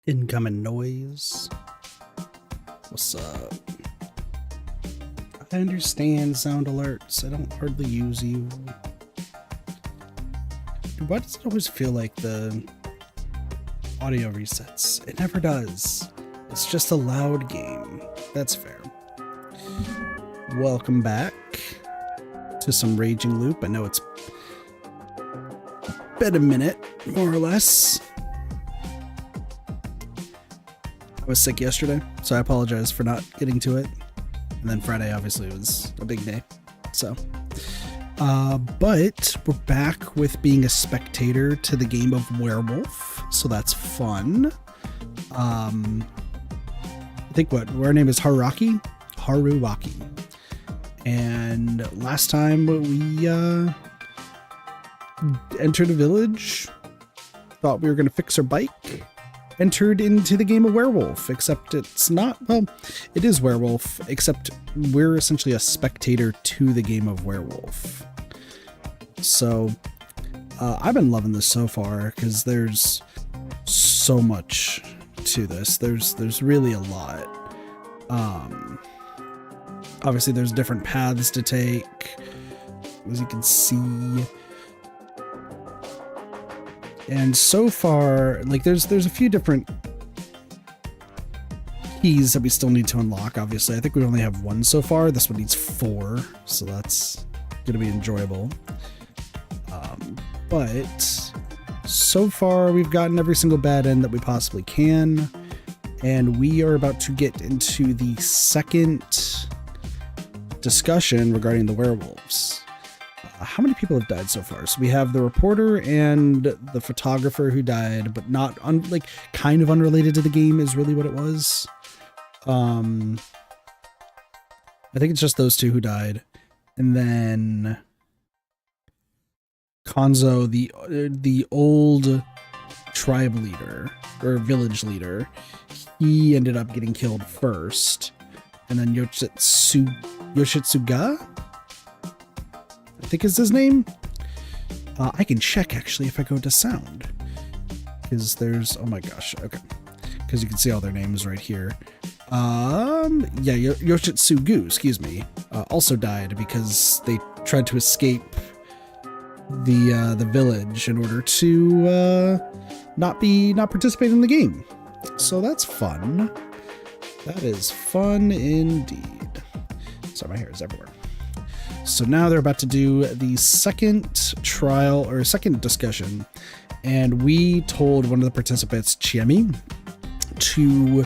Incoming noise. What's up? I understand sound alerts. I don't hardly use you. Why does it always feel like the audio resets? It never does. It's just a loud game. That's fair. Welcome back to some Raging Loop. I know it's been a minute, more or less. I was sick yesterday, so I apologize for not getting to it. And then Friday obviously was a big day. So, but we're back with being a spectator to the game of Werewolf. So that's fun. I think our name is Haruwaki. And last time we entered a village, thought we were going to fix our bike, entered into the game of Werewolf, except it's not, well, it is Werewolf, except we're essentially a spectator to the game of Werewolf. So I've been loving this so far because there's so much to this. There's really a lot. Obviously there's different paths to take, as you can see. And so far, like there's a few different keys that we still need to unlock, obviously. I think we only have one so far. This one needs 4, so that's going to be enjoyable. But so far, we've gotten every single bad end that we possibly can. And we are about to get into the second discussion regarding the werewolves. How many people have died so far? So we have the reporter and the photographer who died, but not kind of unrelated to the game is really what it was. I think it's just those two who died. And then Konzo, the old tribe leader or village leader, he ended up getting killed first. And then Yoshitsuga, I think is his name. I can check actually if I go to sound, because there's, oh my gosh, okay, because you can see all their names right here. Yeah, Yoshitsugu, excuse me, also died because they tried to escape the village in order to not participate in the game. So that's fun. That is fun indeed. Sorry, my hair is everywhere. So now they're about to do the second trial or second discussion, and we told one of the participants, Chiemi, to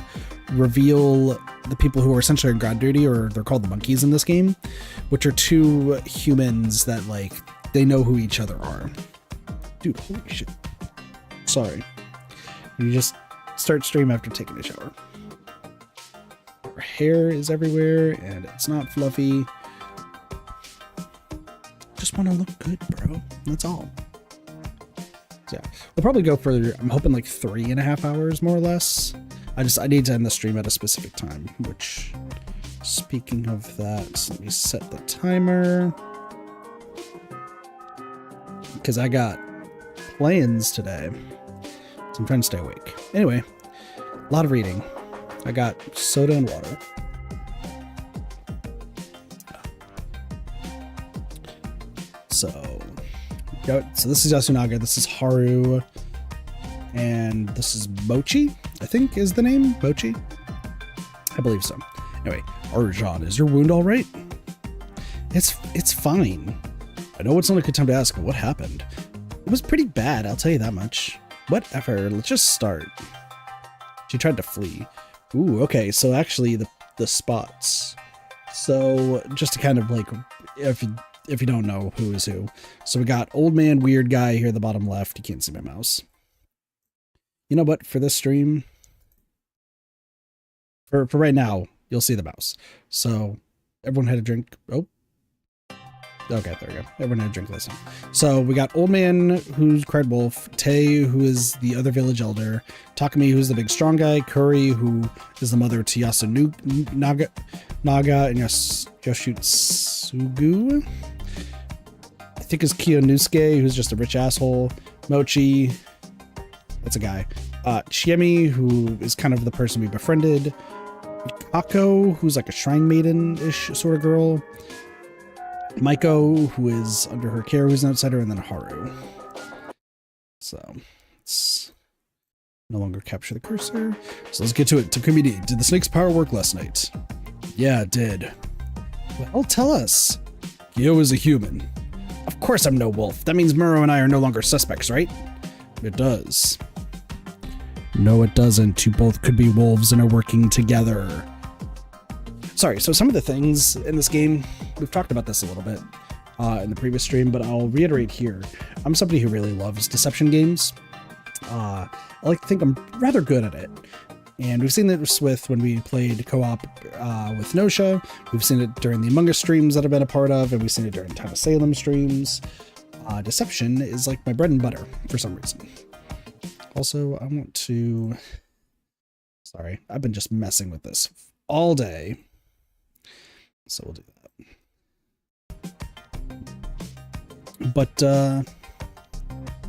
reveal the people who are essentially on guard duty, or they're called the monkeys in this game, which are 2 humans that they know who each other are. Dude, holy shit. Sorry. You just start stream after taking a shower. Her hair is everywhere and it's not fluffy. Just want to look good, bro. That's all. So yeah, we'll probably go for, I'm hoping 3.5 hours more or less. I need to end the stream at a specific time, which, speaking of that, let me set the timer, because I got plans today, so I'm trying to stay awake. Anyway, a lot of reading. I got soda and water. So this is Yasunaga, this is Haru, and this is Mochi, I think is the name. Mochi? I believe so. Anyway, Arjan, is your wound all right? It's fine. I know it's not a good time to ask, but what happened? It was pretty bad, I'll tell you that much. Whatever, let's just start. She tried to flee. Ooh, okay, so actually the spots. So just to kind of if you don't know who is who. So we got old man weird guy here at the bottom left. You can't see my mouse. You know what? For this stream, for right now, you'll see the mouse. So everyone had a drink. Oh, okay, there we go. Everyone had a drink last time. So we got old man who's cried wolf, Tay who is the other village elder, Takumi who's the big strong guy, Kuri who is the mother to Naga and Yoshitsugu. I think is Kiyonusuke, who's just a rich asshole. Mochi, that's a guy. Chiemi, who is kind of the person we befriended, Kako, who's like a shrine maiden-ish sort of girl, Maiko, who is under her care, who's an outsider, and then Haru. So let's no longer capture the cursor. So let's get to it. Takumi D, did the snake's power work last night? Yeah, it did. Well, tell us. Kyo is a human. Of course I'm no wolf. That means Muro and I are no longer suspects, right? It does. No, it doesn't. You both could be wolves and are working together. Sorry, so some of the things in this game, we've talked about this a little bit in the previous stream, but I'll reiterate here. I'm somebody who really loves deception games. I like to think I'm rather good at it. And we've seen this with when we played co-op with Nosha. We've seen it during the Among Us streams that I've been a part of, and we've seen it during Time of Salem streams. Deception is like my bread and butter for some reason. Also, I want to... Sorry, I've been just messing with this all day. So we'll do that. But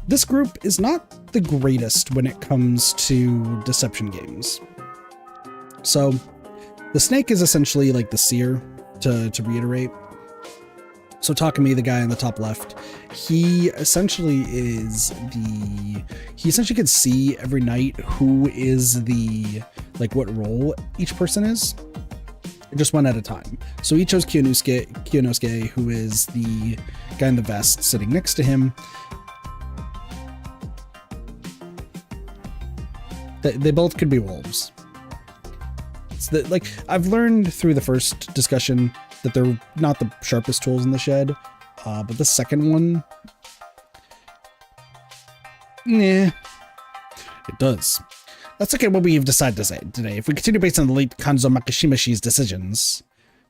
this group is not the greatest when it comes to deception games. So the snake is essentially like the seer, to reiterate. So Takumi, the guy in the top left, he essentially can see every night who is the, like, what role each person is, just one at a time. So he chose Kyonosuke, who is the guy in the vest sitting next to him. They both could be wolves. So like, I've learned through the first discussion that they're not the sharpest tools in the shed, but the second one, it does. That's okay what we've decided to say today. If we continue based on the late Kanzo Makishimashi's decisions.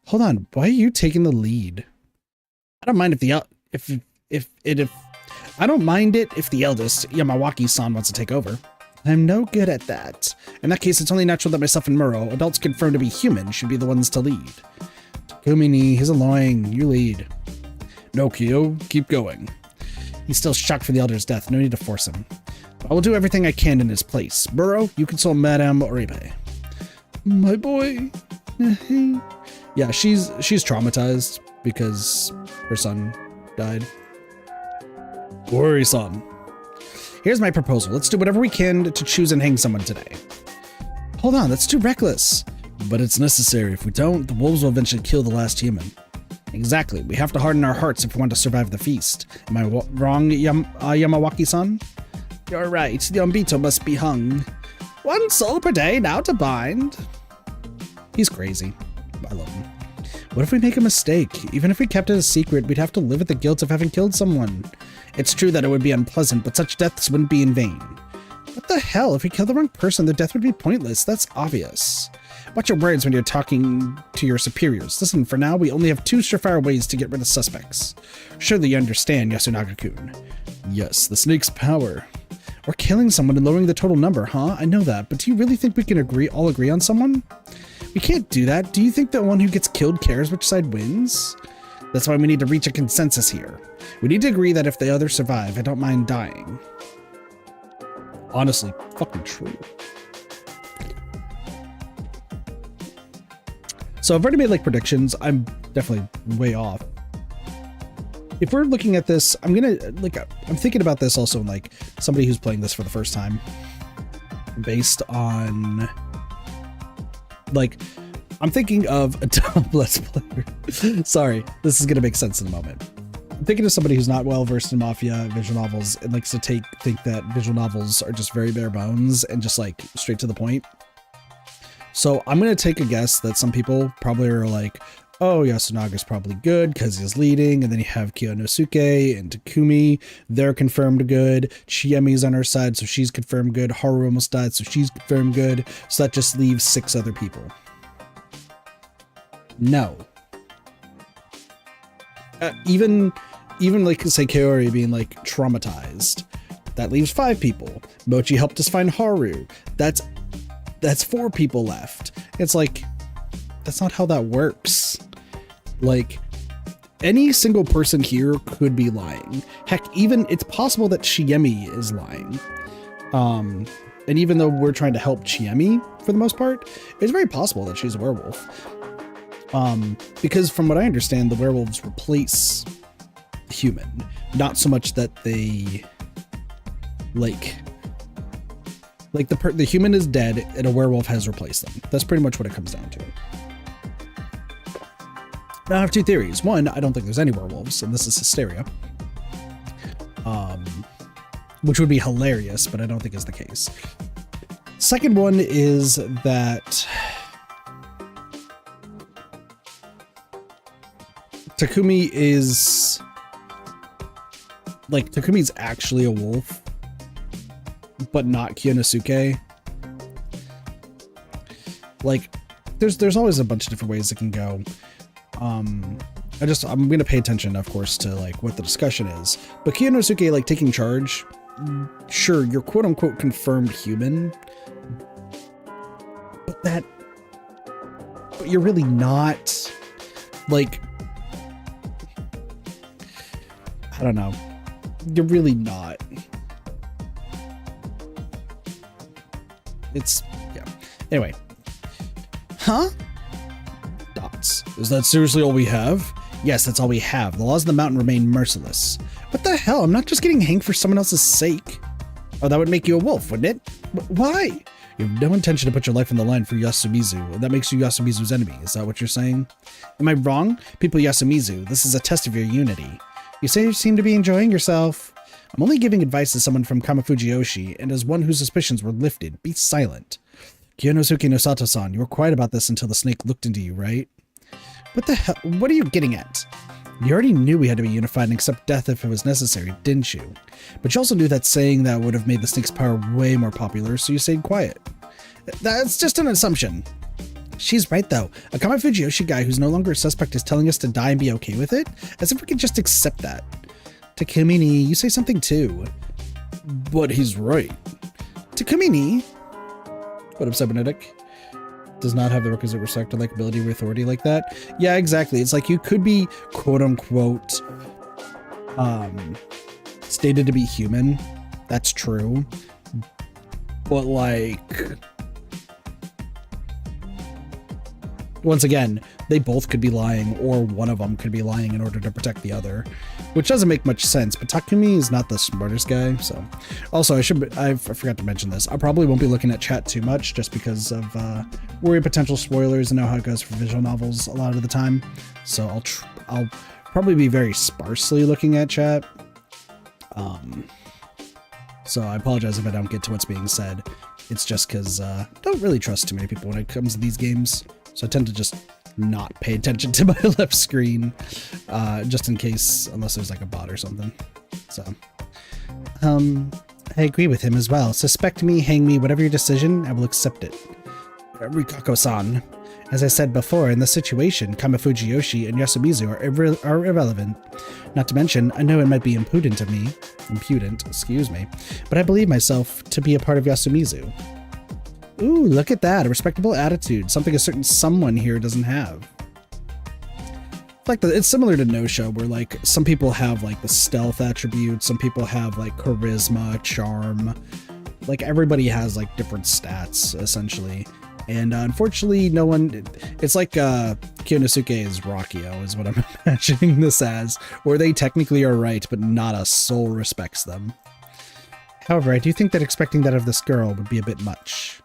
Hold on, why are you taking the lead? I don't mind I don't mind it if the eldest, Yamawaki-san, wants to take over. I'm no good at that. In that case, it's only natural that myself and Muro, adults confirmed to be human, should be the ones to lead. Takumi, he's annoying. You lead. No, Kyo, keep going. He's still shocked for the elder's death. No need to force him. I will do everything I can in his place. Muro, you console Madame Oribe. My boy. Yeah, she's traumatized because her son died. Worry-san. Here's my proposal. Let's do whatever we can to choose and hang someone today. Hold on, that's too reckless. But it's necessary. If we don't, the wolves will eventually kill the last human. Exactly. We have to harden our hearts if we want to survive the feast. Am I wrong, Yamawaki-san? You're right. The Ombito must be hung. 1 soul per day, now to bind. He's crazy. I love him. What if we make a mistake? Even if we kept it a secret, we'd have to live with the guilt of having killed someone. It's true that it would be unpleasant, but such deaths wouldn't be in vain. What the hell? If we killed the wrong person, their death would be pointless. That's obvious. Watch your words when you're talking to your superiors. Listen, for now, we only have 2 surefire ways to get rid of suspects. Surely you understand, Yasunaga-kun. Yes, the snake's power. Or killing someone and lowering the total number, huh? I know that, but do you really think we can all agree on someone? We can't do that. Do you think the one who gets killed cares which side wins? That's why we need to reach a consensus here. We need to agree that if the others survive, I don't mind dying. Honestly, fucking true. So I've already made like predictions. I'm definitely way off. If we're looking at this, I'm thinking about this also in like somebody who's playing this for the first time, based on like, I'm thinking of a top Let's Player. Sorry, this is going to make sense in a moment. I'm thinking of somebody who's not well versed in Mafia visual novels and likes to think that visual novels are just very bare bones and just like straight to the point. So I'm going to take a guess that some people probably are like, oh, Yasunaga's probably good because he's leading. And then you have Kyonosuke and Takumi. They're confirmed good. Chiemi's on her side, so she's confirmed good. Haru almost died, so she's confirmed good. So that just leaves 6 other people. No. Even like, say, Kaori being like traumatized. That leaves 5 people. Mochi helped us find Haru. That's 4 people left. It's like, that's not how that works. Like, any single person here could be lying. Heck, even it's possible that Chiemi is lying. And even though we're trying to help Chiemi for the most part, it's very possible that she's a werewolf. Because from what I understand, the werewolves replace human, not so much that they like the human is dead and a werewolf has replaced them. That's pretty much what it comes down to. Now, I have two theories. One, I don't think there's any werewolves, and this is hysteria. Which would be hilarious, but I don't think is the case. Second one is that Takumi is like, Takumi's actually a wolf, but not Kyonosuke. Like, there's always a bunch of different ways it can go. I'm gonna pay attention, of course, to like what the discussion is. But Kyonosuke, like, taking charge, sure, you're quote unquote confirmed human, but you're really not. Like, I don't know. You're really not. It's, yeah. Anyway. Huh? Dots. Is that seriously all we have? Yes, that's all we have. The laws of the mountain remain merciless. What the hell? I'm not just getting hanged for someone else's sake. Oh, that would make you a wolf, wouldn't it? Why? You have no intention to put your life on the line for Yasumizu, and that makes you Yasumizu's enemy. Is that what you're saying? Am I wrong? People Yasumizu, this is a test of your unity. You say you seem to be enjoying yourself. I'm only giving advice as someone from Kamafujiyoshi, and as one whose suspicions were lifted. Be silent. Kyonosuke no Sato-san, you were quiet about this until the snake looked into you, right? What the hell? What are you getting at? You already knew we had to be unified and accept death if it was necessary, didn't you? But you also knew that saying that would have made the snake's power way more popular, so you stayed quiet. That's just an assumption. She's right, though. A Kamafujiyoshi guy who's no longer a suspect is telling us to die and be okay with it? As if we could just accept that. Takumini, you say something too. But he's right. Takumini? What up, Cybernetic? Does not have the requisite respect or likability or authority like that. Yeah, exactly. It's like you could be quote unquote stated to be human. That's true. But like, once again, they both could be lying, or one of them could be lying in order to protect the other, which doesn't make much sense. But Takumi is not the smartest guy. So also I forgot to mention this. I probably won't be looking at chat too much just because of worry of potential spoilers and know how it goes for visual novels a lot of the time. So I'll probably be very sparsely looking at chat. So I apologize if I don't get to what's being said. It's just because I don't really trust too many people when it comes to these games. So I tend to just not pay attention to my left screen, just in case, unless there's like a bot or something. So, I agree with him as well. Suspect me, hang me, whatever your decision, I will accept it. Rikako-san, as I said before, in this situation, Kamafujiyoshi and Yasumizu are irrelevant. Not to mention, I know it might be impudent, excuse me, but I believe myself to be a part of Yasumizu. Ooh, look at that, a respectable attitude, something a certain someone here doesn't have. Like it's similar to No-Show, where like some people have like the stealth attribute, some people have like charisma, charm. Like everybody has like different stats essentially. And unfortunately, no one. It's like Kyonosuke is Rakio, is what I'm imagining this as, where they technically are right, but not a soul respects them. However, I do think that expecting that of this girl would be a bit much.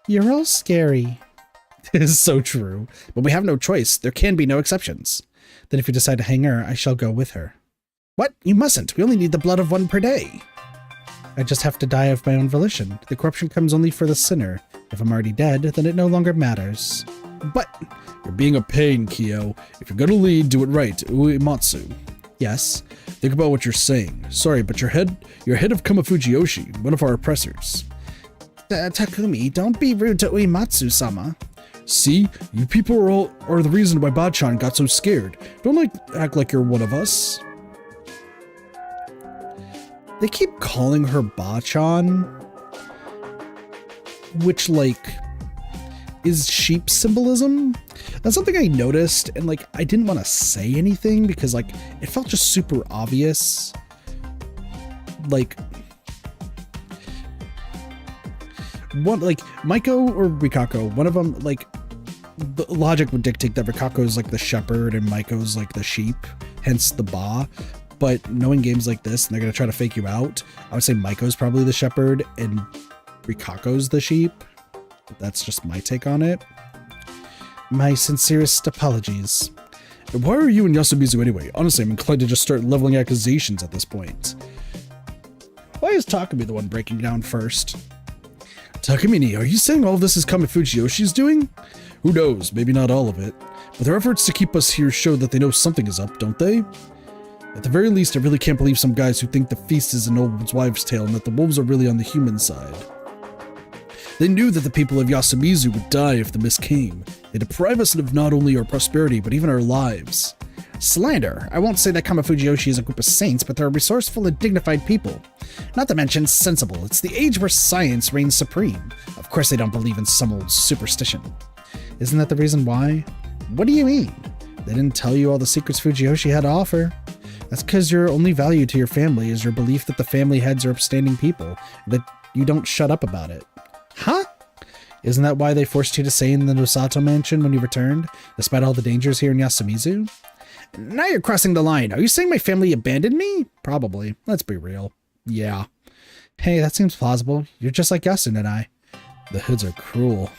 You're all scary. It is so true. But we have no choice. There can be no exceptions. Then if you decide to hang her, I shall go with her. What? You mustn't. We only need the blood of one per day. I just have to die of my own volition. The corruption comes only for the sinner. If I'm already dead, then it no longer matters. But you're being a pain, Kyo. If you're gonna lead, do it right. Uematsu. Yes. Think about what you're saying. Sorry, but you're head of Kamafujiyoshi, one of our oppressors. Takumi, don't be rude to Uematsu-sama. See, you people are the reason why Bachan got so scared. Don't act like you're one of us. They keep calling her Bachan, which like is sheep symbolism. That's something I noticed, and like I didn't want to say anything because like it felt just super obvious. Like one, like Maiko or Rikako, one of them, like the logic would dictate that Rikako is like the shepherd and Maiko's like the sheep, hence the ba. But knowing games like this, and they're going to try to fake you out, I would say Maiko's probably the shepherd and Rikako's the sheep. That's just my take on it. My sincerest apologies. Why are you and Yasumizu anyway? Honestly, I'm inclined to just start leveling accusations at this point. Why is Takumi the one breaking down first? Takamine, are you saying all of this is Kame Fujiyoshi's doing? Who knows, maybe not all of it. But their efforts to keep us here show that they know something is up, don't they? At the very least, I really can't believe some guys who think the feast is an old wives' tale and that the wolves are really on the human side. They knew that the people of Yasumizu would die if the mist came. They deprive us of not only our prosperity, but even our lives. Slander. I won't say that Kame Fujiyoshi is a group of saints, but they're resourceful and dignified people. Not to mention sensible. It's the age where science reigns supreme. Of course they don't believe in some old superstition. Isn't that the reason why? What do you mean? They didn't tell you all the secrets Fujiyoshi had to offer. That's because your only value to your family is your belief that the family heads are upstanding people, that you don't shut up about it. Huh? Isn't that why they forced you to stay in the Nosato mansion when you returned, despite all the dangers here in Yasumizu? Now you're crossing the line. Are you saying my family abandoned me? Probably. Let's be real. Yeah. Hey, that seems plausible. You're just like Yasun and I. The hoods are cruel.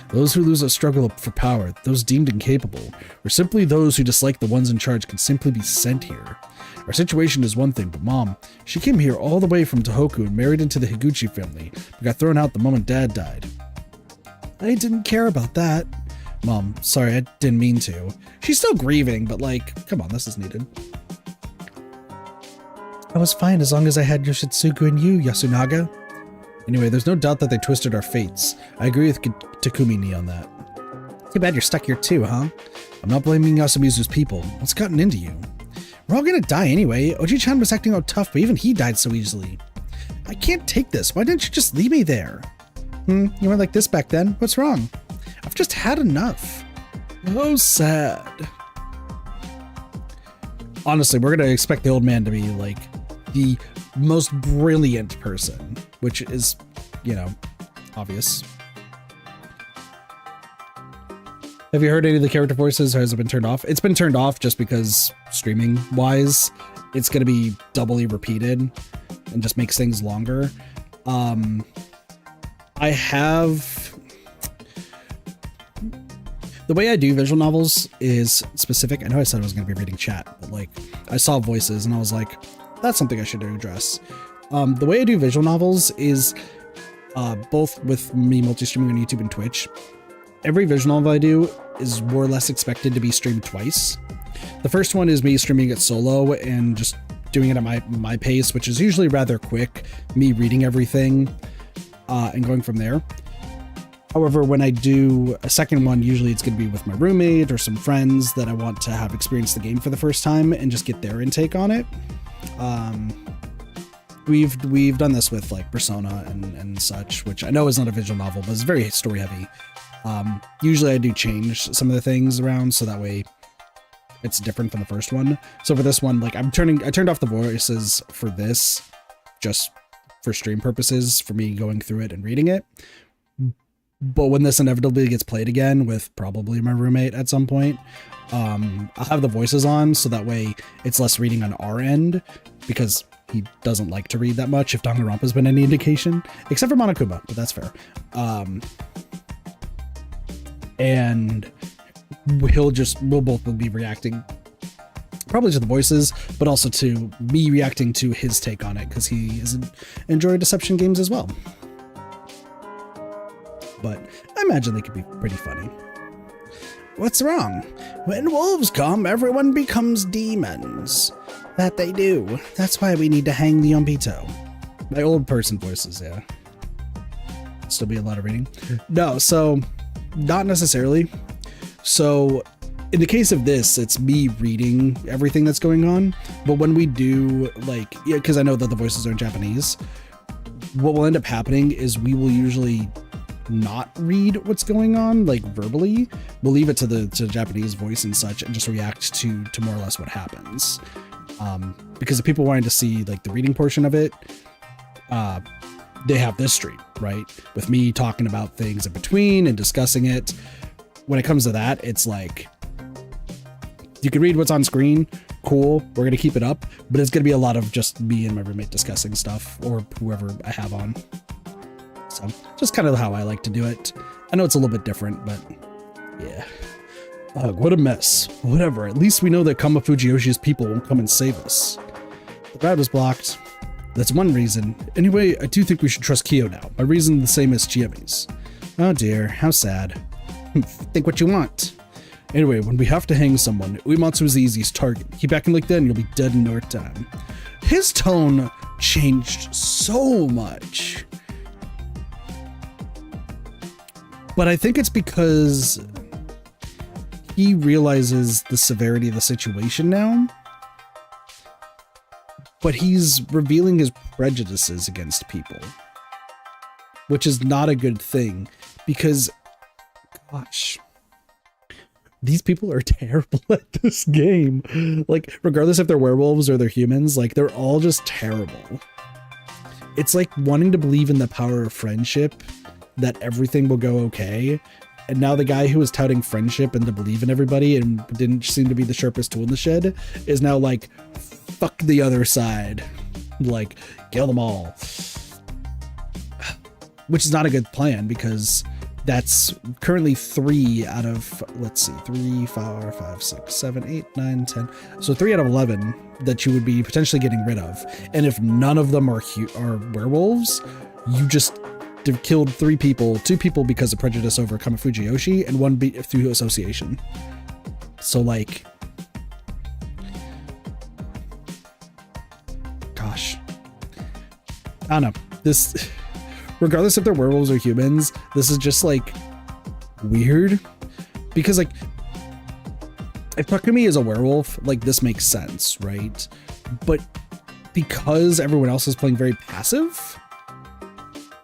Those who lose a struggle for power, those deemed incapable, or simply those who dislike the ones in charge can simply be sent here. Our situation is one thing, but Mom, she came here all the way from Tohoku and married into the Higuchi family, but got thrown out the moment Dad died. I didn't care about that. Mom, sorry, I didn't mean to. She's still grieving, but like, come on, this is needed. I was fine as long as I had Yoshitsugu and you, Yasunaga. Anyway, there's no doubt that they twisted our fates. I agree with Takumi on that. Too bad you're stuck here too, huh? I'm not blaming Yasumizu's people. What's gotten into you? We're all gonna die anyway. Oji-chan was acting all tough, but even he died so easily. I can't take this. Why didn't you just leave me there? You weren't like this back then. What's wrong? I've just had enough. Oh, sad. Honestly, we're gonna expect the old man to be like the most brilliant person, which is, you know, obvious. Have you heard any of the character voices, or has it been turned off? It's been turned off just because streaming wise, it's going to be doubly repeated and just makes things longer. I have, the way I do visual novels is specific. I know I said I was going to be reading chat, but like I saw voices and I was like, that's something I should address. The way I do visual novels is both with me multi-streaming on YouTube and Twitch. Every visual novel I do is more or less expected to be streamed twice. The first one is me streaming it solo and just doing it at my pace, which is usually rather quick, me reading everything and going from there. However, when I do a second one, usually it's going to be with my roommate or some friends that I want to have experienced the game for the first time and just get their intake on it. We've done this with like Persona and such, which I know is not a visual novel, but it's very story heavy. Usually I do change some of the things around so that way it's different from the first one. So for this one, like I turned off the voices for this just for stream purposes, for me going through it and reading it. But when this inevitably gets played again with probably my roommate at some point, I'll have the voices on so that way it's less reading on our end, because he doesn't like to read that much if Danganronpa's been any indication, except for Monokuma, but that's fair. And we'll both be reacting probably to the voices, but also to me reacting to his take on it, because he has enjoyed Deception games as well. But I imagine they could be pretty funny. What's wrong? When wolves come, everyone becomes demons. That they do. That's why we need to hang the Yombito. My old person voices, yeah. Still be a lot of reading. No, so not necessarily. So in the case of this, it's me reading everything that's going on. But when we do, like, yeah, because I know that the voices are in Japanese, what will end up happening is we will usually not read what's going on, like verbally. We'll leave it to the Japanese voice and such and just react to more or less what happens. Because if people wanted to see like the reading portion of it, they have this stream, right? With me talking about things in between and discussing it. When it comes to that, it's like, you can read what's on screen. Cool. We're going to keep it up, but it's going to be a lot of just me and my roommate discussing stuff, or whoever I have on. So just kind of how I like to do it. I know it's a little bit different, but yeah. Ugh, what a mess. Whatever. At least we know that Kama Fujiyoshi's people won't come and save us. The route was blocked. That's one reason. Anyway, I do think we should trust Kyo now. My reason the same as Chiemi's. Oh dear, how sad. Think what you want. Anyway, when we have to hang someone, Uematsu is the easiest target. Keep acting like that and you'll be dead in no time. His tone changed so much. But I think it's because he realizes the severity of the situation now. But he's revealing his prejudices against people, which is not a good thing because, gosh, these people are terrible at this game. Like, regardless if they're werewolves or they're humans, like, they're all just terrible. It's like wanting to believe in the power of friendship, that everything will go okay. And now the guy who was touting friendship and to believe in everybody and didn't seem to be the sharpest tool in the shed is now like, fuck the other side. Like, kill them all. Which is not a good plan because that's currently 3 out of, let's see, 3, 4, 5, 6, 7, 8, 9, 10. So 3 out of 11 that you would be potentially getting rid of. And if none of them are werewolves, you just have killed 3 people, 2 people because of prejudice over Kama Fujiyoshi, and 1 through association. So like, gosh, I don't know. This, regardless if they're werewolves or humans, this is just like weird because like if Takumi is a werewolf, like this makes sense, right? But because everyone else is playing very passive,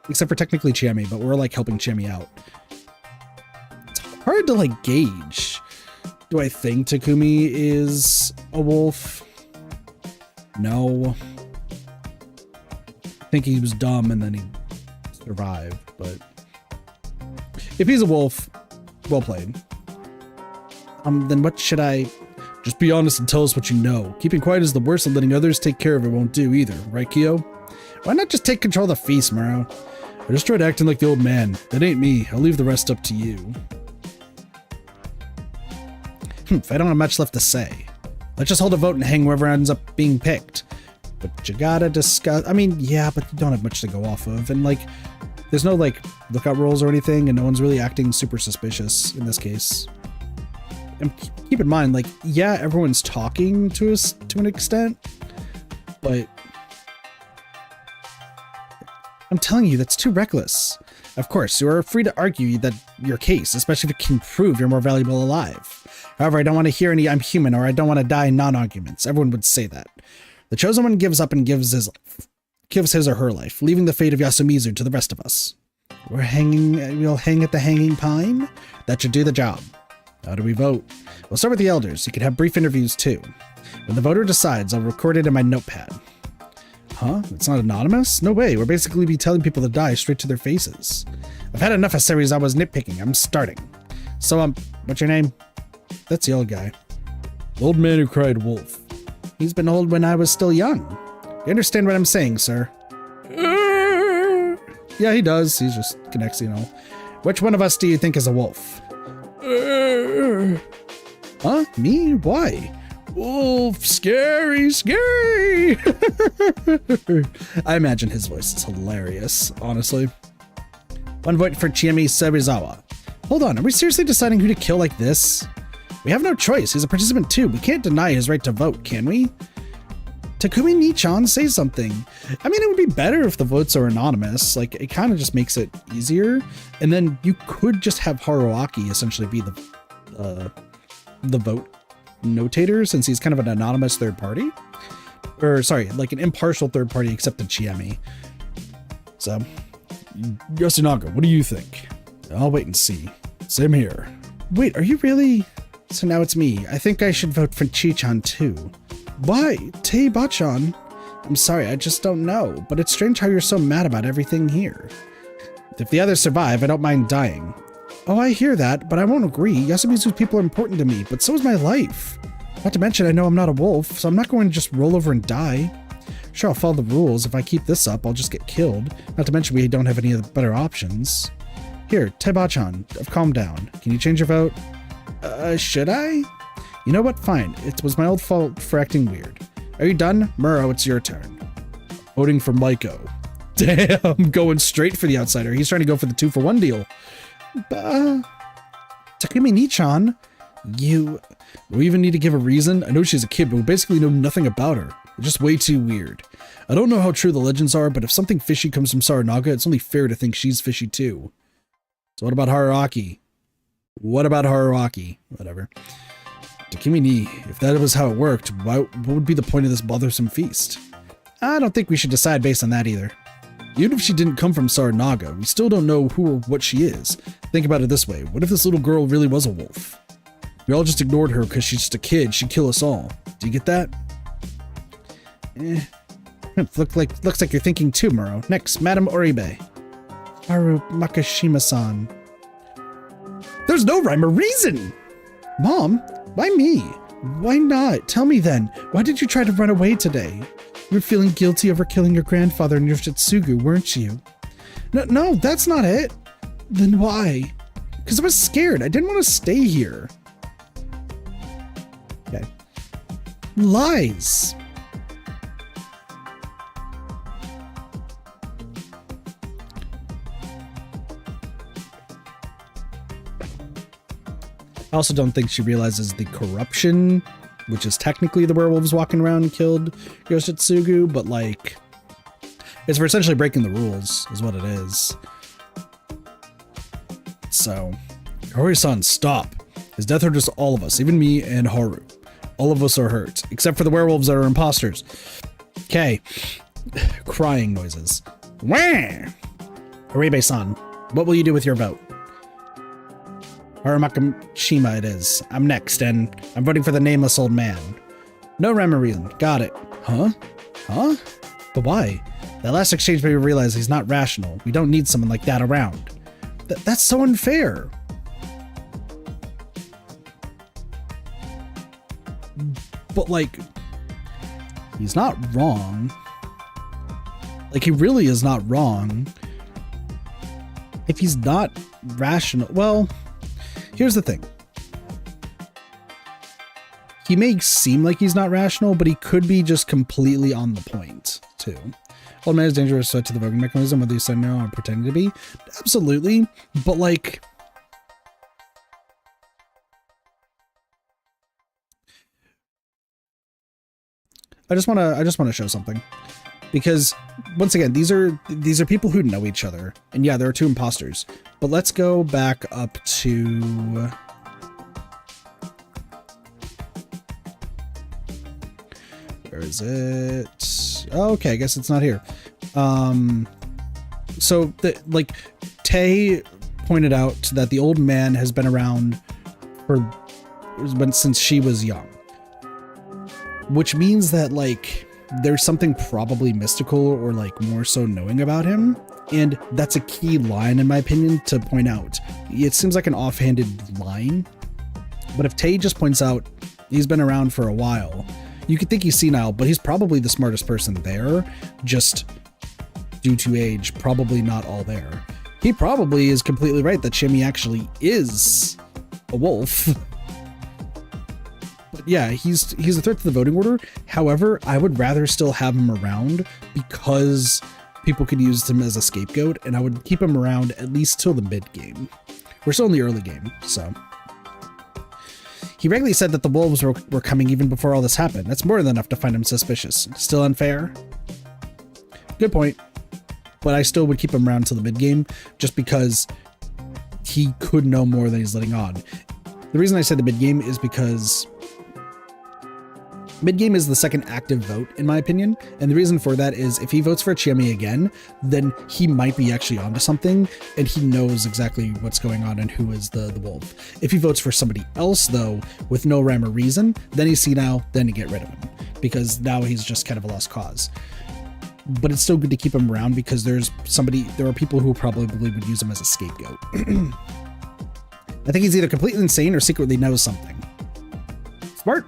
except for technically Chiemi, but we're like helping Chiemi out, it's hard to like gauge. Do I think Takumi is a wolf? No. I think he was dumb and then he survived, but if he's a wolf, well played. Then what should I... Just be honest and tell us what you know. Keeping quiet is the worst, and letting others take care of it won't do either, right, Kyo? Why not just take control of the feast, Muro? I just tried acting like the old man. That ain't me. I'll leave the rest up to you. If I don't have much left to say, let's just hold a vote and hang whoever ends up being picked. But you gotta discuss... I mean, yeah, but you don't have much to go off of. And, like, there's no, like, lookout rules or anything, and no one's really acting super suspicious in this case. And keep in mind, like, yeah, everyone's talking to us to an extent, but... I'm telling you, that's too reckless. Of course, you are free to argue that your case, especially if it can prove you're more valuable alive. However, I don't want to hear any "I'm human" or "I don't want to die" non-arguments. Everyone would say that. The chosen one gives up and gives his or her life, leaving the fate of Yasumizu to the rest of us. We'll hang at the hanging pine? That should do the job. How do we vote? We'll start with the elders. You can have brief interviews too. When the voter decides, I'll record it in my notepad. Huh? It's not anonymous? No way. We'll basically be telling people to die straight to their faces. I've had enough of Serizawa's nitpicking. I'm starting. So, what's your name? That's the old guy. The old man who cried wolf. He's been old when I was still young. You understand what I'm saying, sir? Yeah, he does. He just connects, you know. Which one of us do you think is a wolf? Huh? Me? Why? Wolf, scary, scary. I imagine his voice is hilarious, honestly. One vote for Chiemi Serizawa. Hold on, are we seriously deciding who to kill like this? We have no choice. He's a participant too. We can't deny his right to vote, can we? Takumi Nichan, say something. I mean, it would be better if the votes are anonymous. Like, it kind of just makes it easier. And then you could just have Haruaki essentially be the vote notator, since he's kind of an anonymous third party. Or, sorry, like an impartial third party except in Chiemi. So, Yoshinaga, what do you think? I'll wait and see. Same here. Wait, are you really... So now it's me. I think I should vote for Chi-chan too. Why? Tei Bachan? I'm sorry, I just don't know, but it's strange how you're so mad about everything here. If the others survive, I don't mind dying. Oh, I hear that, but I won't agree. Yasumizu's people are important to me, but so is my life. Not to mention, I know I'm not a wolf, so I'm not going to just roll over and die. Sure, I'll follow the rules. If I keep this up, I'll just get killed. Not to mention we don't have any other better options. Here, Taiba-chan, calm down. Can you change your vote? Should I? You know what? Fine. It was my old fault for acting weird. Are you done? Muro, it's your turn. Voting for Maiko. Damn, going straight for the outsider. He's trying to go for the 2-for-1 deal. Takumi Ni-chan, do we even need to give a reason? I know she's a kid, but we basically know nothing about her. We're just way too weird. I don't know how true the legends are, but if something fishy comes from Saranaga, it's only fair to think she's fishy too. So what about Haruaki? Whatever. Takumi Ni, if that was how it worked, what would be the point of this bothersome feast? I don't think we should decide based on that either. Even if she didn't come from Saranaga, we still don't know who or what she is. Think about it this way. What if this little girl really was a wolf? We all just ignored her because she's just a kid. She'd kill us all. Do you get that? Looks like you're thinking too, Muro. Next, Madame Oribe. Haru Makashima-san. There's no rhyme or reason! Mom, why me? Why not? Tell me then. Why did you try to run away today? You were feeling guilty over killing your grandfather and Yoshitsugu, weren't you? No, that's not it. Then why? Because I was scared. I didn't want to stay here. Okay. Lies. I also don't think she realizes the corruption, which is technically the werewolves walking around and killed Yoshitsugu, but like, it's for essentially breaking the rules, is what it is. So, Hori-san, stop. His death hurt us all of us, even me and Haru. All of us are hurt, except for the werewolves that are imposters. Okay. Crying noises. Wah! Oribe-san, what will you do with your vote? Haru Makashima it is. I'm next, and I'm voting for the nameless old man. No rhyme or reason. Got it. Huh? But why? That last exchange made me realize he's not rational. We don't need someone like that around. That's so unfair. But like, he's not wrong. Like, he really is not wrong. If he's not rational, well, here's the thing. He may seem like he's not rational, but he could be just completely on the point, too. Old man is dangerous to the voting mechanism, whether you say no or pretending to be. Absolutely. But like, I just want to show something, because once again, these are people who know each other, and yeah, there are two imposters. But let's go back up to where is it? Oh, okay, I guess it's not here. So like Tay pointed out that the old man has been around since she was young, which means that like there's something probably mystical or like more so knowing about him. And that's a key line, in my opinion, to point out. It seems like an offhanded line, but if Tay just points out he's been around for a while, you could think he's senile, but he's probably the smartest person there, just due to age, probably not all there. He probably is completely right that Shimmy actually is a wolf. But yeah, he's a threat to the voting order. However, I would rather still have him around because people could use him as a scapegoat, and I would keep him around at least till the mid game. We're still in the early game, so. He regularly said that the wolves were coming even before all this happened. That's more than enough to find him suspicious. Still unfair? Good point. But I still would keep him around till the mid game, just because he could know more than he's letting on. The reason I said the mid game is because Mid-game is the second active vote, in my opinion, and the reason for that is if he votes for Chiemi again, then he might be actually onto something, and he knows exactly what's going on and who is the wolf. If he votes for somebody else, though, with no rhyme or reason, then he's senile, then you get rid of him, because now he's just kind of a lost cause. But it's still good to keep him around because there are people who probably would use him as a scapegoat. I think he's either completely insane or secretly knows something. Smart.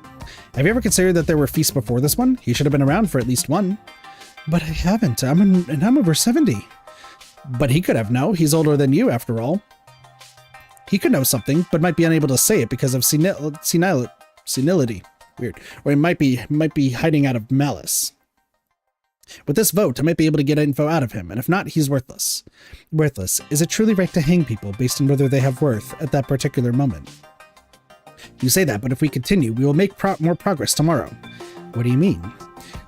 Have you ever considered that there were feasts before this one? He should have been around for at least one. But I haven't. I'm over 70. But he could have. No, he's older than you, after all. He could know something, but might be unable to say it because of senility. Weird. Or he might be hiding out of malice. With this vote, I might be able to get info out of him, and if not, he's worthless. Worthless. Is it truly right to hang people based on whether they have worth at that particular moment? You say that, but if we continue, we will make more progress tomorrow. What do you mean?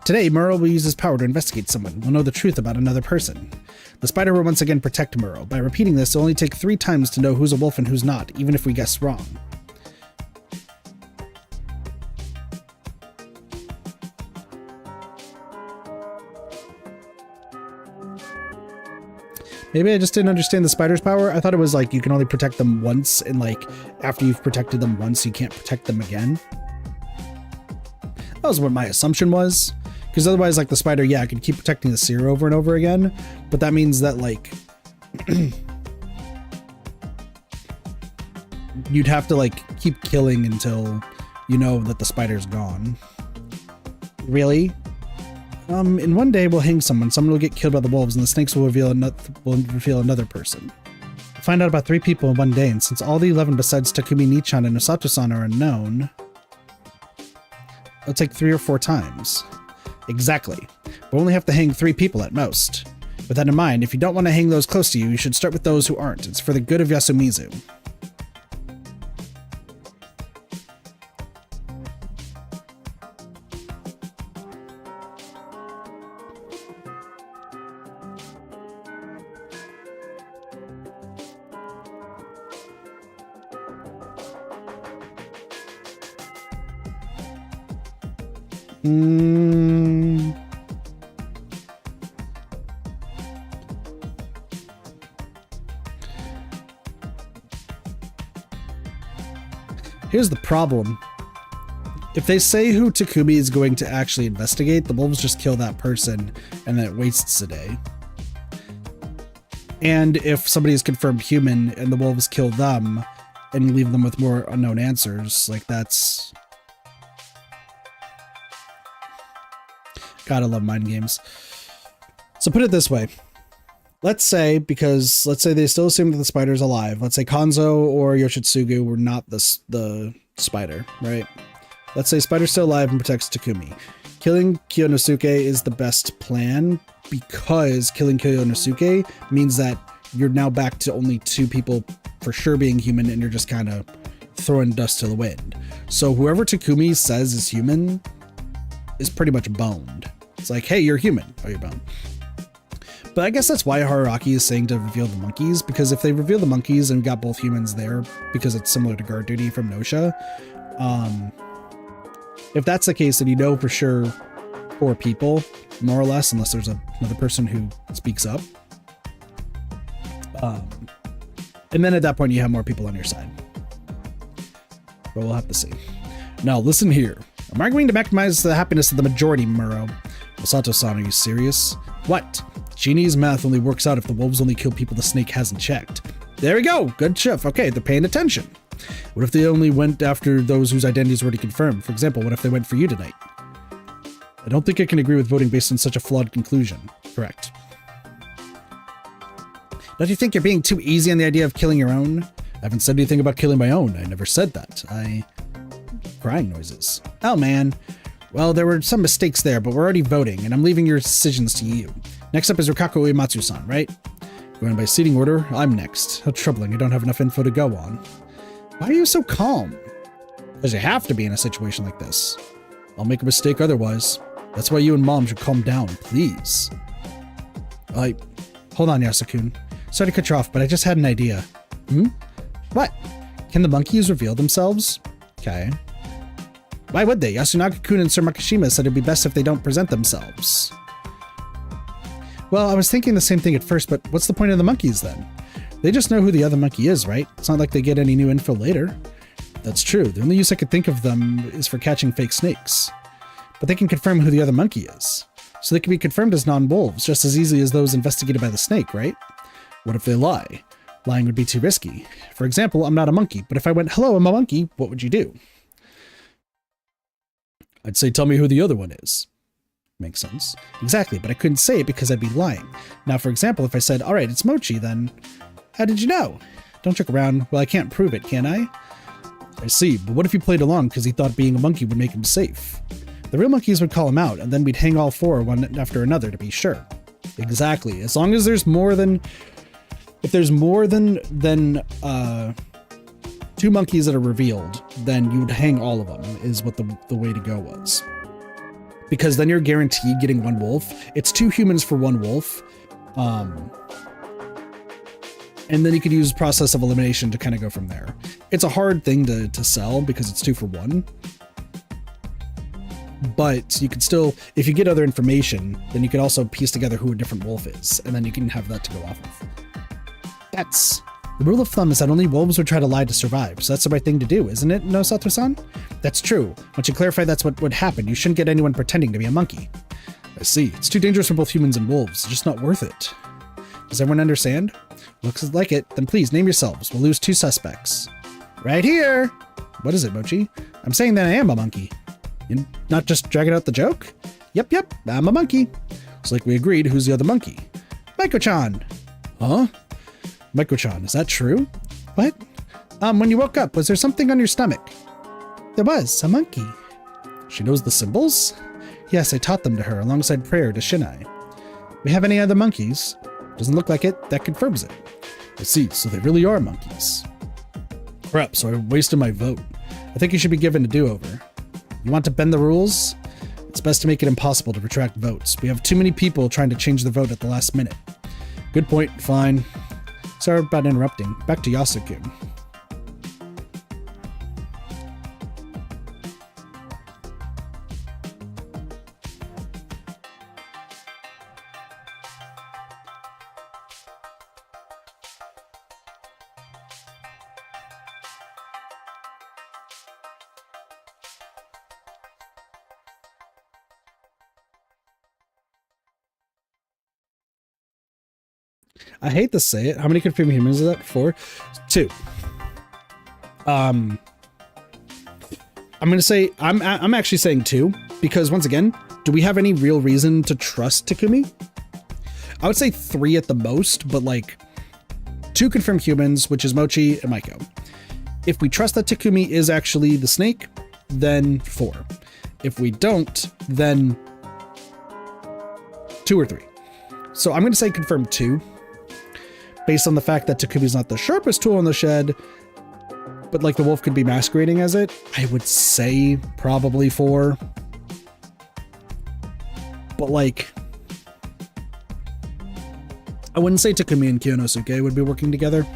Today, Muro will use his power to investigate someone. We'll know the truth about another person. The spider will once again protect Muro. By repeating this, it'll only take 3 times to know who's a wolf and who's not, even if we guess wrong. Maybe I just didn't understand the spider's power. I thought it was like you can only protect them once, and like after you've protected them once, you can't protect them again. That was what my assumption was. Because otherwise, like the spider, yeah, I could keep protecting the seer over and over again. But that means that like you'd have to like keep killing until you know that the spider's gone. Really? In one day we'll hang someone will get killed by the wolves, and the snakes will reveal another person. We'll find out about 3 people in one day, and since all the 11 besides Takumi Nichan and Osato-san are unknown, it'll take 3 or 4 times. Exactly. We'll only have to hang 3 people at most. With that in mind, if you don't want to hang those close to you, you should start with those who aren't. It's for the good of Yasumizu. Here's the problem. If they say who Takumi is going to actually investigate, the wolves just kill that person and then it wastes a day. And if somebody is confirmed human and the wolves kill them and leave them with more unknown answers, like that's... Gotta love mind games. So put it this way. Let's say they still assume that the spider's alive. Let's say Kanzo or Yoshitsugu were not the spider, right? Let's say spider's still alive and protects Takumi. Killing Kiyonosuke is the best plan because killing Kiyonosuke means that you're now back to only 2 people for sure being human, and you're just kind of throwing dust to the wind. So whoever Takumi says is human is pretty much boned. It's like, hey, you're human. Oh, you're boned. But I guess that's why Hararaki is saying to reveal the monkeys, because if they reveal the monkeys and got both humans there, because it's similar to guard duty from Nosha, if that's the case, then you know for sure 4 people, more or less, unless there's another person who speaks up. And then at that point, you have more people on your side. But we'll have to see. Now, listen here. I'm arguing to maximize the happiness of the majority, Muro. Osato-san, are you serious? What? Genie's math only works out if the wolves only kill people the snake hasn't checked. There we go. Good shift. Okay, they're paying attention. What if they only went after those whose identity is already confirmed? For example, what if they went for you tonight? I don't think I can agree with voting based on such a flawed conclusion. Correct. Don't you think you're being too easy on the idea of killing your own? I haven't said anything about killing my own. I never said that. Crying noises. Oh, man. Well, there were some mistakes there, but we're already voting, and I'm leaving your decisions to you. Next up is Rikako Uematsu-san, right? Going by seating order, I'm next. How troubling, I don't have enough info to go on. Why are you so calm? Because you have to be in a situation like this. I'll make a mistake otherwise. That's why you and Mom should calm down, please. Hold on, Yasukun. Sorry to cut you off, but I just had an idea. What? Can the monkeys reveal themselves? Okay. Why would they? Yasunaga-kun and Sir Makishima said it'd be best if they don't present themselves. Well, I was thinking the same thing at first, but what's the point of the monkeys then? They just know who the other monkey is, right? It's not like they get any new info later. That's true. The only use I could think of them is for catching fake snakes. But they can confirm who the other monkey is. So they can be confirmed as non-wolves just as easily as those investigated by the snake, right? What if they lie? Lying would be too risky. For example, I'm not a monkey, but if I went, hello, I'm a monkey, what would you do? I'd say, tell me who the other one is. Makes sense. Exactly, but I couldn't say it because I'd be lying. Now, for example, if I said, all right, it's Mochi, then how did you know? Don't trick around. Well, I can't prove it, can I? I see, but what if he played along because he thought being a monkey would make him safe? The real monkeys would call him out, and then we'd hang all four one after another to be sure. Exactly. As long as there's more than... If there's more than 2 monkeys that are revealed, then you would hang all of them, is what the way to go was. Because then you're guaranteed getting 1 wolf. It's 2 humans for 1 wolf. And then you could use process of elimination to kind of go from there. It's a hard thing to sell because it's 2 for 1. But you could still, if you get other information, then you could also piece together who a different wolf is, and then you can have that to go off of. That's the rule of thumb is that only wolves would try to lie to survive, so that's the right thing to do, isn't it, Nosato-san? That's true. Once you clarify that's what would happen, you shouldn't get anyone pretending to be a monkey. I see. It's too dangerous for both humans and wolves. It's just not worth it. Does everyone understand? Looks like it. Then please name yourselves. We'll lose 2 suspects. Right here! What is it, Mochi? I'm saying that I am a monkey. You're not just dragging out the joke? Yep, I'm a monkey. It's like we agreed, who's the other monkey? Maiko-chan! Huh? Maiko-chan, is that true? What? When you woke up, was there something on your stomach? There was, a monkey. She knows the symbols? Yes, I taught them to her alongside prayer to Shinai. We have any other monkeys? Doesn't look like it. That confirms it. I see, so they really are monkeys. Crap, so I wasted my vote. I think you should be given a do-over. You want to bend the rules? It's best to make it impossible to retract votes. We have too many people trying to change the vote at the last minute. Good point, fine. Sorry about interrupting. Back to Yasuku. I hate to say it. How many confirmed humans is that? 4? 2. I'm gonna say I'm actually saying 2 because once again, do we have any real reason to trust Takumi? I would say 3 at the most, but like 2 confirmed humans, which is Mochi and Maiko. If we trust that Takumi is actually the snake, then 4. If we don't, then 2 or 3. So I'm gonna say confirm 2. Based on the fact that Takumi's not the sharpest tool in the shed, but like the wolf could be masquerading as it, I would say probably 4. But like, I wouldn't say Takumi and Kyonosuke would be working together.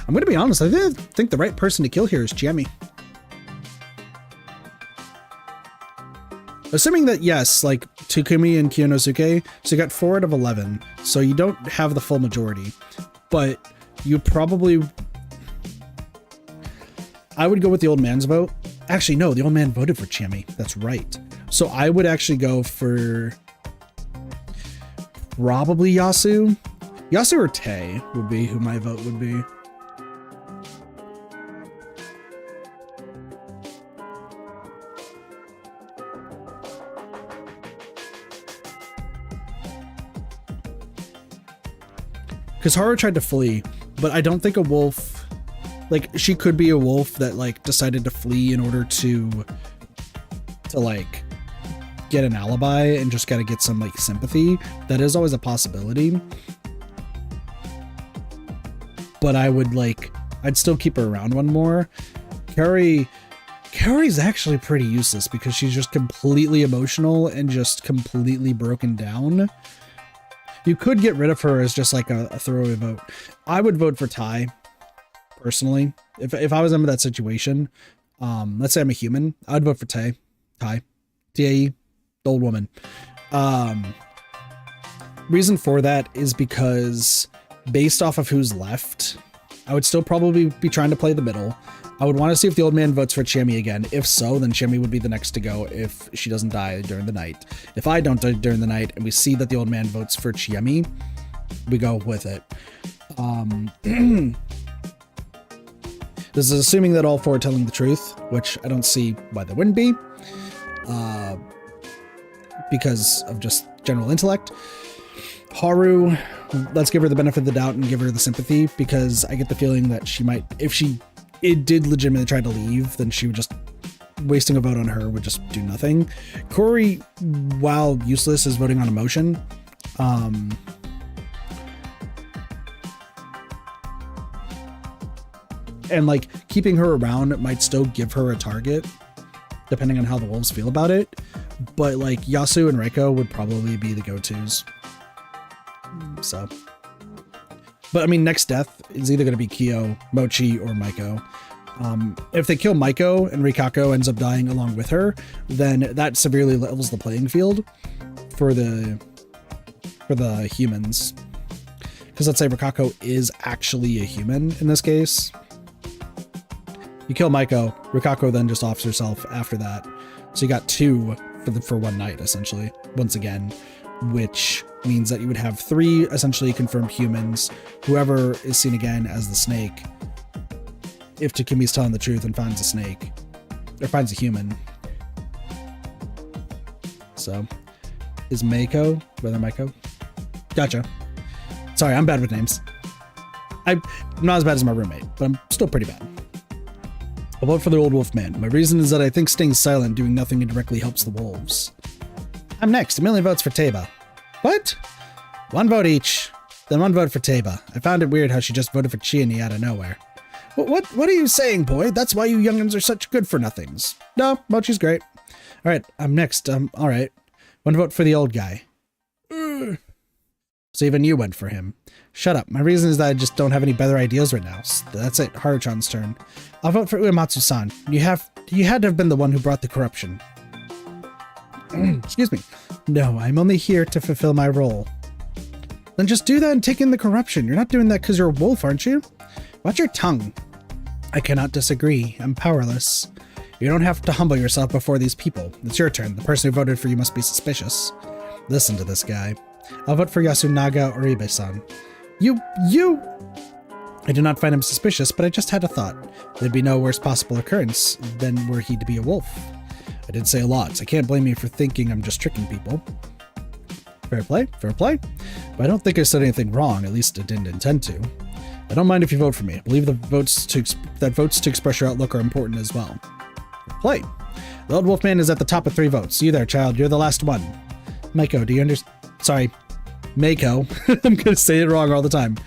I'm going to be honest, I think the right person to kill here is Jamie. Assuming that, yes, like Takumi and Kyonosuke, so you got 4 out of 11, so you don't have the full majority, but you probably... I would go with the old man's vote. Actually, no, the old man voted for Jamie. That's right. So I would actually go for probably Yasu. Yasu or Tae would be who my vote would be. Because Haru tried to flee, but I don't think a wolf, like, she could be a wolf that, like, decided to flee in order to like, get an alibi and just gotta get some, like, sympathy. That is always a possibility. But I would, like, I'd still keep her around one more. Kari Kaori's actually pretty useless because she's just completely emotional and just completely broken down. You could get rid of her as just like a throwaway vote. I would vote for Tai, personally. If I was in that situation, let's say I'm a human, I'd vote for Tai. T-A-E, the old woman. Reason for that is because based off of who's left, I would still probably be trying to play the middle. I would want to see if the old man votes for Chiemi again. If so, then Chiemi would be the next to go if she doesn't die during the night. If I don't die during the night and we see that the old man votes for Chiemi, we go with it. This is assuming that all four are telling the truth, which I don't see why they wouldn't be. Because of just general intellect. Haru, let's give her the benefit of the doubt and give her the sympathy, because I get the feeling that she might, if it did legitimately try to leave, then she would just, wasting a vote on her would just do nothing. Corey, while useless, is voting on emotion. And like keeping her around might still give her a target, depending on how the wolves feel about it. But like Yasu and Reiko would probably be the go-tos. So, but I mean, next death is either going to be Kyo, Mochi, or Maiko. If they kill Maiko and Rikako ends up dying along with her, then that severely levels the playing field for the humans. Because let's say Rikako is actually a human in this case. You kill Maiko, Rikako then just offs herself after that. So you got two for one night, essentially, once again, which means that you would have three essentially confirmed humans, whoever is seen again as the snake, if Takemi's telling the truth and finds a snake, or finds a human. So, is Maiko, brother Maiko? Gotcha. Sorry, I'm bad with names. I'm not as bad as my roommate, but I'm still pretty bad. I'll vote for the old wolf man. My reason is that I think staying silent, doing nothing indirectly helps the wolves. I'm next. 1,000,000 votes for Teba. What? One vote each. Then one vote for Teba. I found it weird how she just voted for Chiani out of nowhere. What are you saying, boy? That's why you youngins are such good for nothings. No, Mochi's great. All right, I'm next. All right. One vote for the old guy. So even you went for him. Shut up. My reason is that I just don't have any better ideas right now. So that's it. Haruchan's turn. I'll vote for Uematsu-san. You had to have been the one who brought the corruption. Excuse me. No, I'm only here to fulfill my role. Then just do that and take in the corruption. You're not doing that because you're a wolf, aren't you? Watch your tongue. I cannot disagree. I'm powerless. You don't have to humble yourself before these people. It's your turn. The person who voted for you must be suspicious. Listen to this guy. I'll vote for Yasunaga Oribe-san. You! I do not find him suspicious, but I just had a thought. There'd be no worse possible occurrence than were he to be a wolf. I did say a lot, so I can't blame you for thinking I'm just tricking people. Fair play, fair play. But I don't think I said anything wrong, at least I didn't intend to. I don't mind if you vote for me. I believe that votes to express your outlook are important as well. Fair play. The old wolfman is at the top of 3 votes. You there, child, you're the last one. Maiko, do you understand? Sorry, Maiko. I'm gonna say it wrong all the time.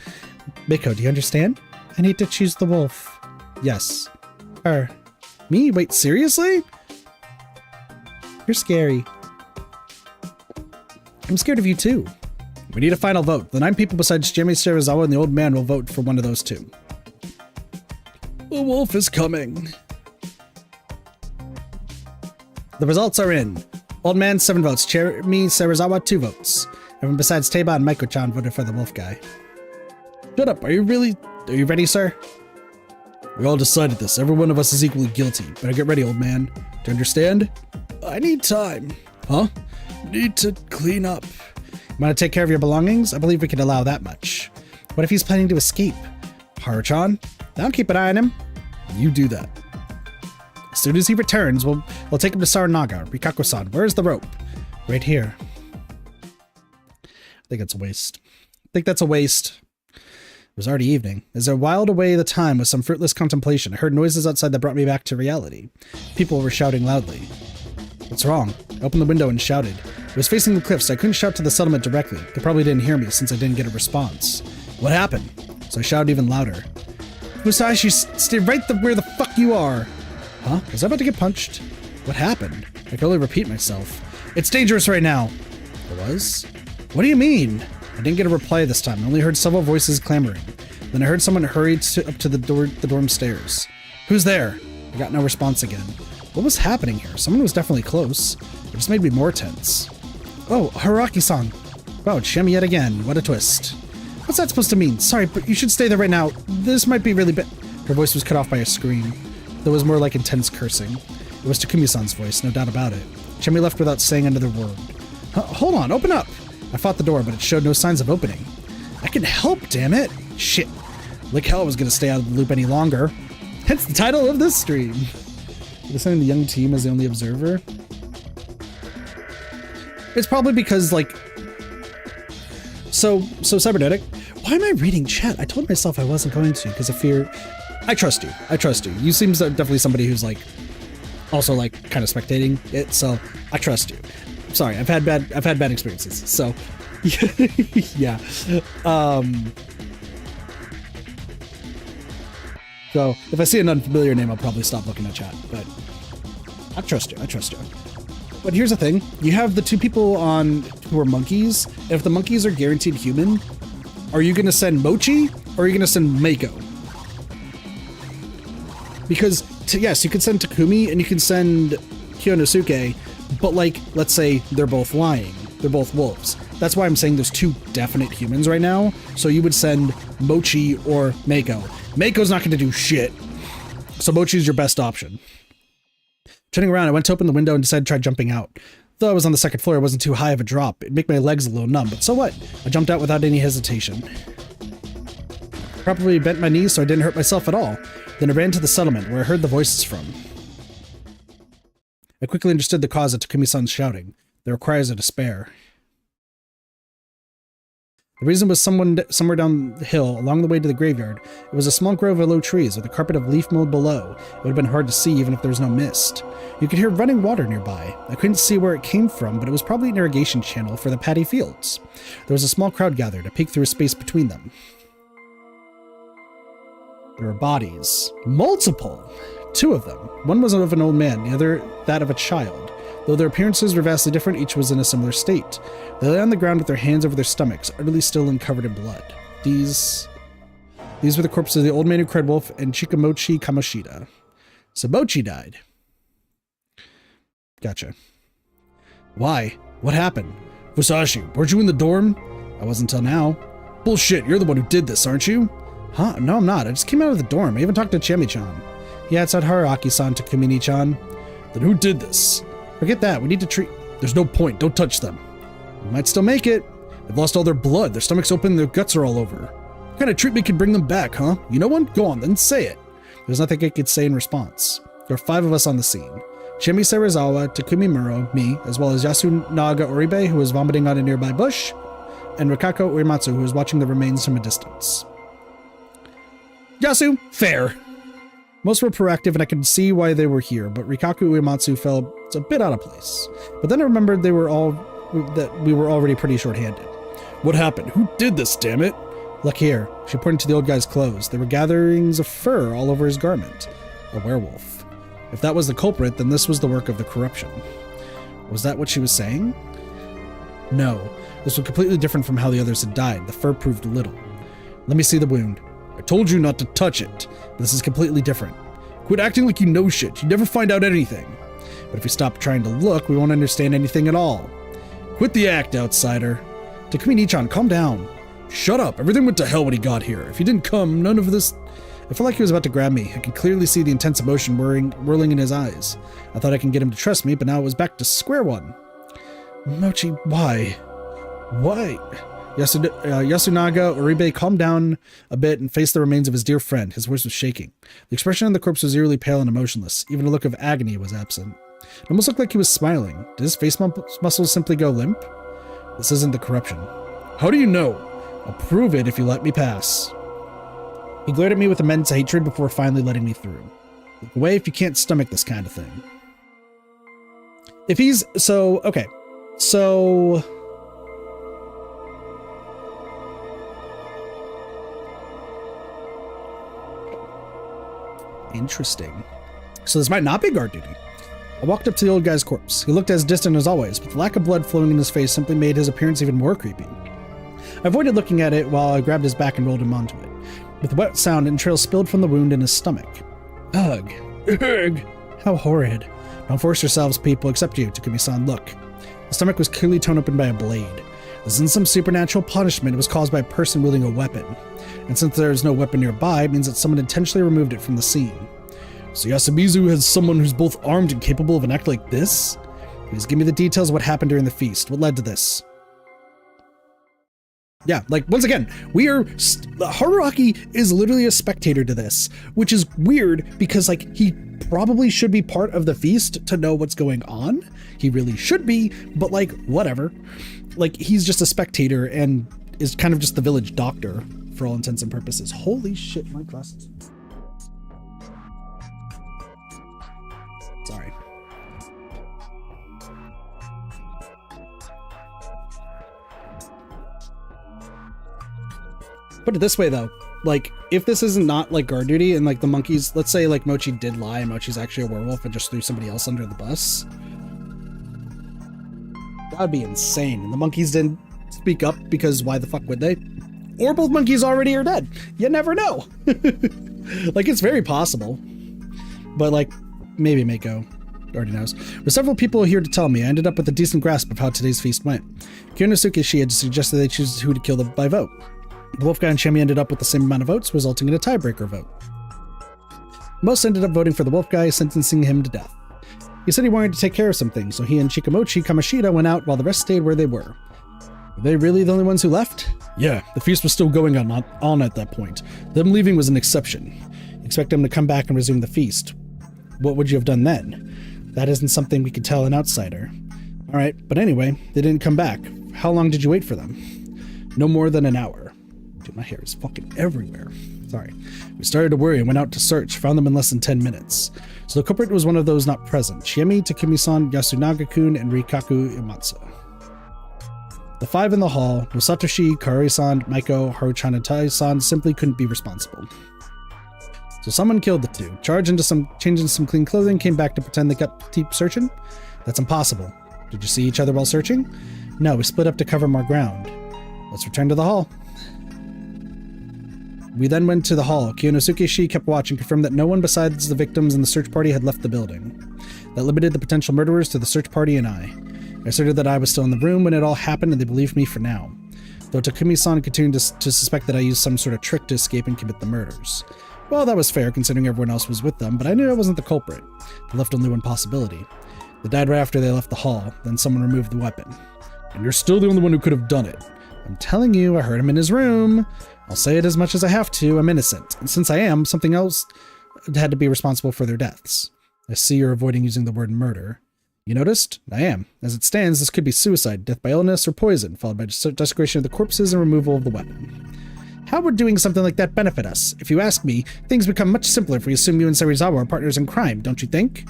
Maiko, do you understand? I need to choose the wolf. Yes. Her. Me? Wait, seriously? You're scary. I'm scared of you too. We need a final vote. The 9 people besides Jimmy, Serizawa, and the old man will vote for one of those 2. The wolf is coming. The results are in. Old man, 7 votes. Jeremy Serizawa, 2 votes. Everyone besides Teba and Maiko-chan voted for the wolf guy. Shut up. Are you ready, sir? We all decided this. Every one of us is equally guilty. Better get ready, old man. Do you understand? I need time. Huh? Need to clean up. Want to take care of your belongings? I believe we can allow that much. What if he's planning to escape? Haruchan? I'll keep an eye on him. You do that. As soon as he returns, we'll take him to Saranaga. Rikako-san, where's the rope? Right here. I think it's a waste. I think that's a waste. It was already evening. As I whiled away the time with some fruitless contemplation, I heard noises outside that brought me back to reality. People were shouting loudly. What's wrong? I opened the window and shouted. It was facing the cliffs, so I couldn't shout to the settlement directly. They probably didn't hear me since I didn't get a response. What happened? So I shouted even louder. Musashi, stay right where the fuck you are. Huh? Was I about to get punched? What happened? I can only repeat myself. It's dangerous right now. It was? What do you mean? I didn't get a reply this time. I only heard several voices clamoring. Then I heard someone hurry up to the dorm stairs. Who's there? I got no response again. What was happening here? Someone was definitely close. It just made me more tense. Oh, Haraki-san. Wow, it's Shemi yet again. What a twist. What's that supposed to mean? Sorry, but you should stay there right now. This might be really bad. Her voice was cut off by a scream. That was more like intense cursing. It was Takumi-san's voice, no doubt about it. Shemi left without saying another word. Hold on, open up! I fought the door, but it showed no signs of opening. I can help, damn it! Shit. Like hell I was gonna stay out of the loop any longer. Hence the title of this stream. They're sending the young team as the only observer. It's probably because, like... So cybernetic. Why am I reading chat? I told myself I wasn't going to because of fear. I trust you. I trust you. You seem definitely somebody who's like, also like kind of spectating it. So I trust you. Sorry, I've had bad experiences. So yeah. So if I see an unfamiliar name, I'll probably stop looking at chat. But I trust you. I trust you. But here's the thing. You have the two people on who are monkeys. If the monkeys are guaranteed human, are you going to send Mochi or are you going to send Mako? Because, yes, you can send Takumi and you can send Kyonosuke, but like, let's say they're both lying. They're both wolves. That's why I'm saying there's two definite humans right now. So you would send Mochi or Mako. Mako's not going to do shit. So Mochi's your best option. Turning around, I went to open the window and decided to try jumping out. Though I was on the second floor, it wasn't too high of a drop. It'd make my legs a little numb, but so what? I jumped out without any hesitation. Probably bent my knees so I didn't hurt myself at all. Then I ran to the settlement, where I heard the voices from. I quickly understood the cause of Takumi-san's shouting. There were cries of despair. The reason was somewhere down the hill, along the way to the graveyard. It was a small grove of low trees with a carpet of leaf mold below. It would have been hard to see even if there was no mist. You could hear running water nearby. I couldn't see where it came from, but it was probably an irrigation channel for the paddy fields. There was a small crowd gathered. I peeked through a space between them. There were bodies. Multiple! 2 of them. One was of an old man, the other that of a child. Though their appearances were vastly different, each was in a similar state. They lay on the ground with their hands over their stomachs, utterly still and covered in blood. These were the corpses of the old man who cried wolf and Chikamochi Kamoshida. So Mochi died. Gotcha. Why? What happened? Fusashi, weren't you in the dorm? I wasn't until now. Bullshit, you're the one who did this, aren't you? Huh? No, I'm not. I just came out of the dorm. I even talked to Chemi-chan. Yeah, it's at Haraki-san to Kumini-chan. Then who did this? Forget that. We need to treat... There's no point. Don't touch them. We might still make it. They've lost all their blood. Their stomach's open. Their guts are all over. What kind of treatment could bring them back, huh? You know one? Go on, then say it. There's nothing I could say in response. There are 5 of us on the scene. Chimi Serizawa, Takumi Muro, me, as well as Yasunaga Oribe, who was vomiting on a nearby bush, and Rikako Uematsu, who was watching the remains from a distance. Yasu, fair. Most were proactive, and I could see why they were here, but Rikaku Uematsu felt a bit out of place. But then I remembered that we were already pretty short-handed. What happened? Who did this, damn it? Look here. She pointed to the old guy's clothes. There were gatherings of fur all over his garment. A werewolf. If that was the culprit, then this was the work of the corruption. Was that what she was saying? No. This was completely different from how the others had died. The fur proved little. Let me see the wound. I told you not to touch it. But this is completely different. Quit acting like you know shit. You never find out anything. But if we stop trying to look, we won't understand anything at all. Quit the act, outsider. Takumi-chan, calm down. Shut up. Everything went to hell when he got here. If he didn't come, none of this... I felt like he was about to grab me. I could clearly see the intense emotion whirling in his eyes. I thought I could get him to trust me, but now it was back to square one. Mochi, why? Why? Yasunaga Oribe calmed down a bit and faced the remains of his dear friend. His voice was shaking. The expression on the corpse was eerily pale and emotionless. Even a look of agony was absent. It almost looked like he was smiling. Did his face muscles simply go limp? This isn't the corruption. How do you know? I'll prove it if you let me pass. He glared at me with immense hatred before finally letting me through. Look away if you can't stomach this kind of thing. If he's... Okay. Interesting. So this might not be guard duty. I walked up to the old guy's corpse. He looked as distant as always, but the lack of blood flowing in his face simply made his appearance even more creepy. I avoided looking at it while I grabbed his back and rolled him onto it. With a wet sound, entrails spilled from the wound in his stomach. Ugh. Ugh. How horrid. Don't force yourselves, people, except you, Takumi-san. Look. The stomach was clearly torn open by a blade. This isn't some supernatural punishment. It was caused by a person wielding a weapon. And since there is no weapon nearby, it means that someone intentionally removed it from the scene. So Yasumizu has someone who's both armed and capable of an act like this? Please give me the details of what happened during the feast. What led to this? Yeah, like, once again, Haruaki is literally a spectator to this, which is weird because, like, he probably should be part of the feast to know what's going on. He really should be, but, like, whatever. Like, he's just a spectator and is kind of just the village doctor for all intents and purposes. Holy shit, my glasses. Sorry. Put it this way, though. Like, if this isn't not, like, guard duty and, like, the monkeys... Let's say, like, Mochi did lie and Mochi's actually a werewolf and just threw somebody else under the bus. That would be insane. And the monkeys didn't speak up because why the fuck would they? Or both monkeys already are dead. You never know. Like, it's very possible. But, like, maybe Mako already knows. With several people here to tell me, I ended up with a decent grasp of how today's feast went. Kyonosuke Shi had suggested they choose who to kill them by vote. The wolf guy and Shemi ended up with the same amount of votes, resulting in a tiebreaker vote. Most ended up voting for the wolf guy, sentencing him to death. He said he wanted to take care of some things, so he and Shikamochi Kamoshida went out while the rest stayed where they were. Were they really the only ones who left? Yeah, the feast was still going on at that point. Them leaving was an exception. Expect them to come back and resume the feast. What would you have done then? That isn't something we could tell an outsider. Alright, but anyway, they didn't come back. How long did you wait for them? No more than an hour. Dude, my hair is fucking everywhere. Sorry. We started to worry and went out to search, found them in less than 10 minutes. So the culprit was one of those not present. Shiemi, Takumi-san, Yasunaga-kun, and Rikaku Imatsu. The five in the hall, Masatoshi, Kaori-san, Maiko, Haruchanatai-san simply couldn't be responsible. So someone killed the two, changed into some clean clothing, came back to pretend they kept deep searching? That's impossible. Did you see each other while searching? No, we split up to cover more ground. Let's return to the hall. We then went to the hall. Kyonosuke Shi kept watch and confirmed that no one besides the victims and the search party had left the building. That limited the potential murderers to the search party and I. I asserted that I was still in the room when it all happened and they believed me for now. Though Takumi-san continued to suspect that I used some sort of trick to escape and commit the murders. Well, that was fair considering everyone else was with them, but I knew I wasn't the culprit. They left only one possibility. They died right after they left the hall, then someone removed the weapon. And you're still the only one who could have done it. I'm telling you, I heard him in his room. I'll say it as much as I have to, I'm innocent. And since I am, something else had to be responsible for their deaths. I see you're avoiding using the word murder. You noticed? I am. As it stands, this could be suicide, death by illness, or poison, followed by desecration of the corpses and removal of the weapon. How would doing something like that benefit us? If you ask me, things become much simpler if we assume you and Serizawa are partners in crime, don't you think?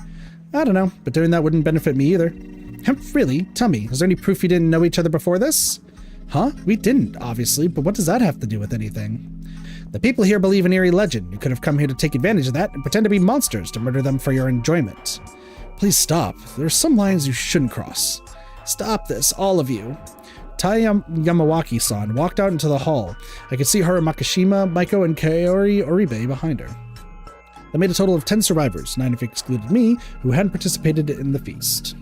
I don't know, but doing that wouldn't benefit me either. Really? Tell me, is there any proof you didn't know each other before this? Huh? We didn't, obviously, but what does that have to do with anything? The people here believe in eerie legend. You could have come here to take advantage of that and pretend to be monsters to murder them for your enjoyment. Please stop. There are some lines you shouldn't cross. Stop this, all of you. Tai Yamawaki-san walked out into the hall. I could see Haru Makishima, Maiko, and Kaori Oribe behind her. That made a total of 10 survivors, 9 if you excluded me, who hadn't participated in the feast.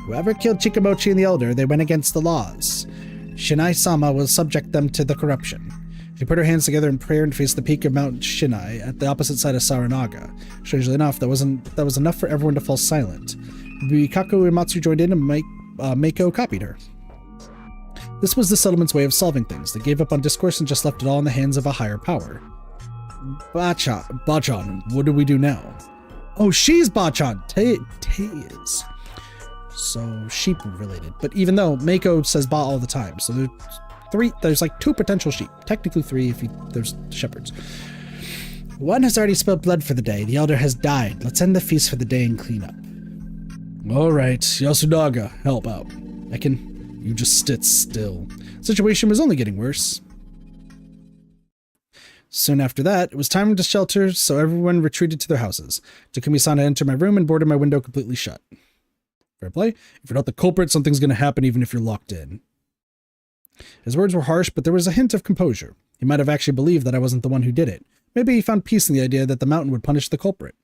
Whoever killed Chikamochi and the Elder, they went against the laws. Shinai-sama will subject them to the corruption. She put her hands together in prayer and faced the peak of Mount Shinai at the opposite side of Saranaga. Strangely enough, that was enough for everyone to fall silent. Rikaku Imatsu joined in and Mako copied her. This was the settlement's way of solving things. They gave up on discourse and just left it all in the hands of a higher power. Bachan, what do we do now? Oh, she's Bachan! Tay is. So, sheep related. But even though Mako says ba all the time, so there's like 2 potential sheep. Technically 3 if there's shepherds. One has already spilled blood for the day. The elder has died. Let's end the feast for the day and clean up. Alright, Yasunaga, help out. You just sit still. The situation was only getting worse. Soon after that, it was time to shelter, so everyone retreated to their houses. Takumi-san entered my room and boarded my window completely shut. Fair play. If you're not the culprit, something's going to happen even if you're locked in. His words were harsh, but there was a hint of composure. He might have actually believed that I wasn't the one who did it. Maybe he found peace in the idea that the mountain would punish the culprit.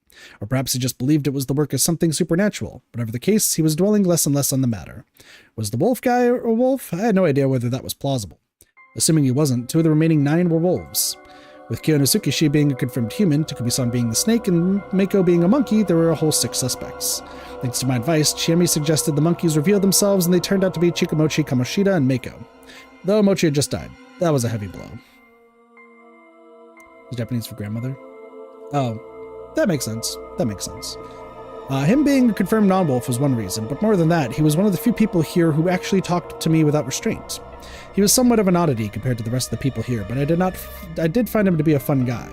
Or perhaps he just believed it was the work of something supernatural. Whatever the case, he was dwelling less and less on the matter. Was the wolf guy a wolf? I had no idea whether that was plausible. Assuming he wasn't, 2 of the remaining 9 were wolves. With Kyonosuke being a confirmed human, Takumi-san being the snake, and Meiko being a monkey, there were a whole 6 suspects. Thanks to my advice, Chiemi suggested the monkeys reveal themselves, and they turned out to be Chikamochi, Kamoshida, and Meiko. Though Mochi had just died. That was a heavy blow. Is Japanese for grandmother? Oh, that makes sense. That makes sense. Him being a confirmed non-wolf was one reason, but more than that, he was one of the few people here who actually talked to me without restraint. He was somewhat of an oddity compared to the rest of the people here, but I did find him to be a fun guy.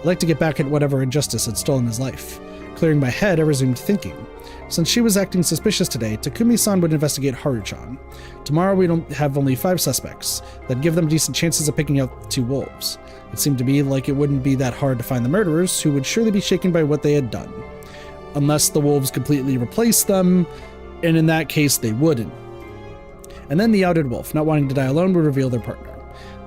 I'd like to get back at whatever injustice had stolen his life. Clearing my head, I resumed thinking. Since she was acting suspicious today, Takumi-san would investigate Haru-chan. Tomorrow we don't have only 5 suspects. That'd give them decent chances of picking out the 2 wolves. It seemed to me like it wouldn't be that hard to find the murderers, who would surely be shaken by what they had done. Unless the wolves completely replaced them, and in that case they wouldn't. And then the outed wolf, not wanting to die alone, would reveal their partner.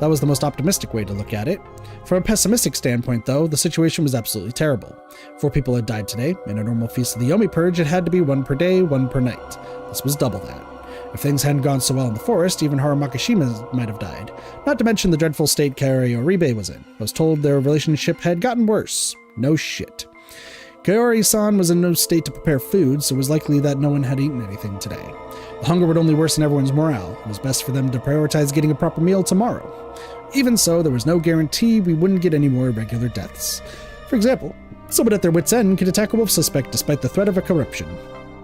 That was the most optimistic way to look at it. From a pessimistic standpoint, though, the situation was absolutely terrible. 4 people had died today. In a normal Feast of the Yomi Purge, it had to be 1 per day, 1 per night. This was double that. If things hadn't gone so well in the forest, even Haru Makishima might have died. Not to mention the dreadful state Kaori Oribe was in. I was told their relationship had gotten worse. No shit. Kaori-san was in no state to prepare food, so it was likely that no one had eaten anything today. The hunger would only worsen everyone's morale. It was best for them to prioritize getting a proper meal tomorrow. Even so, there was no guarantee we wouldn't get any more irregular deaths. For example, someone at their wits' end could attack a wolf suspect despite the threat of a corruption.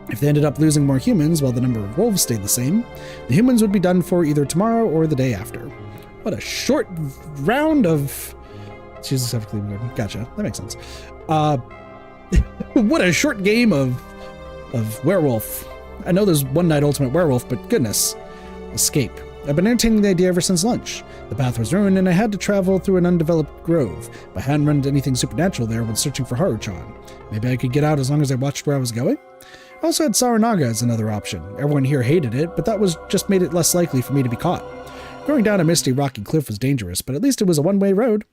If they ended up losing more humans while the number of wolves stayed the same, the humans would be done for either tomorrow or the day after. What a short round of... She's specifically weird. Gotcha. That makes sense. What a short game of Werewolf. I know there's One Night Ultimate Werewolf, but goodness. Escape. I've been entertaining the idea ever since lunch. The path was ruined, and I had to travel through an undeveloped grove, but I hadn't run into anything supernatural there when searching for Haru-chan. Maybe I could get out as long as I watched where I was going? I also had Saranaga as another option. Everyone here hated it, but that was just made it less likely for me to be caught. Going down a misty, rocky cliff was dangerous, but at least it was a one-way road.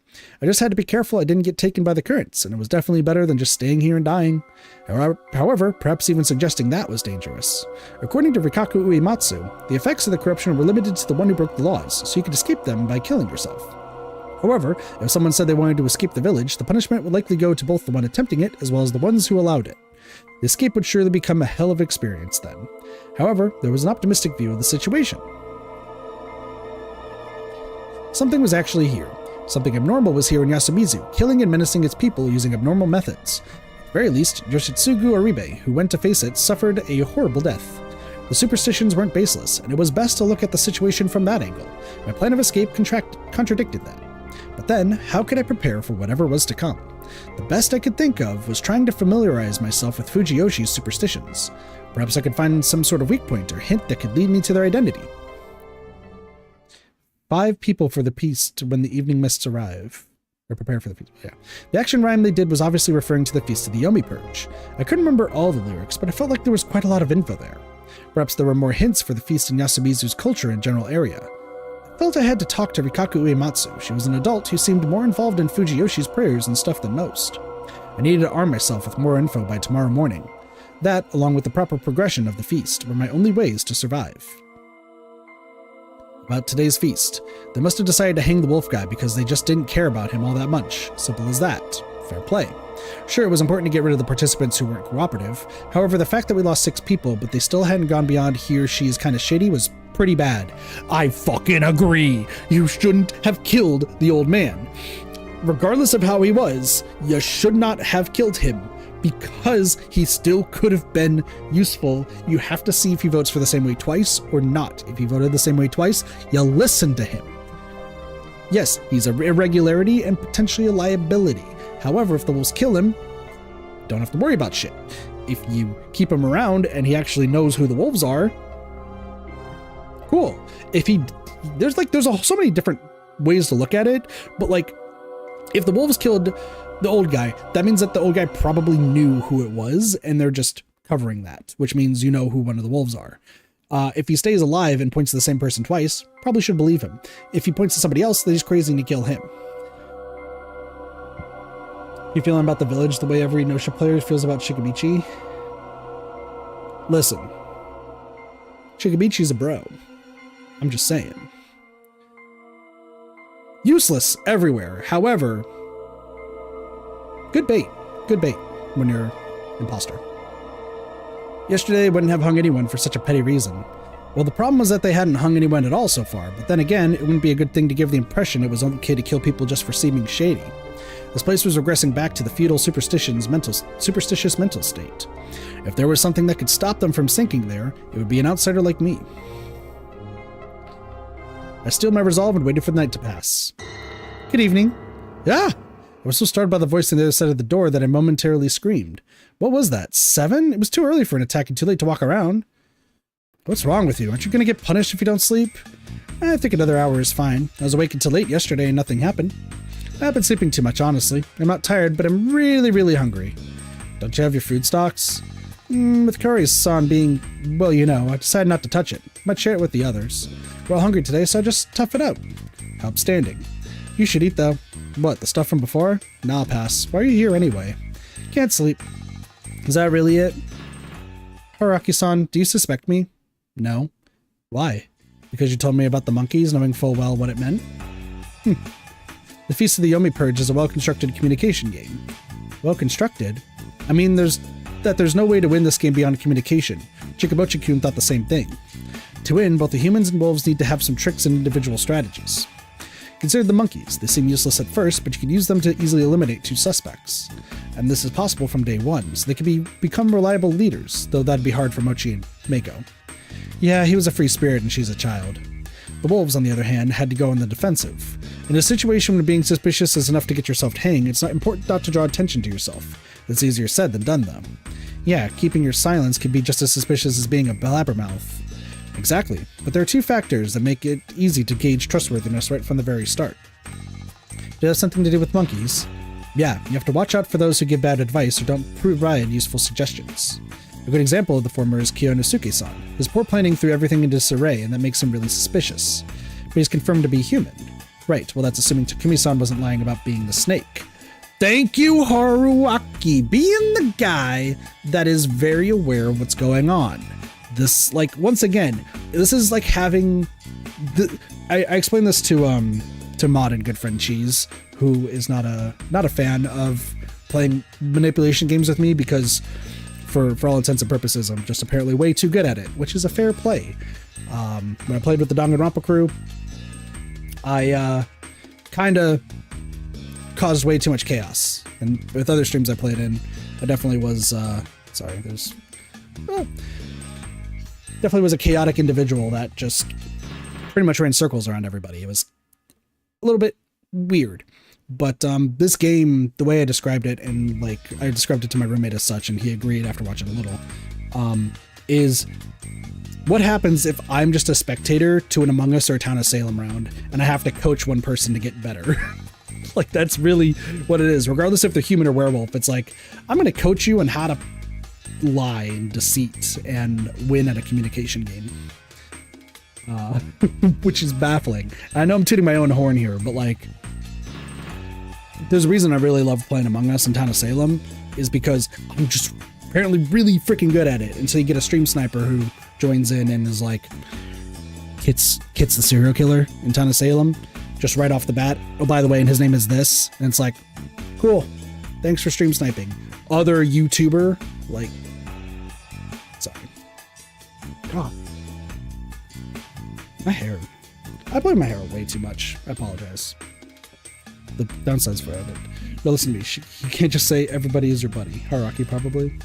I just had to be careful I didn't get taken by the currents, and it was definitely better than just staying here and dying. However, perhaps even suggesting that was dangerous. According to Rikaku Uematsu, the effects of the corruption were limited to the one who broke the laws, so you could escape them by killing yourself. However, if someone said they wanted to escape the village, the punishment would likely go to both the one attempting it as well as the ones who allowed it. The escape would surely become a hell of an experience then. However, there was an optimistic view of the situation. Something was actually here. Something abnormal was here in Yasumizu, killing and menacing its people using abnormal methods. At the very least, Yoshitsugu Oribe, who went to face it, suffered a horrible death. The superstitions weren't baseless, and it was best to look at the situation from that angle. My plan of escape contradicted that. But then, how could I prepare for whatever was to come? The best I could think of was trying to familiarize myself with Fujiyoshi's superstitions. Perhaps I could find some sort of weak point or hint that could lead me to their identity. 5 people for the feast when the evening mists arrive. Or prepare for the feast, yeah. The action rhyme they did was obviously referring to the Feast of the Yomi Purge. I couldn't remember all the lyrics, but I felt like there was quite a lot of info there. Perhaps there were more hints for the feast in Yasumizu's culture and general area. I felt I had to talk to Rikaku Uematsu. She was an adult who seemed more involved in Fujiyoshi's prayers and stuff than most. I needed to arm myself with more info by tomorrow morning. That, along with the proper progression of the feast, were my only ways to survive. About today's feast. They must have decided to hang the wolf guy because they just didn't care about him all that much. Simple as that. Fair play. Sure, it was important to get rid of the participants who weren't cooperative. However, the fact that we lost 6 people, but they still hadn't gone beyond he or she is kind of shady was pretty bad. I fucking agree. You shouldn't have killed the old man. Regardless of how he was, you should not have killed him. Because he still could have been useful, you have to see if he votes for the same way twice or not. If he voted the same way twice, you listen to him. Yes, he's an irregularity and potentially a liability. However, if the wolves kill him, don't have to worry about shit. If you keep him around and he actually knows who the wolves are, cool. If he, there's so many different ways to look at it, but like, if the wolves killed the old guy, that means that the old guy probably knew who it was, and they're just covering that, which means you know who one of the wolves are. If he stays alive and points to the same person twice, probably should believe him. If he points to somebody else, then he's crazy and you kill him. You feeling about the village the way every Nosha player feels about Shikamichi? Listen, Shikamichi's a bro. I'm just saying. Useless everywhere. However, good bait when you're imposter. Yesterday, they wouldn't have hung anyone for such a petty reason. Well, the problem was that they hadn't hung anyone at all so far, but then again, it wouldn't be a good thing to give the impression it was okay to kill people just for seeming shady. This place was regressing back to the feudal superstitious mental state. If there was something that could stop them from sinking there, it would be an outsider like me. I steeled my resolve and waited for the night to pass. Good evening. I was so startled by the voice on the other side of the door that I momentarily screamed. What was that, 7? It was too early for an attack and too late to walk around. What's wrong with you? Aren't you going to get punished if you don't sleep? I think another hour is fine. I was awake until late yesterday and nothing happened. I've been sleeping too much, honestly. I'm not tired, but I'm really, really hungry. Don't you have your food stocks? With Curry's-san being, well, you know, I decided not to touch it. Might share it with the others. We're all hungry today, so I just tough it out. Outstanding. You should eat, though. What, the stuff from before? Nah, I'll pass. Why are you here anyway? Can't sleep. Is that really it? Haraki-san, do you suspect me? No. Why? Because you told me about the monkeys, knowing full well what it meant? The Feast of the Yomi Purge is a well-constructed communication game. Well-constructed? I mean, there's no way to win this game beyond communication. Chikabochi-kun thought the same thing. To win, both the humans and wolves need to have some tricks and individual strategies. Consider the monkeys. They seem useless at first, but you can use them to easily eliminate 2 suspects. And this is possible from day 1, so they can become reliable leaders, though that'd be hard for Mochi and Mako. Yeah, he was a free spirit and she's a child. The wolves, on the other hand, had to go on the defensive. In a situation where being suspicious is enough to get yourself hanged, it's not important not to draw attention to yourself. It's easier said than done, though. Yeah, keeping your silence can be just as suspicious as being a blabbermouth. Exactly, but there are 2 factors that make it easy to gauge trustworthiness right from the very start. Did it have something to do with monkeys? Yeah, you have to watch out for those who give bad advice or don't provide useful suggestions. A good example of the former is Kiyonosuke-san. His poor planning threw everything into disarray, and that makes him really suspicious. But he's confirmed to be human. Right, well that's assuming Takumi-san wasn't lying about being the snake. Thank you, Haruaki, being the guy that is very aware of what's going on. This, like, once again, this is like having... I explained this to Mod and good friend Cheese, who is not a fan of playing manipulation games with me because... For all intents and purposes, I'm just apparently way too good at it, which is a fair play. When I played with the Danganronpa crew, I kind of caused way too much chaos. And with other streams I played in, I definitely was, definitely was a chaotic individual that just pretty much ran circles around everybody. It was a little bit weird. But this game, the way I described it, and like I described it to my roommate as such, and he agreed after watching a little, is what happens if I'm just a spectator to an Among Us or a Town of Salem round, and I have to coach one person to get better. Like, that's really what it is. Regardless if they're human or werewolf, it's like, I'm going to coach you on how to lie and deceit and win at a communication game. Which is baffling. I know I'm tooting my own horn here, but like... There's a reason I really love playing Among Us and Town of Salem, is because I'm just apparently really freaking good at it. And so you get a stream sniper who joins in and is like, Kit's the serial killer in Town of Salem, just right off the bat. Oh, by the way, and his name is this. And it's like, cool, thanks for stream sniping. Other YouTuber, like, sorry. God. My hair. I blame my hair way too much. I apologize. The downside's for it. No, listen to me. You can't just say everybody is your buddy. Haraki, probably.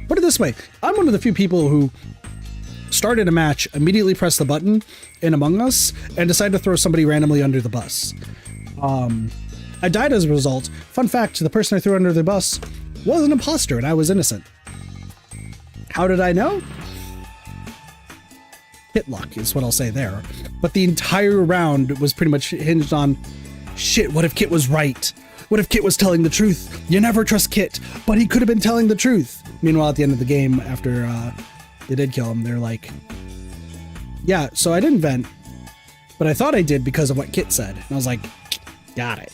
Put it this way. I'm one of the few people who started a match, immediately pressed the button in Among Us, and decided to throw somebody randomly under the bus. I died as a result. Fun fact, the person I threw under the bus was an imposter, and I was innocent. How did I know? hit luck, is what I'll say there. But the entire round was pretty much hinged on, shit, what if Kit was right? What if Kit was telling the truth? You never trust Kit, but he could have been telling the truth. Meanwhile, at the end of the game, after they did kill him, they're like, yeah, so I didn't vent, but I thought I did because of what Kit said. And I was like, got it.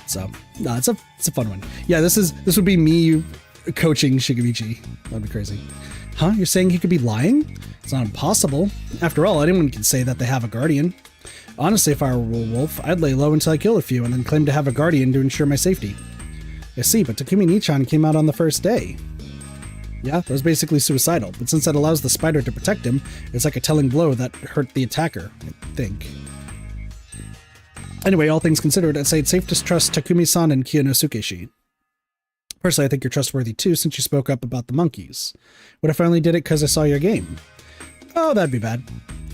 So, no, it's a fun one. Yeah, this would be me coaching Shigemichi. That'd be crazy. Huh? You're saying he could be lying? It's not impossible. After all, anyone can say that they have a guardian. Honestly, if I were a werewolf, I'd lay low until I kill a few and then claim to have a guardian to ensure my safety. I see, but Takumi Nichan came out on the first day. Yeah, that was basically suicidal, but since that allows the spider to protect him, it's like a telling blow that hurt the attacker, I think. Anyway, all things considered, I'd say it's safe to trust Takumi-san and Kiyonosuke-shi. Personally, I think you're trustworthy too, since you spoke up about the monkeys. What if I only did it because I saw your game? Oh, that'd be bad.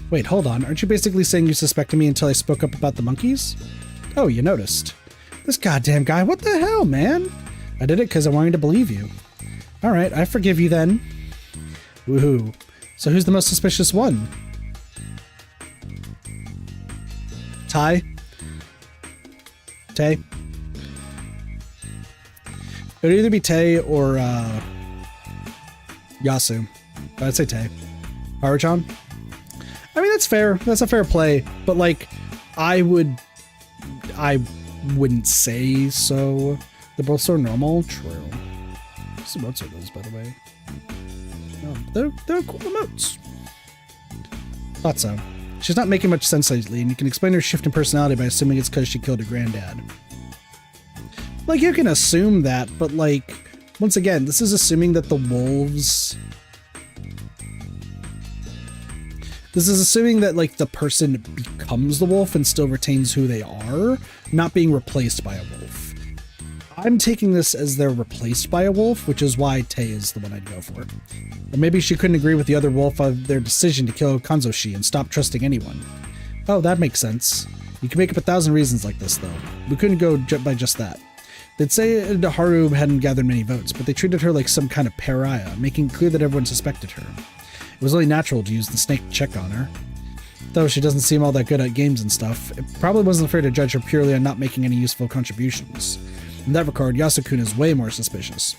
Wait, hold on. Aren't you basically saying you suspected me until I spoke up about the monkeys? Oh, you noticed. This goddamn guy, what the hell, man? I did it because I wanted to believe you. Alright, I forgive you then. Woohoo. So who's the most suspicious one? Tay? Tay? It would either be Tay or Yasu. But I'd say Tay. Haruchan? I mean, that's fair. That's a fair play. But like, I wouldn't say so. They're both so normal. True. What's the emotes are those, by the way? Oh, they're cool emotes. Thought so. She's not making much sense lately, and you can explain her shift in personality by assuming it's because she killed her granddad. Like, you can assume that, but like, once again, this is assuming that the wolves... This is assuming that, like, the person becomes the wolf and still retains who they are, not being replaced by a wolf. I'm taking this as they're replaced by a wolf, which is why Tay is the one I'd go for. Or maybe she couldn't agree with the other wolf of their decision to kill Kanzoshi and stop trusting anyone. Oh, that makes sense. You can make up 1,000 reasons like this, though. We couldn't go by just that. They'd say Haru hadn't gathered many votes, but they treated her like some kind of pariah, making it clear that everyone suspected her. It was only natural to use the snake to check on her. Though she doesn't seem all that good at games and stuff, it probably wasn't fair to judge her purely on not making any useful contributions. In that regard, Yasukun is way more suspicious.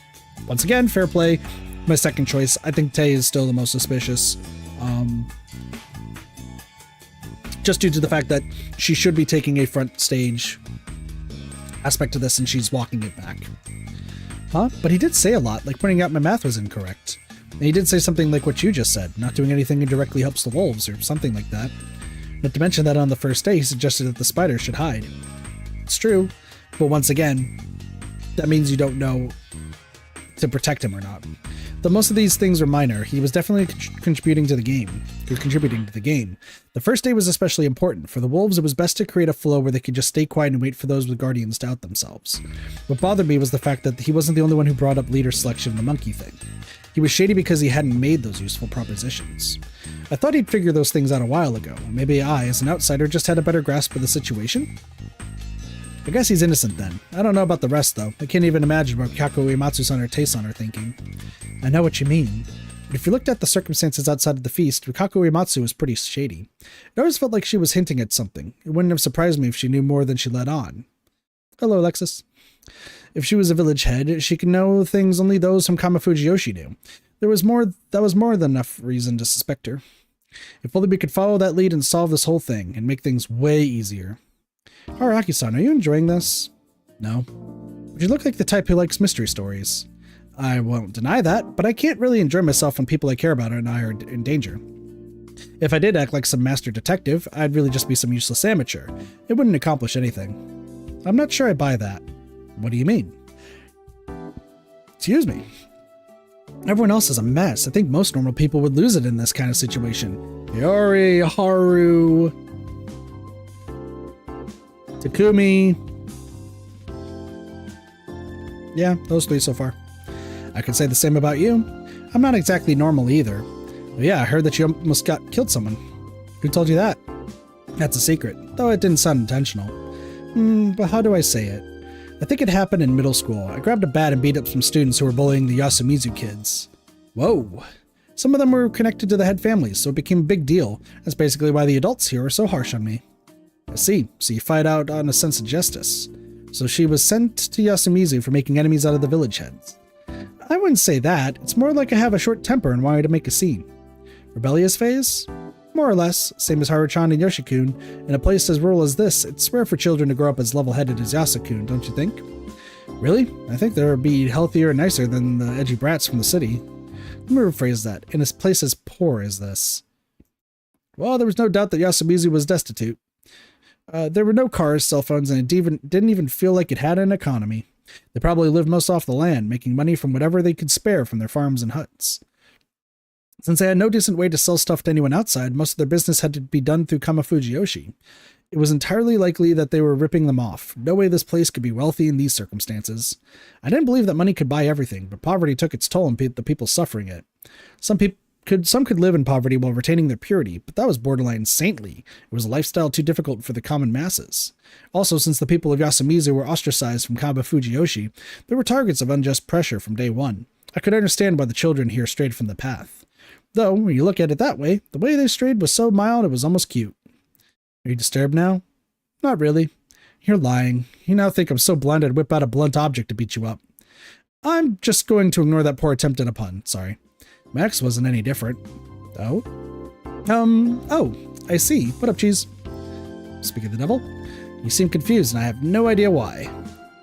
Once again, fair play. My second choice. I think Tay is still the most suspicious. Just due to the fact that she should be taking a front stage aspect to this and she's walking it back. Huh? But he did say a lot, like pointing out my math was incorrect. And he did say something like what you just said, not doing anything indirectly helps the wolves or something like that. Not to mention that on the first day he suggested that the spider should hide. It's true, but once again, that means you don't know to protect him or not. Though most of these things are minor, he was definitely contributing to the game. The first day was especially important. For the wolves, it was best to create a flow where they could just stay quiet and wait for those with guardians to out themselves. What bothered me was the fact that he wasn't the only one who brought up leader selection in the monkey thing. He was shady because he hadn't made those useful propositions. I thought he'd figure those things out a while ago. Maybe I, as an outsider, just had a better grasp of the situation? I guess he's innocent then. I don't know about the rest, though. I can't even imagine what Kako Uematsu-san or Tei-san are thinking. I know what you mean. But if you looked at the circumstances outside of the feast, Kako Uematsu was pretty shady. It always felt like she was hinting at something. It wouldn't have surprised me if she knew more than she let on. Hello, Alexis. If she was a village head, she could know things only those from Kamafujiyoshi knew. That was more than enough reason to suspect her. If only we could follow that lead and solve this whole thing, and make things way easier. Araki-san, are you enjoying this? No. But you look like the type who likes mystery stories. I won't deny that, but I can't really enjoy myself when people I care about and I are in danger. If I did act like some master detective, I'd really just be some useless amateur. It wouldn't accomplish anything. I'm not sure I buy that. What do you mean? Excuse me. Everyone else is a mess. I think most normal people would lose it in this kind of situation. Yori, Haru, Takumi. Yeah, those three so far. I could say the same about you. I'm not exactly normal either. But yeah, I heard that you almost killed someone. Who told you that? That's a secret, though it didn't sound intentional. But how do I say it? I think it happened in middle school. I grabbed a bat and beat up some students who were bullying the Yasumizu kids. Whoa. Some of them were connected to the head families, so it became a big deal. That's basically why the adults here are so harsh on me. I see. So you fight out on a sense of justice. So she was sent to Yasumizu for making enemies out of the village heads. I wouldn't say that. It's more like I have a short temper and wanted to make a scene. Rebellious phase? More or less, same as Haru-chan and Yoshikun. In a place as rural as this, it's rare for children to grow up as level-headed as Yasukun, don't you think? Really? I think they would be healthier and nicer than the edgy brats from the city. Let me rephrase that. In a place as poor as this. Well, there was no doubt that Yasumizu was destitute. There were no cars, cell phones, and it didn't even feel like it had an economy. They probably lived most off the land, making money from whatever they could spare from their farms and huts. Since they had no decent way to sell stuff to anyone outside, most of their business had to be done through Kamafujiyoshi. It was entirely likely that they were ripping them off. No way this place could be wealthy in these circumstances. I didn't believe that money could buy everything, but poverty took its toll on the people suffering it. Some could live in poverty while retaining their purity, but that was borderline saintly. It was a lifestyle too difficult for the common masses. Also, since the people of Yasumizu were ostracized from Kamafujiyoshi, they were targets of unjust pressure from day one. I could understand why the children here strayed from the path. Though, when you look at it that way, the way they strayed was so mild it was almost cute. Are you disturbed now? Not really. You're lying. You now think I'm so blind I'd whip out a blunt object to beat you up. I'm just going to ignore that poor attempt at a pun, sorry. Max wasn't any different. Oh? Oh, I see. What up, cheese? Speak of the devil, you seem confused and I have no idea why.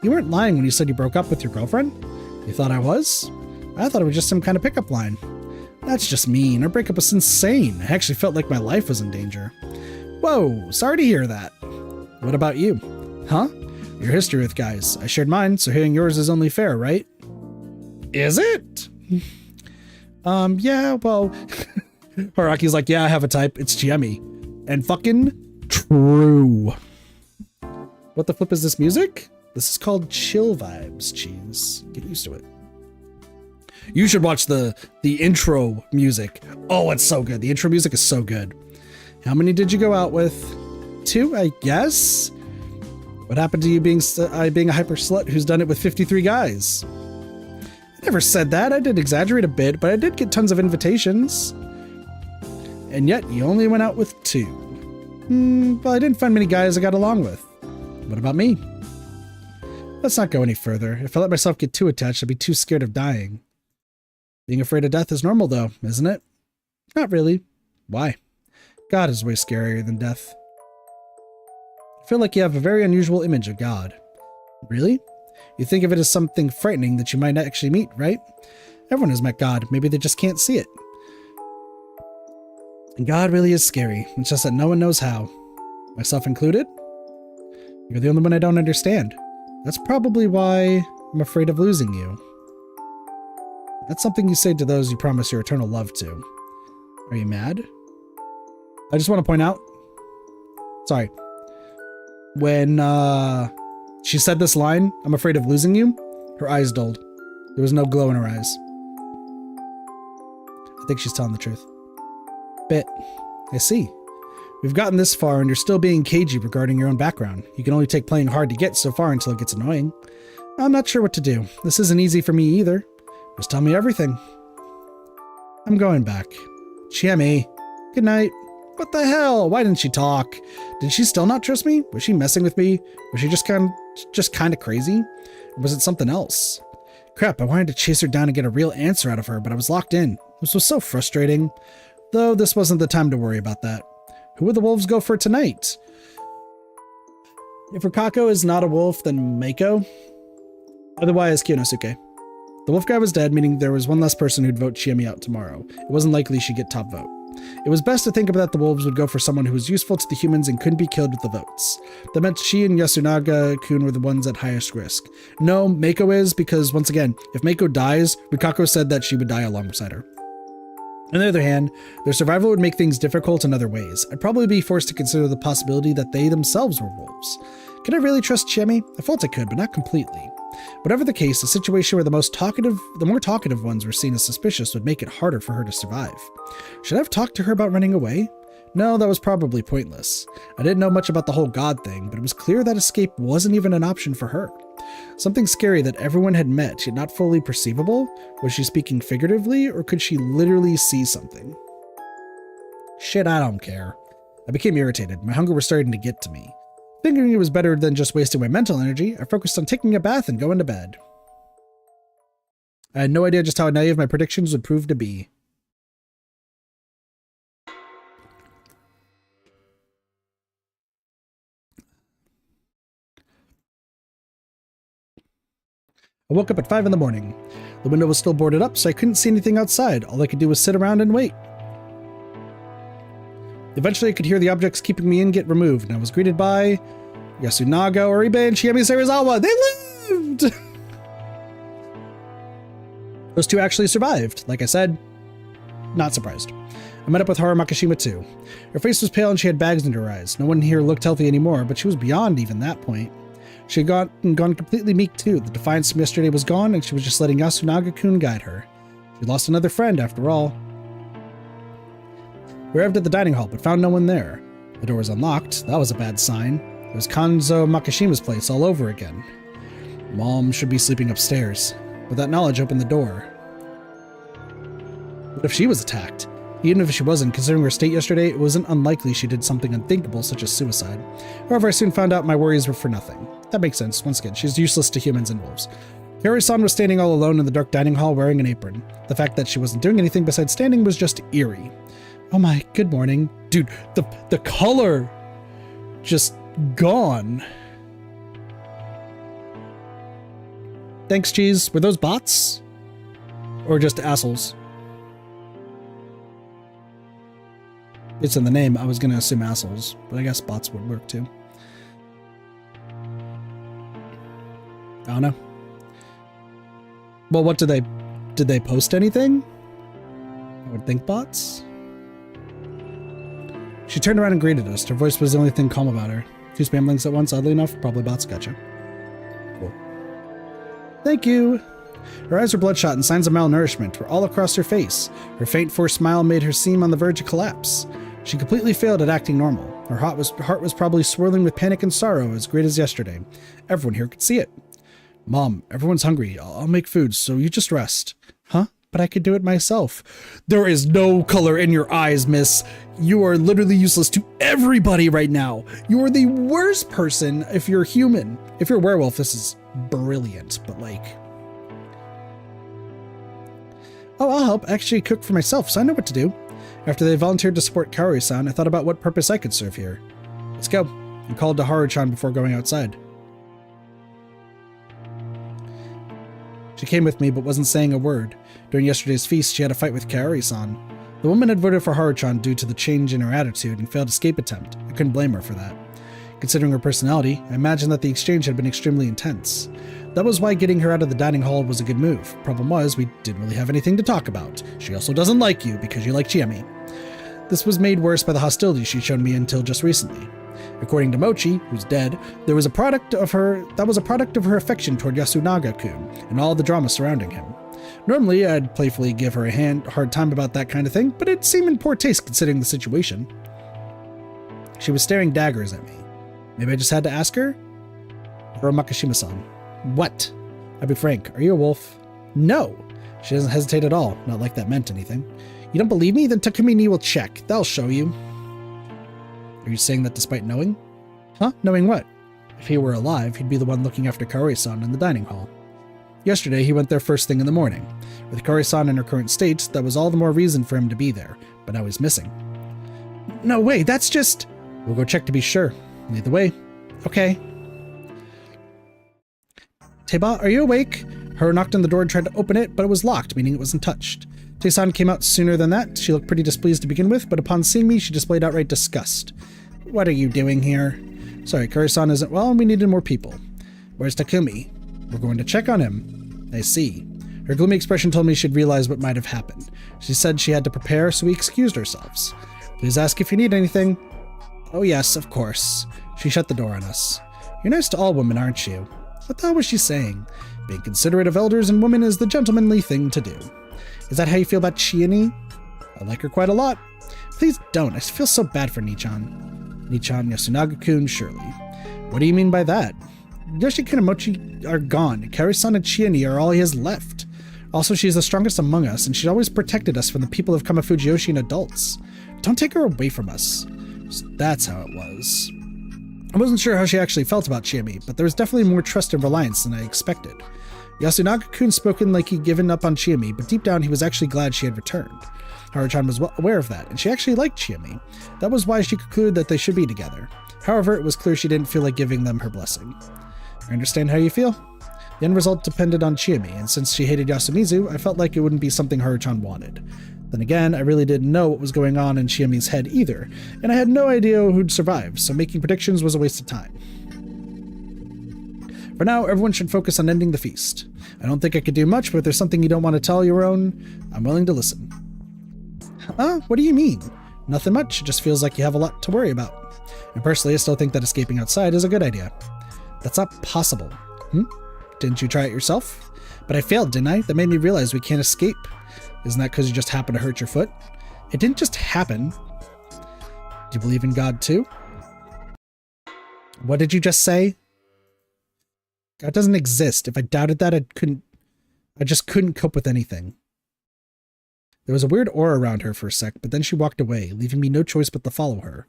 You weren't lying when you said you broke up with your girlfriend? You thought I was? I thought it was just some kind of pickup line. That's just mean. Our breakup was insane. I actually felt like my life was in danger. Whoa, sorry to hear that. What about you? Huh? Your history with guys. I shared mine, so hearing yours is only fair, right? Is it? Yeah, well... Haraki's like, yeah, I have a type. It's Chiemi. And fucking true. What the flip is this music? This is called chill vibes, cheese. Get used to it. You should watch the intro music. Oh, it's so good. The intro music is so good. How many did you go out with? 2, I guess? What happened to you being a hyper slut who's done it with 53 guys? I never said that. I did exaggerate a bit, but I did get tons of invitations. And yet, you only went out with 2. Well, I didn't find many guys I got along with. What about me? Let's not go any further. If I let myself get too attached, I'd be too scared of dying. Being afraid of death is normal, though, isn't it? Not really. Why? God is way scarier than death. I feel like you have a very unusual image of God. Really? You think of it as something frightening that you might actually meet, right? Everyone has met God. Maybe they just can't see it. And God really is scary. It's just that no one knows how. Myself included? You're the only one I don't understand. That's probably why I'm afraid of losing you. That's something you say to those you promise your eternal love to. Are you mad? I just want to point out, sorry, when she said this line, I'm afraid of losing you, her eyes dulled. There was no glow in her eyes. I think she's telling the truth. Bit. I see. We've gotten this far and you're still being cagey regarding your own background. You can only take playing hard to get so far until it gets annoying. I'm not sure what to do. This isn't easy for me either. Just tell me everything. I'm going back. Chiemi. Good night. What the hell? Why didn't she talk? Did she still not trust me? Was she messing with me? Was she just kind of crazy? Or was it something else? Crap, I wanted to chase her down and get a real answer out of her, but I was locked in. This was so frustrating. Though this wasn't the time to worry about that. Who would the wolves go for tonight? If Rikako is not a wolf, then Mako. Otherwise, Kiyonosuke. The wolf guy was dead, meaning there was one less person who'd vote Chiemi out tomorrow. It wasn't likely she'd get top vote. It was best to think about that the wolves would go for someone who was useful to the humans and couldn't be killed with the votes. That meant she and Yasunaga-kun were the ones at highest risk. No, Mako is, because once again, if Mako dies, Rikako said that she would die alongside her. On the other hand, their survival would make things difficult in other ways. I'd probably be forced to consider the possibility that they themselves were wolves. Can I really trust Chiemi? I felt I could, but not completely. Whatever the case, a situation where the more talkative ones were seen as suspicious would make it harder for her to survive. Should I have talked to her about running away? No, that was probably pointless. I didn't know much about the whole God thing, but it was clear that escape wasn't even an option for her. Something scary that everyone had met, yet not fully perceivable? Was she speaking figuratively, or could she literally see something? Shit, I don't care. I became irritated. My hunger was starting to get to me. Thinking it was better than just wasting my mental energy, I focused on taking a bath and going to bed. I had no idea just how naive my predictions would prove to be. I woke up at 5 in the morning. The window was still boarded up, so I couldn't see anything outside. All I could do was sit around and wait. Eventually, I could hear the objects keeping me in get removed, and I was greeted by Yasunaga, Oribe, and Chiemi Serizawa. They lived! Those two actually survived. Like I said, not surprised. I met up with Haru Makishima too. Her face was pale and she had bags under her eyes. No one here looked healthy anymore, but she was beyond even that point. She had gone completely meek too. The defiance from yesterday was gone, and she was just letting Yasunaga-kun guide her. She lost another friend after all. We arrived at the dining hall, but found no one there. The door was unlocked. That was a bad sign. It was Kanzo Makishima's place all over again. Mom should be sleeping upstairs. With that knowledge, opened the door. What if she was attacked? Even if she wasn't, considering her state yesterday, it wasn't unlikely she did something unthinkable, such as suicide. However, I soon found out my worries were for nothing. That makes sense. Once again, she's useless to humans and wolves. Kaori-san was standing all alone in the dark dining hall wearing an apron. The fact that she wasn't doing anything besides standing was just eerie. Oh my, good morning. Dude, the color just gone. Thanks, cheese. Were those bots? Or just assholes? It's in the name. I was going to assume assholes, but I guess bots would work too. I don't know. Well, what did they post anything? I would think bots. She turned around and greeted us. Her voice was the only thing calm about her. Two spamlings at once, oddly enough. Probably bots. Gotcha. Cool. Thank you. Her eyes were bloodshot and signs of malnourishment were all across her face. Her faint, forced smile made her seem on the verge of collapse. She completely failed at acting normal. Her heart was probably swirling with panic and sorrow as great as yesterday. Everyone here could see it. Mom, everyone's hungry. I'll make food, so you just rest. Huh? But I could do it myself. There is no color in your eyes, miss. You are literally useless to everybody right now. You are the worst person if you're human. If you're a werewolf, this is brilliant, but like... Oh, I'll help. I actually cook for myself, so I know what to do. After they volunteered to support Kaori-san, I thought about what purpose I could serve here. Let's go. I called to Haru-chan before going outside. She came with me, but wasn't saying a word. During yesterday's feast, she had a fight with Kaori-san. The woman had voted for Haru-chan due to the change in her attitude and failed escape attempt. I couldn't blame her for that. Considering her personality, I imagined that the exchange had been extremely intense. That was why getting her out of the dining hall was a good move. Problem was, we didn't really have anything to talk about. She also doesn't like you because you like Chiemi. This was made worse by the hostility she'd shown me until just recently. According to Mochi, who's dead, that was a product of her affection toward Yasunaga-kun and all the drama surrounding him. Normally, I'd playfully give her a hard time about that kind of thing, but it seemed in poor taste considering the situation. She was staring daggers at me. Maybe I just had to ask her? Or Makishima-san. What? I'll be frank, are you a wolf? No. She doesn't hesitate at all, not like that meant anything. You don't believe me? Then Takumi will check. They'll show you. Are you saying that despite knowing? Huh? Knowing what? If he were alive, he'd be the one looking after Kaori-san in the dining hall. Yesterday, he went there first thing in the morning. With Kaori-san in her current state, that was all the more reason for him to be there, but now he's missing. No way, that's just... We'll go check to be sure. Lead the way. Okay. Teba, are you awake? Haru knocked on the door and tried to open it, but it was locked, meaning it wasn't touched. Tae-san came out sooner than that. She looked pretty displeased to begin with, but upon seeing me, she displayed outright disgust. What are you doing here? Sorry, Kaori-san isn't well and we needed more people. Where's Takumi? We're going to check on him. I see. Her gloomy expression told me she'd realized what might have happened. She said she had to prepare, so we excused ourselves. Please ask if you need anything. Oh yes, of course. She shut the door on us. You're nice to all women, aren't you? What the hell was she saying? Being considerate of elders and women is the gentlemanly thing to do. Is that how you feel about Chieni? I like her quite a lot. Please don't. I feel so bad for Nichan. Nichan Yasunaga-kun, surely. What do you mean by that? Yoshiki and Mochi are gone. Kaori-san and Chiani are all he has left. Also, she's the strongest among us, and she's always protected us from the people of Kamafujiyoshi and adults. Don't take her away from us. So that's how it was. I wasn't sure how she actually felt about Chiami, but there was definitely more trust and reliance than I expected. Yasunaga-kun spoken like he'd given up on Chiami, but deep down he was actually glad she had returned. Haru-chan was well aware of that, and she actually liked Chiami. That was why she concluded that they should be together. However, it was clear she didn't feel like giving them her blessing. I understand how you feel. The end result depended on Chiami, and since she hated Yasumizu, I felt like it wouldn't be something Haru-chan wanted. Then again, I really didn't know what was going on in Chiami's head either, and I had no idea who'd survive, so making predictions was a waste of time. For now, everyone should focus on ending the feast. I don't think I could do much, but if there's something you don't want to tell your own, I'm willing to listen. Huh? What do you mean? Nothing much, it just feels like you have a lot to worry about. And personally, I still think that escaping outside is a good idea. That's not possible. Didn't you try it yourself? But I failed, didn't I? That made me realize we can't escape. Isn't that because you just happened to hurt your foot? It didn't just happen. Do you believe in God too? What did you just say? God doesn't exist. If I doubted that, I just couldn't cope with anything. There was a weird aura around her for a sec, but then she walked away, leaving me no choice but to follow her.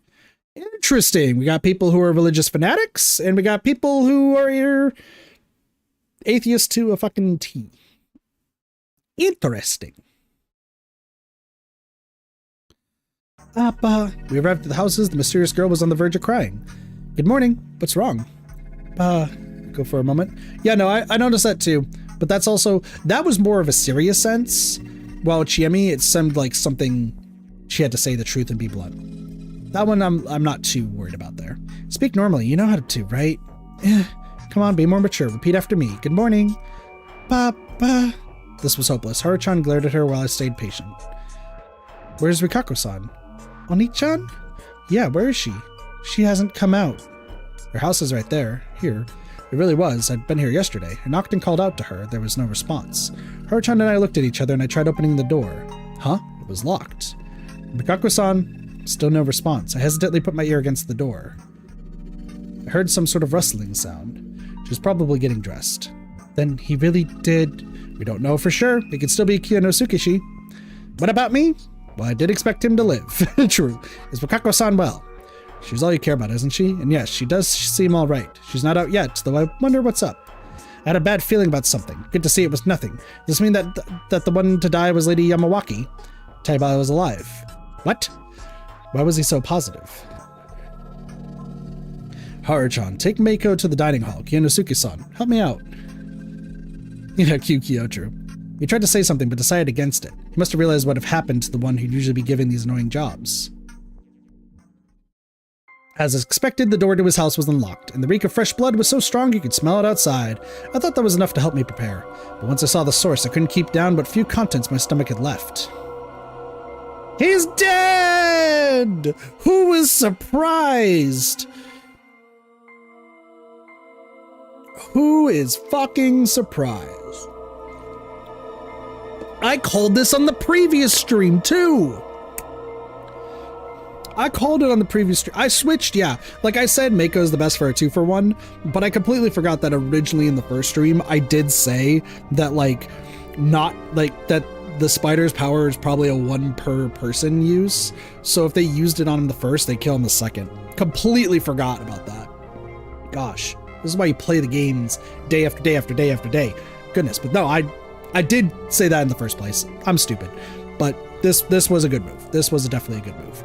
Interesting. We got people who are religious fanatics, and we got people who are atheists to a fucking T. Interesting. We arrived at the houses. The mysterious girl was on the verge of crying. Good morning. What's wrong? Go for a moment. Yeah, no, I noticed that too. But that was more of a serious sense. While Chiemi, it seemed like something she had to say the truth and be blunt. That one I'm not too worried about there. Speak normally, you know how to, right? Come on, be more mature. Repeat after me. Good morning. Papa. This was hopeless. Haru-chan glared at her while I stayed patient. Where's Rikako-san? Oni-chan? Yeah, where is she? She hasn't come out. Her house is right there. Here. It really was. I'd been here yesterday. I knocked and called out to her. There was no response. Haru-chan and I looked at each other and I tried opening the door. Huh? It was locked. Rikako-san, still no response. I hesitantly put my ear against the door. I heard some sort of rustling sound. She was probably getting dressed. Then he really did. We don't know for sure. It could still be Kiyonosukeshi. What about me? Well, I did expect him to live. True. Is Rikako-san well? She's all you care about, isn't she? And yes, she does seem all right. She's not out yet, though I wonder what's up. I had a bad feeling about something. Good to see it was nothing. Does this mean that the one to die was Lady Yamawaki? Taiba was alive. What? Why was he so positive? Haru-chan, take Meiko to the dining hall. Kiyonosuke-san, help me out. Kyo, true. He tried to say something, but decided against it. He must have realized what had happened to the one who'd usually be given these annoying jobs. As expected, the door to his house was unlocked, and the reek of fresh blood was so strong you could smell it outside. I thought that was enough to help me prepare, but once I saw the source, I couldn't keep down what few contents my stomach had left. He's dead! Who was surprised? Who is fucking surprised? I called this on the previous stream, too! I called it on the previous stream. I switched, yeah. Like I said, Meiko is the best for a 2-for-1, but I completely forgot that originally in the first stream, I did say that, that the spider's power is probably a 1 per person use. So if they used it on him the first, they kill him the second. Completely forgot about that. Gosh, this is why you play the games day after day after day after day. Goodness, but no, I did say that in the first place. I'm stupid, but this was a good move. This was definitely a good move.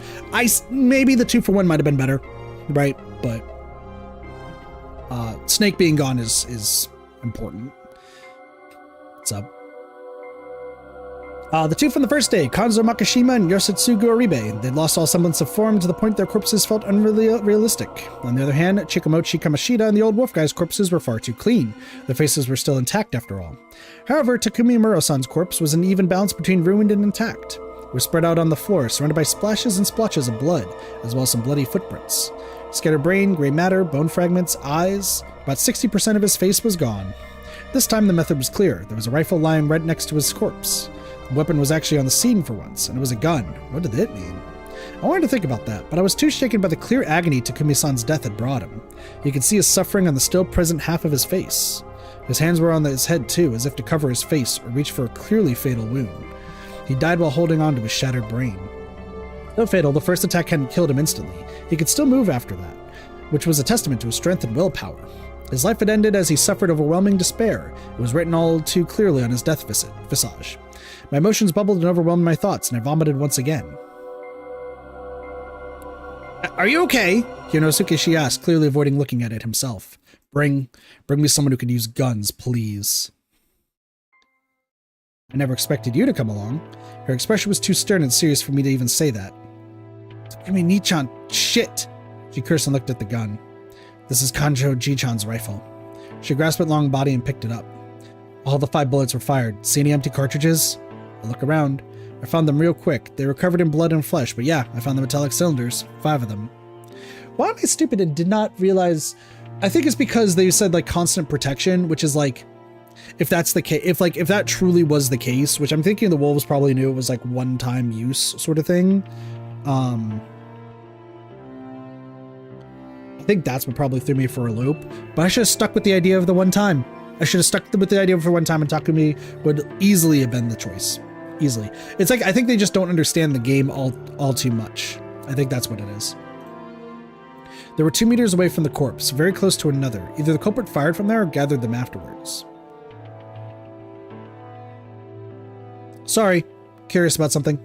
Maybe the 2-for-1 might have been better, right? But Snake being gone is important. What's up? The two from the first day, Kanzo Makishima and Yoshitsugu Oribe. They'd lost all semblance of form to the point their corpses felt unrealistic. On the other hand, Chikamochi Kamashita and the old wolf guy's corpses were far too clean. Their faces were still intact after all. However, Takumi Muro-san's corpse was an even balance between ruined and intact. It was spread out on the floor, surrounded by splashes and splotches of blood, as well as some bloody footprints. Scattered brain, gray matter, bone fragments, eyes. About 60% of his face was gone. This time the method was clear. There was a rifle lying right next to his corpse. The weapon was actually on the scene for once, and it was a gun. What did it mean? I wanted to think about that, but I was too shaken by the clear agony Takumi-san's death had brought him. You could see his suffering on the still present half of his face. His hands were on his head too, as if to cover his face or reach for a clearly fatal wound. He died while holding on to his shattered brain. Though fatal, the first attack hadn't killed him instantly. He could still move after that, which was a testament to his strength and willpower. His life had ended as he suffered overwhelming despair. It was written all too clearly on his death visage. My emotions bubbled and overwhelmed my thoughts, and I vomited once again. Are you okay? Yonosuke asked, clearly avoiding looking at it himself. Bring me someone who can use guns, please. I never expected you to come along. Her expression was too stern and serious for me to even say that. Give me Nichan. Shit! She cursed and looked at the gun. This is Kanjo Ji-chan's rifle. She grasped its long body and picked it up. All the 5 bullets were fired. See any empty cartridges? I look around. I found them real quick. They were covered in blood and flesh, but yeah, I found the metallic cylinders. 5 of them. Why am I stupid and did not realize? I think it's because they said like constant protection, which is like, if that's the case, if that truly was the case, which I'm thinking the wolves probably knew it was like one-time use sort of thing. I think that's what probably threw me for a loop, but I should have stuck with the idea of the one time. I should have stuck with the idea for one time, and Takumi would easily have been the choice. Easily. It's like, I think they just don't understand the game all too much. I think that's what it is. They were 2 meters away from the corpse, very close to another. Either the culprit fired from there or gathered them afterwards. Sorry, curious about something.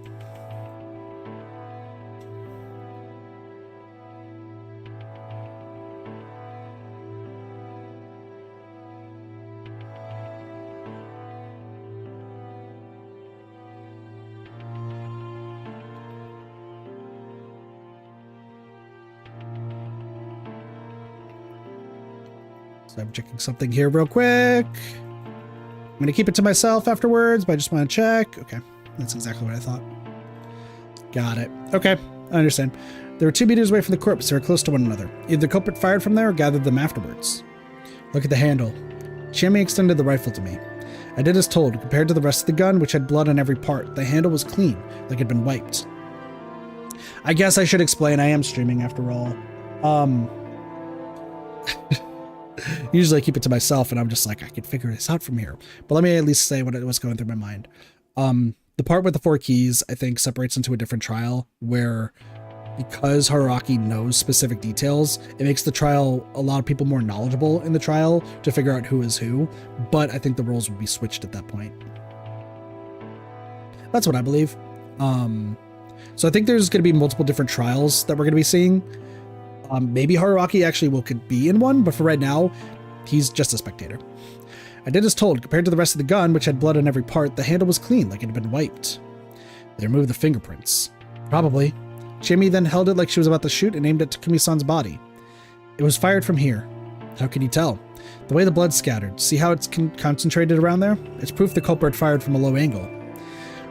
I'm checking something here real quick. I'm going to keep it to myself afterwards, but I just want to check. Okay, that's exactly what I thought. Got it. Okay, I understand. They were 2 meters away from the corpse. They were close to one another. Either the culprit fired from there or gathered them afterwards. Look at the handle. Chiemi extended the rifle to me. I did as told. Compared to the rest of the gun, which had blood on every part, the handle was clean, like it had been wiped. I guess I should explain. I am streaming after all. Usually I keep it to myself and I'm just like, I can figure this out from here. But let me at least say what's going through my mind. The part with the 4 keys, I think, separates into a different trial where, because Haruaki knows specific details, it makes the trial a lot of people more knowledgeable in the trial to figure out who is who. But I think the roles would be switched at that point. That's what I believe. So I think there's going to be multiple different trials that we're going to be seeing. Maybe Haruaki actually could be in one, but for right now, he's just a spectator. I did as told. Compared to the rest of the gun, which had blood on every part, the handle was clean, like it had been wiped. They removed the fingerprints. Probably. Chiemi then held it like she was about to shoot and aimed at Takumi-san's body. It was fired from here. How can you tell? The way the blood scattered. See how it's concentrated around there? It's proof the culprit fired from a low angle.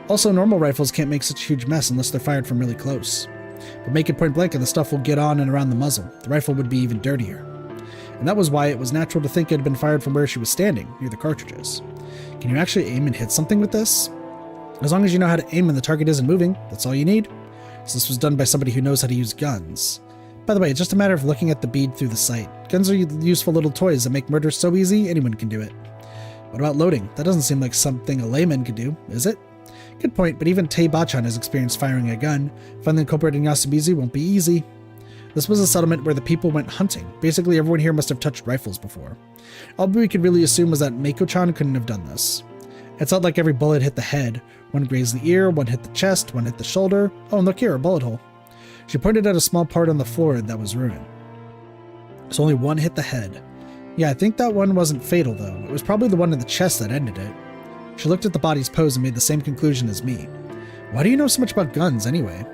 Also, normal rifles can't make such a huge mess unless they're fired from really close. But make it point blank and the stuff will get on and around the muzzle. The rifle would be even dirtier. And that was why it was natural to think it had been fired from where she was standing, near the cartridges. Can you actually aim and hit something with this? As long as you know how to aim and the target isn't moving, that's all you need. So this was done by somebody who knows how to use guns. By the way, it's just a matter of looking at the bead through the sight. Guns are useful little toys that make murder so easy, anyone can do it. What about loading? That doesn't seem like something a layman could do, is it? Good point, but even Tei Bachan has experienced firing a gun. Finding the culprit in Yasubizu won't be easy. This was a settlement where the people went hunting. Basically, everyone here must have touched rifles before. All we could really assume was that Meiko-chan couldn't have done this. It's not like every bullet hit the head. One grazed the ear, one hit the chest, one hit the shoulder. Oh, and look here, a bullet hole. She pointed at a small part on the floor that was ruined. So only one hit the head. Yeah, I think that one wasn't fatal, though. It was probably the one in the chest that ended it. She looked at the body's pose and made the same conclusion as me. Why do you know so much about guns, anyway?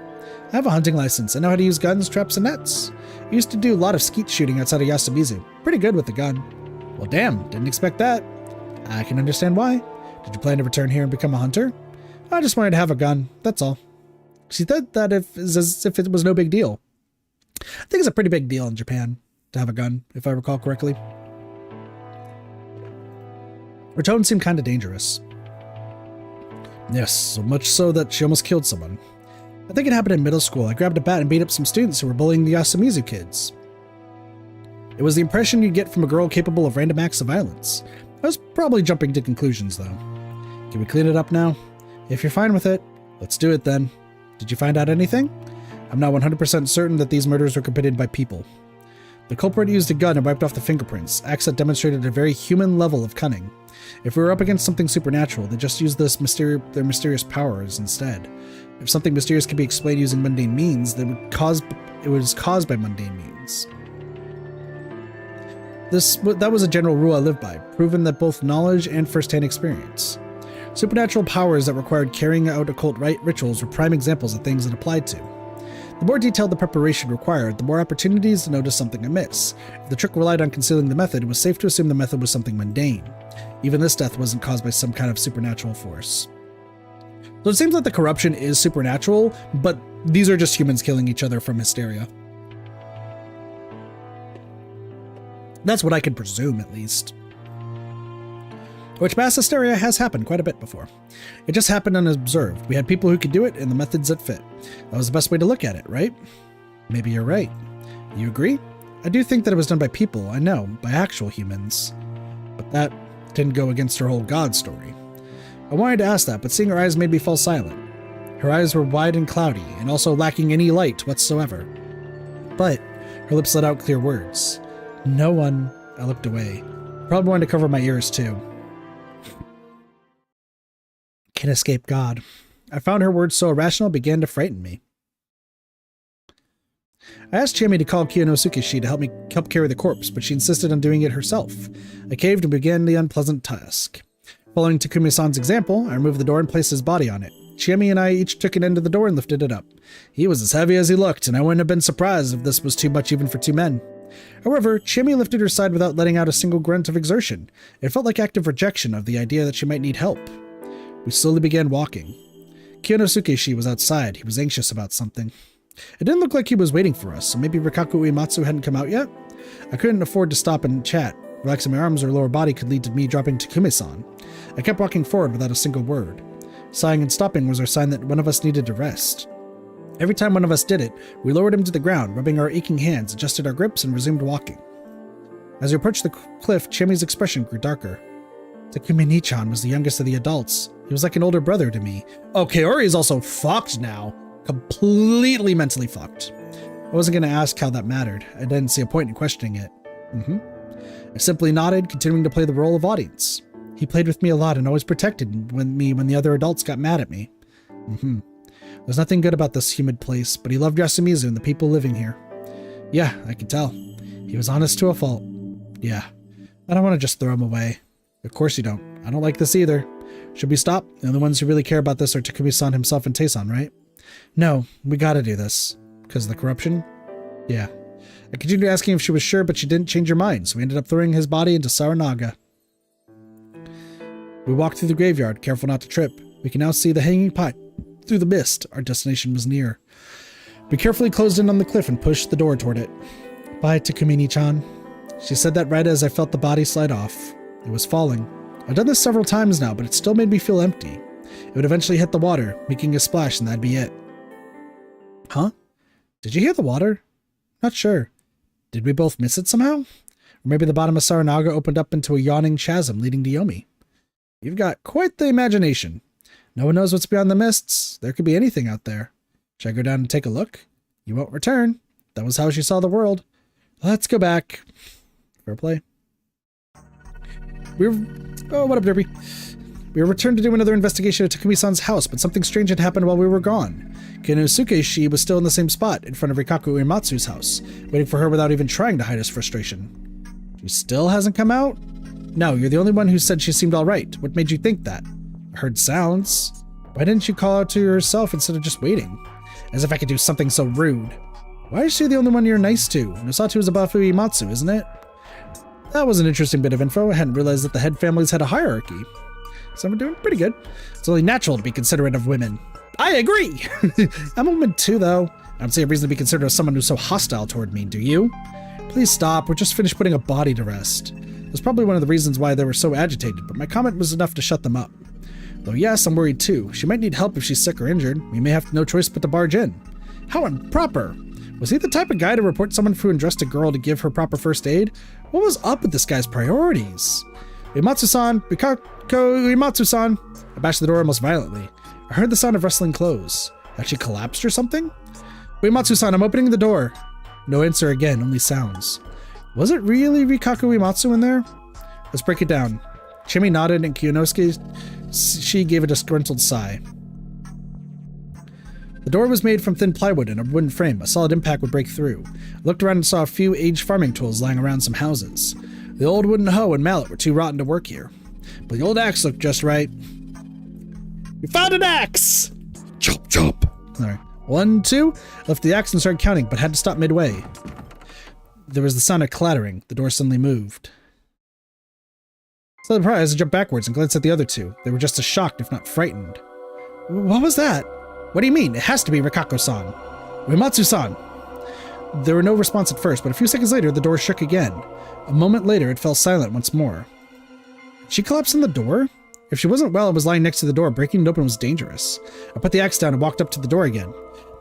I have a hunting license. I know how to use guns, traps, and nets. I used to do a lot of skeet shooting outside of Yasubizu. Pretty good with the gun. Well, damn, didn't expect that. I can understand why. Did you plan to return here and become a hunter? I just wanted to have a gun, that's all. She said that as if it was no big deal. I think it's a pretty big deal in Japan to have a gun, if I recall correctly. Her tone seemed kind of dangerous. Yes, so much so that she almost killed someone. I think it happened in middle school. I grabbed a bat and beat up some students who were bullying the Yasumizu kids. It was the impression you'd get from a girl capable of random acts of violence. I was probably jumping to conclusions, though. Can we clean it up now? If you're fine with it, let's do it then. Did you find out anything? I'm now 100% certain that these murders were committed by people. The culprit used a gun and wiped off the fingerprints, acts that demonstrated a very human level of cunning. If we were up against something supernatural, they just used their mysterious powers instead. If something mysterious could be explained using mundane means, then it was caused by mundane means. That was a general rule I lived by, proven that both knowledge and first-hand experience. Supernatural powers that required carrying out occult rituals were prime examples of things it applied to. The more detailed the preparation required, the more opportunities to notice something amiss. If the trick relied on concealing the method, it was safe to assume the method was something mundane. Even this death wasn't caused by some kind of supernatural force. So it seems like the corruption is supernatural, but these are just humans killing each other from hysteria. That's what I can presume, at least. Which mass hysteria has happened quite a bit before. It just happened unobserved. We had people who could do it and the methods that fit. That was the best way to look at it, right? Maybe you're right. You agree? I do think that it was done by people, I know, by actual humans. But that didn't go against her whole God story. I wanted to ask that, but seeing her eyes made me fall silent. Her eyes were wide and cloudy, and also lacking any light whatsoever. But her lips let out clear words. No one. I looked away. Probably wanted to cover my ears too. Can escape God. I found her words so irrational it began to frighten me. I asked Chami to call Kiyonosuke to help carry the corpse, but she insisted on doing it herself. I caved and began the unpleasant task. Following Takumi-san's example, I removed the door and placed his body on it. Chami and I each took an end of the door and lifted it up. He was as heavy as he looked, and I wouldn't have been surprised if this was too much even for two men. However, Chami lifted her side without letting out a single grunt of exertion. It felt like active rejection of the idea that she might need help. We slowly began walking. Kiyonosuke was outside. He was anxious about something. It didn't look like he was waiting for us, so maybe Rikaku Uematsu hadn't come out yet? I couldn't afford to stop and chat. Relaxing my arms or lower body could lead to me dropping Takumi-san. I kept walking forward without a single word. Sighing and stopping was our sign that one of us needed to rest. Every time one of us did it, we lowered him to the ground, rubbing our aching hands, adjusted our grips, and resumed walking. As we approached the cliff, Chami's expression grew darker. Takumi-chan was the youngest of the adults. He was like an older brother to me. Oh, Kaori is also fucked now. Completely mentally fucked. I wasn't going to ask how that mattered. I didn't see a point in questioning it. I simply nodded, continuing to play the role of audience. He played with me a lot and always protected me when the other adults got mad at me. There's nothing good about this humid place, but he loved Yasumizu and the people living here. Yeah, I could tell. He was honest to a fault. Yeah, I don't want to just throw him away. Of course you don't. I don't like this either. Should we stop? The only ones who really care about this are Takumi-san himself and Tae-san, right? No, we gotta do this. Because of the corruption? Yeah. I continued asking if she was sure, but she didn't change her mind, so we ended up throwing his body into Saranaga. We walked through the graveyard, careful not to trip. We can now see the hanging pot through the mist. Our destination was near. We carefully closed in on the cliff and pushed the door toward it. Bye, Takumi-chan. She said that right as I felt the body slide off. It was falling. I've done this several times now, but it still made me feel empty. It would eventually hit the water, making a splash, and that'd be it. Huh? Did you hear the water? Not sure. Did we both miss it somehow? Or maybe the bottom of Saranaga opened up into a yawning chasm leading to Yomi. You've got quite the imagination. No one knows what's beyond the mists. There could be anything out there. Should I go down and take a look? You won't return. That was how she saw the world. Let's go back. Fair play. Oh, what up, Derby? We were returned to do another investigation at Takumi-san's house, but something strange had happened while we were gone. Kiyonosuke was still in the same spot, in front of Rikaku Uematsu's house, waiting for her without even trying to hide his frustration. She still hasn't come out? No, you're the only one who said she seemed alright. What made you think that? I heard sounds. Why didn't you call out to her herself instead of just waiting? As if I could do something so rude. Why is she the only one you're nice to? Nosatu is Abafu Uematsu, isn't it? That was an interesting bit of info. I hadn't realized that the head families had a hierarchy. So we're doing pretty good. It's only natural to be considerate of women. I agree! I'm a woman too, though. I don't see a reason to be considerate of someone who's so hostile toward me, do you? Please stop. We're just finished putting a body to rest. That's probably one of the reasons why they were so agitated, but my comment was enough to shut them up. Though yes, I'm worried too. She might need help if she's sick or injured. We may have no choice but to barge in. How improper! Was he the type of guy to report someone who undressed a girl to give her proper first aid? What was up with this guy's priorities? Uematsu-san! Uematsu-san! I bashed the door almost violently. I heard the sound of rustling clothes. Had she collapsed or something? Uematsu-san, I'm opening the door. No answer again, only sounds. Was it really Rikaku Uematsu in there? Let's break it down. Chimmy nodded and Kiyonosuke, she gave a disgruntled sigh. The door was made from thin plywood and a wooden frame. A solid impact would break through. I looked around and saw a few aged farming tools lying around some houses. The old wooden hoe and mallet were too rotten to work here. But the old axe looked just right. We found an axe! Chop, chop. Alright. 1, 2. I left the axe and started counting, but had to stop midway. There was the sound of clattering. The door suddenly moved. So surprised, I jumped backwards and glanced at the other two. They were just as shocked, if not frightened. What was that? What do you mean? It has to be Rikako-san. Uematsu-san. There were no response at first, but a few seconds later, the door shook again. A moment later, it fell silent once more. She collapsed in the door? If she wasn't well and was lying next to the door, breaking it open was dangerous. I put the axe down and walked up to the door again.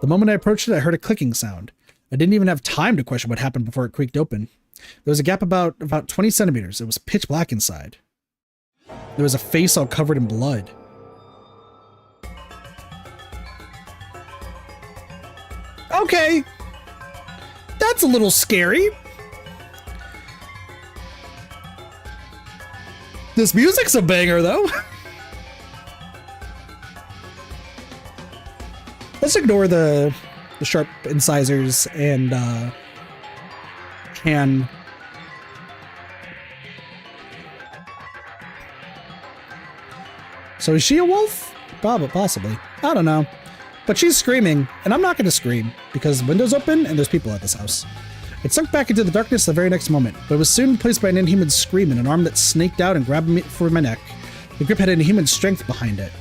The moment I approached it, I heard a clicking sound. I didn't even have time to question what happened before it creaked open. There was a gap about 20 centimeters. It was pitch black inside. There was a face all covered in blood. Okay. That's a little scary. This music's a banger, though. Let's ignore the sharp incisors and hand. So is she a wolf? Possibly. I don't know. But she's screaming, and I'm not going to scream, because the window's open and there's people at this house. It sunk back into the darkness the very next moment, but it was soon replaced by an inhuman scream and an arm that snaked out and grabbed me for my neck. The grip had inhuman strength behind it.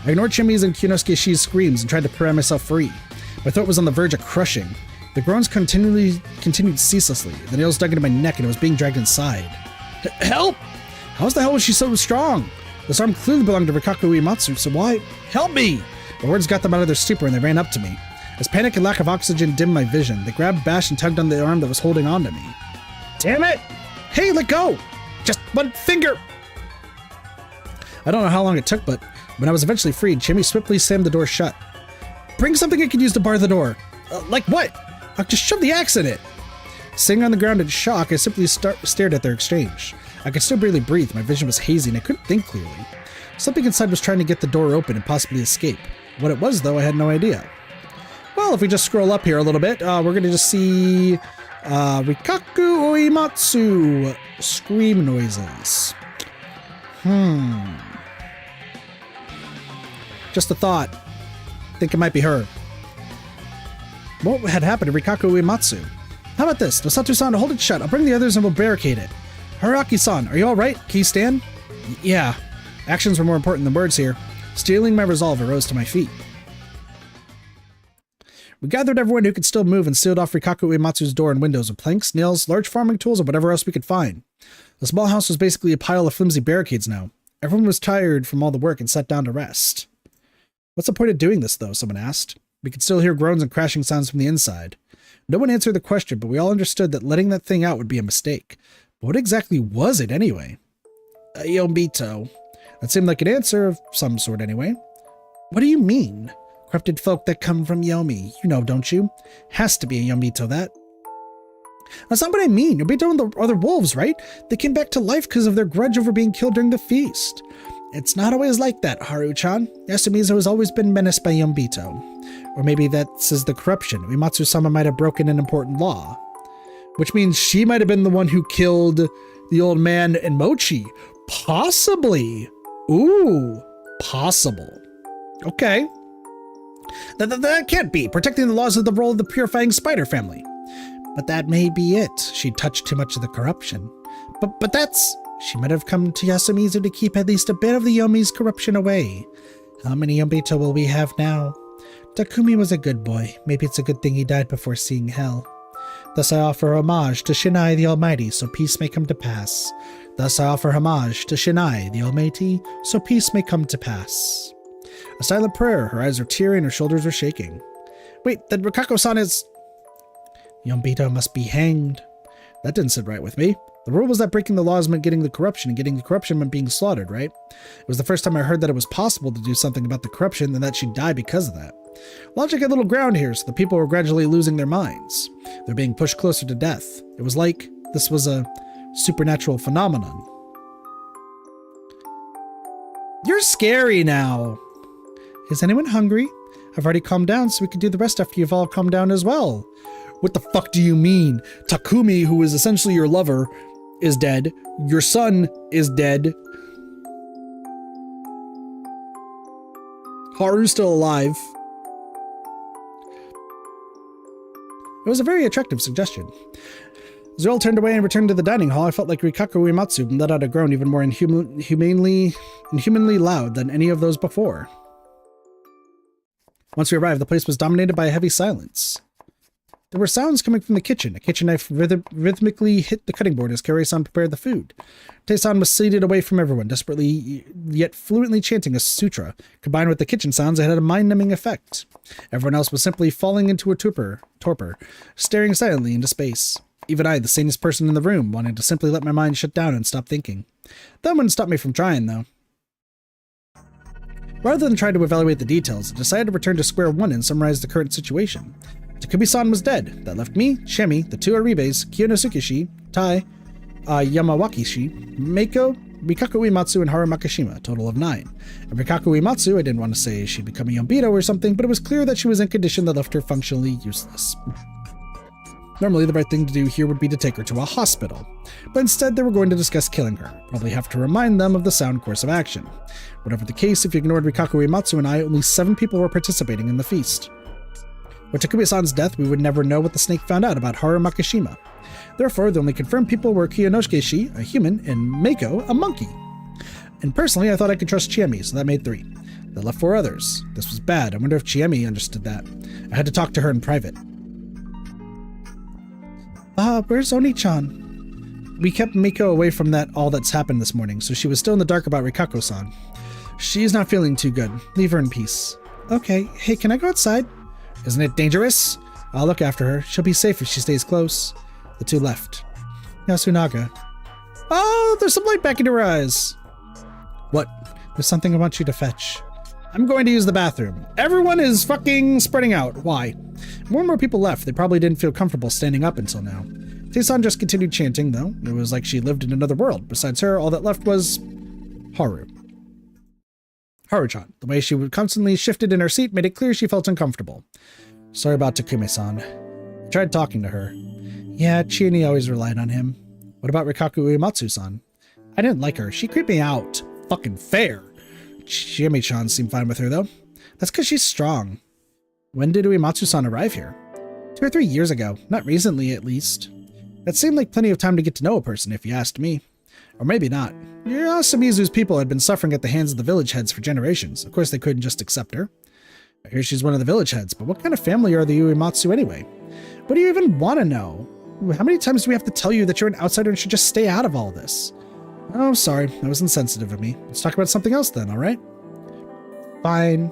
I ignored Chimi's and Kyonosuke Shi's screams and tried to pry myself free. My throat was on the verge of crushing. The groans continued ceaselessly. The nails dug into my neck and it was being dragged inside. Help! How the hell was she so strong? This arm clearly belonged to Rikaku Uematsu, so why? Help me! The words got them out of their stupor and they ran up to me. As panic and lack of oxygen dimmed my vision, they grabbed, bashed, and tugged on the arm that was holding on to me. Damn it! Hey, let go! Just one finger! I don't know how long it took, but when I was eventually freed, Chimmy swiftly slammed the door shut. Bring something I could use to bar the door. Like what? I'll just shove the axe in it. Sitting on the ground in shock, I simply stared at their exchange. I could still barely breathe, my vision was hazy, and I couldn't think clearly. Something inside was trying to get the door open and possibly escape. What it was, though, I had no idea. Well, if we just scroll up here a little bit, we're going to just see Rikaku Uematsu scream noises. Just a thought. Think it might be her. What had happened to Rikaku Uematsu? How about this? Nosatsu-san, hold it shut. I'll bring the others and we'll barricade it. Haraki-san, are you alright? Can you stand? Yeah. Actions were more important than words here. Stealing my resolve, I rose to my feet. We gathered everyone who could still move and sealed off Rikaku Uematsu's door and windows with planks, nails, large farming tools, and whatever else we could find. The small house was basically a pile of flimsy barricades now. Everyone was tired from all the work and sat down to rest. What's the point of doing this, though? Someone asked. We could still hear groans and crashing sounds from the inside. No one answered the question, but we all understood that letting that thing out would be a mistake. But what exactly was it, anyway? A Yombito. That seemed like an answer of some sort, anyway. What do you mean? Corrupted folk that come from Yomi. You know, don't you? Has to be a Yombito, that. That's not what I mean. Yombito and the other wolves, right? They came back to life because of their grudge over being killed during the feast. It's not always like that, Haru-chan. Yasumizo has always been menaced by Yombito. Or maybe that's the corruption. Uematsu-sama might have broken an important law. Which means she might have been the one who killed the old man and Mochi. Possibly. Ooh, possible. Okay. That can't be. Protecting the laws of the role of the purifying spider family. But that may be it. She touched too much of the corruption. But that's... She might have come to Yasumizo to keep at least a bit of the Yomi's corruption away. How many Yombito will we have now? Takumi was a good boy. Maybe it's a good thing he died before seeing hell. Thus I offer homage to Shinai the Almighty, so peace may come to pass. Thus I offer homage to Shinai the Almighty, so peace may come to pass. A silent prayer, her eyes were tearing, her shoulders were shaking. Wait, then Rikako-san is... Yonbita must be hanged. That didn't sit right with me. The rule was that breaking the laws meant getting the corruption, and getting the corruption meant being slaughtered, right? It was the first time I heard that it was possible to do something about the corruption and that she'd die because of that. Logic had little ground here, so the people were gradually losing their minds. They're being pushed closer to death. It was like this was a supernatural phenomenon. You're scary now. Is anyone hungry? I've already calmed down, so we can do the rest after you've all calmed down as well. What the fuck do you mean? Takumi, who is essentially your lover, is dead. Your son is dead. Haru's still alive. It was a very attractive suggestion. As we all turned away and returned to the dining hall, I felt like Rikako Uematsu let out a groan even more inhumanly loud than any of those before. Once we arrived, the place was dominated by a heavy silence. There were sounds coming from the kitchen. A kitchen knife rhythmically hit the cutting board as Kari-san prepared the food. Tae-san was seated away from everyone, desperately yet fluently chanting a sutra. Combined with the kitchen sounds, it had a mind-numbing effect. Everyone else was simply falling into a torpor, staring silently into space. Even I, the sanest person in the room, wanted to simply let my mind shut down and stop thinking. That wouldn't stop me from trying, though. Rather than try to evaluate the details, I decided to return to square one and summarize the current situation. Takumi-san was dead. That left me, Shemi, the two Aribes, Kiyonosuke-shi, Tai, Yamawaki-shi, Meiko, Rikako Uematsu, and Haru Makishima, a total of 9. And Rikako Uematsu, I didn't want to say she'd become a Yonbito or something, but it was clear that she was in condition that left her functionally useless. Normally, the right thing to do here would be to take her to a hospital, but instead they were going to discuss killing her. Probably have to remind them of the sound course of action. Whatever the case, if you ignored Rikako Uematsu and I, only 7 people were participating in the feast. With Takumi-san's death, we would never know what the snake found out about Haru Makishima. Therefore, the only confirmed people were Kiyonosuke-shi, a human, and Meiko, a monkey. And personally, I thought I could trust Chiemi, so that made 3. That left 4 others. This was bad. I wonder if Chiemi understood that. I had to talk to her in private. Where's Oni-chan? We kept Meiko away from all that's happened this morning, so she was still in the dark about Rikako-san. She's not feeling too good. Leave her in peace. Okay. Hey, can I go outside? Isn't it dangerous? I'll look after her. She'll be safe if she stays close. The 2 left. Yasunaga. Oh, there's some light back into her eyes. What? There's something I want you to fetch. I'm going to use the bathroom. Everyone is fucking spreading out. Why? More and more people left. They probably didn't feel comfortable standing up until now. Tae-san just continued chanting, though. It was like she lived in another world. Besides her, all that left was... Haru. Haru-chan. The way she constantly shifted in her seat made it clear she felt uncomfortable. Sorry about Takumi-san. I tried talking to her. Yeah, Chieni always relied on him. What about Rikako Uematsu-san? I didn't like her. She creeped me out. Fucking fair. Chiemi-chan seemed fine with her, though. That's because she's strong. When did Uematsu-san arrive here? 2 or 3 years ago. Not recently, at least. That seemed like plenty of time to get to know a person, if you asked me. Or maybe not. Yasumizu's people had been suffering at the hands of the village heads for generations. Of course, they couldn't just accept her. I hear she's one of the village heads, but what kind of family are the Uematsu anyway? What do you even want to know? How many times do we have to tell you that you're an outsider and should just stay out of all this? Oh, sorry. That was insensitive of me. Let's talk about something else then, alright? Fine.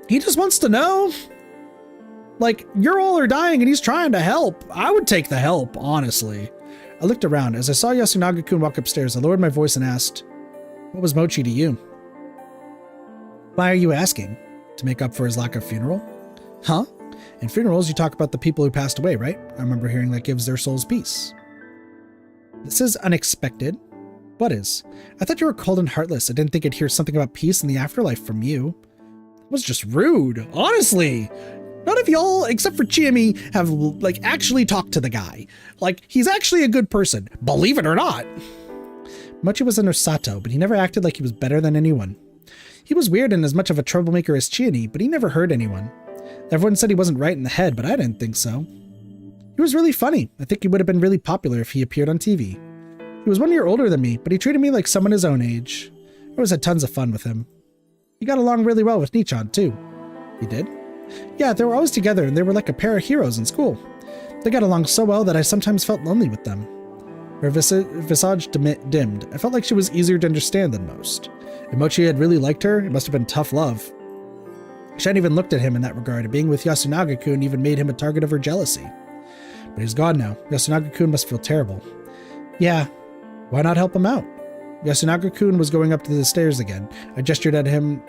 He just wants to know. Like, you're all are dying and he's trying to help. I would take the help, honestly. I looked around. As I saw Yasunaga-kun walk upstairs, I lowered my voice and asked, what was Mochi to you? Why are you asking? To make up for his lack of funeral? Huh? In funerals, you talk about the people who passed away, right? I remember hearing that gives their souls peace. This is unexpected. What is? I thought you were cold and heartless. I didn't think I'd hear something about peace in the afterlife from you. It was just rude, honestly. None of y'all, except for Chiemi, have, like, actually talked to the guy. Like, he's actually a good person, believe it or not. Mochi was an Osato, but he never acted like he was better than anyone. He was weird and as much of a troublemaker as Chieni, but he never hurt anyone. Everyone said he wasn't right in the head, but I didn't think so. He was really funny. I think he would have been really popular if he appeared on TV. He was 1 year older than me, but he treated me like someone his own age. I always had tons of fun with him. He got along really well with Nichan, too. He did? Yeah, they were always together and they were like a pair of heroes in school. They got along so well that I sometimes felt lonely with them. Her visage dimmed. I felt like she was easier to understand than most. If Mochi had really liked her, it must have been tough love. She hadn't even looked at him in that regard, and being with Yasunaga-kun even made him a target of her jealousy. But he's gone now. Yasunaga-kun must feel terrible. Yeah, why not help him out? Yasunaga-kun was going up to the stairs again. I gestured at him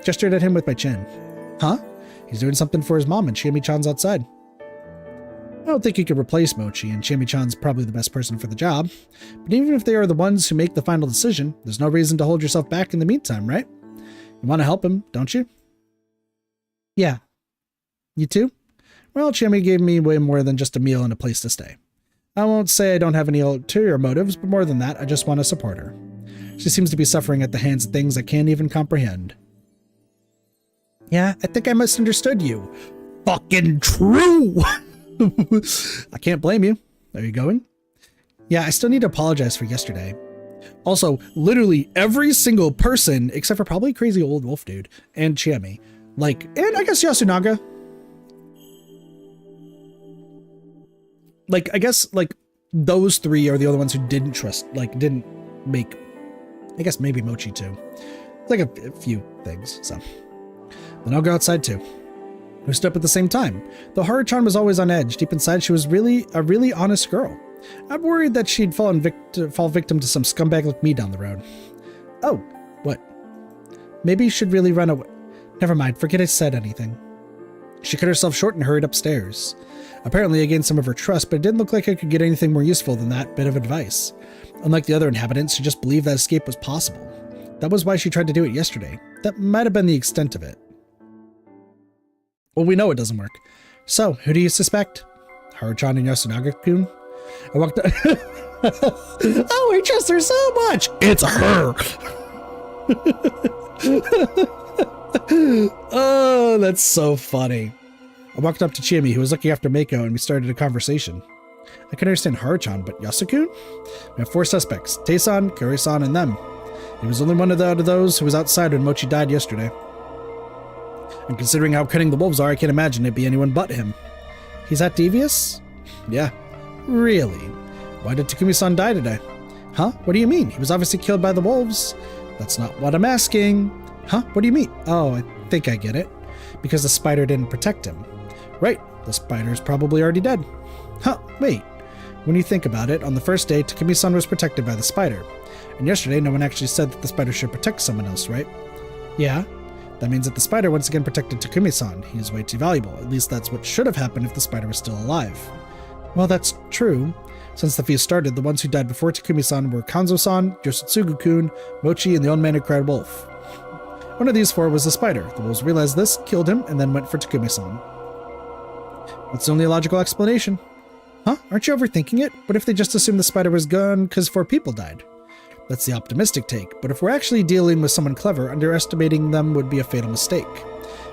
with my chin. Huh? He's doing something for his mom, and Chiemi-chan's outside. I don't think you could replace Mochi, and Chiemi-chan's probably the best person for the job. But even if they are the ones who make the final decision, there's no reason to hold yourself back in the meantime, right? You want to help him, don't you? Yeah. You too? Well, Chiemi gave me way more than just a meal and a place to stay. I won't say I don't have any ulterior motives, but more than that, I just want to support her. She seems to be suffering at the hands of things I can't even comprehend. Yeah, I think I misunderstood you. Fucking true! I can't blame you. Are you going? Yeah, I still need to apologize for yesterday. Also, literally every single person, except for probably crazy old wolf dude and Chiemi, and I guess Yasunaga. I guess, those three are the other ones who didn't trust, didn't make, I guess maybe Mochi too. A few things, so. Then I'll go outside too. We stood up at the same time. Though Haru-chan was always on edge, deep inside she was a really honest girl. I'm worried that she'd fall victim to some scumbag like me down the road. Oh, what? Maybe you should really run away. Never mind, forget I said anything. She cut herself short and hurried upstairs. Apparently I gained some of her trust, but it didn't look like I could get anything more useful than that bit of advice. Unlike the other inhabitants, she just believed that escape was possible. That was why she tried to do it yesterday. That might have been the extent of it. Well, we know it doesn't work. So, who do you suspect? Haru-chan and Yasunaga-kun? I walked up. Oh, I trust her so much! It's her! Oh, that's so funny. I walked up to Chiemi, who was looking after Meiko, and we started a conversation. I can understand Haru-chan, but Yasukun? We have 4 suspects, Tae-san, Kuri-san, and them. He was only one of those who was outside when Mochi died yesterday. And considering how cunning the wolves are, I can't imagine it'd be anyone but him. He's that devious? Yeah. Really? Why did Takumi-san die today? Huh? What do you mean? He was obviously killed by the wolves. That's not what I'm asking. Huh? What do you mean? Oh, I think I get it. Because the spider didn't protect him. Right. The spider's probably already dead. Huh, wait. When you think about it, on the first day, Takumi-san was protected by the spider. And yesterday, no one actually said that the spider should protect someone else, right? Yeah. That means that the spider once again protected Takumi-san. He is way too valuable. At least that's what should have happened if the spider was still alive. Well, that's true. Since the feast started, the ones who died before Takumi-san were Kanzo-san, Yoshitsugu-kun, Mochi, and the old man who cried wolf. One of these 4 was the spider. The wolves realized this, killed him, and then went for Takumi-san. That's the only logical explanation. Huh? Aren't you overthinking it? What if they just assumed the spider was gone because 4 people died? That's the optimistic take, but if we're actually dealing with someone clever, underestimating them would be a fatal mistake.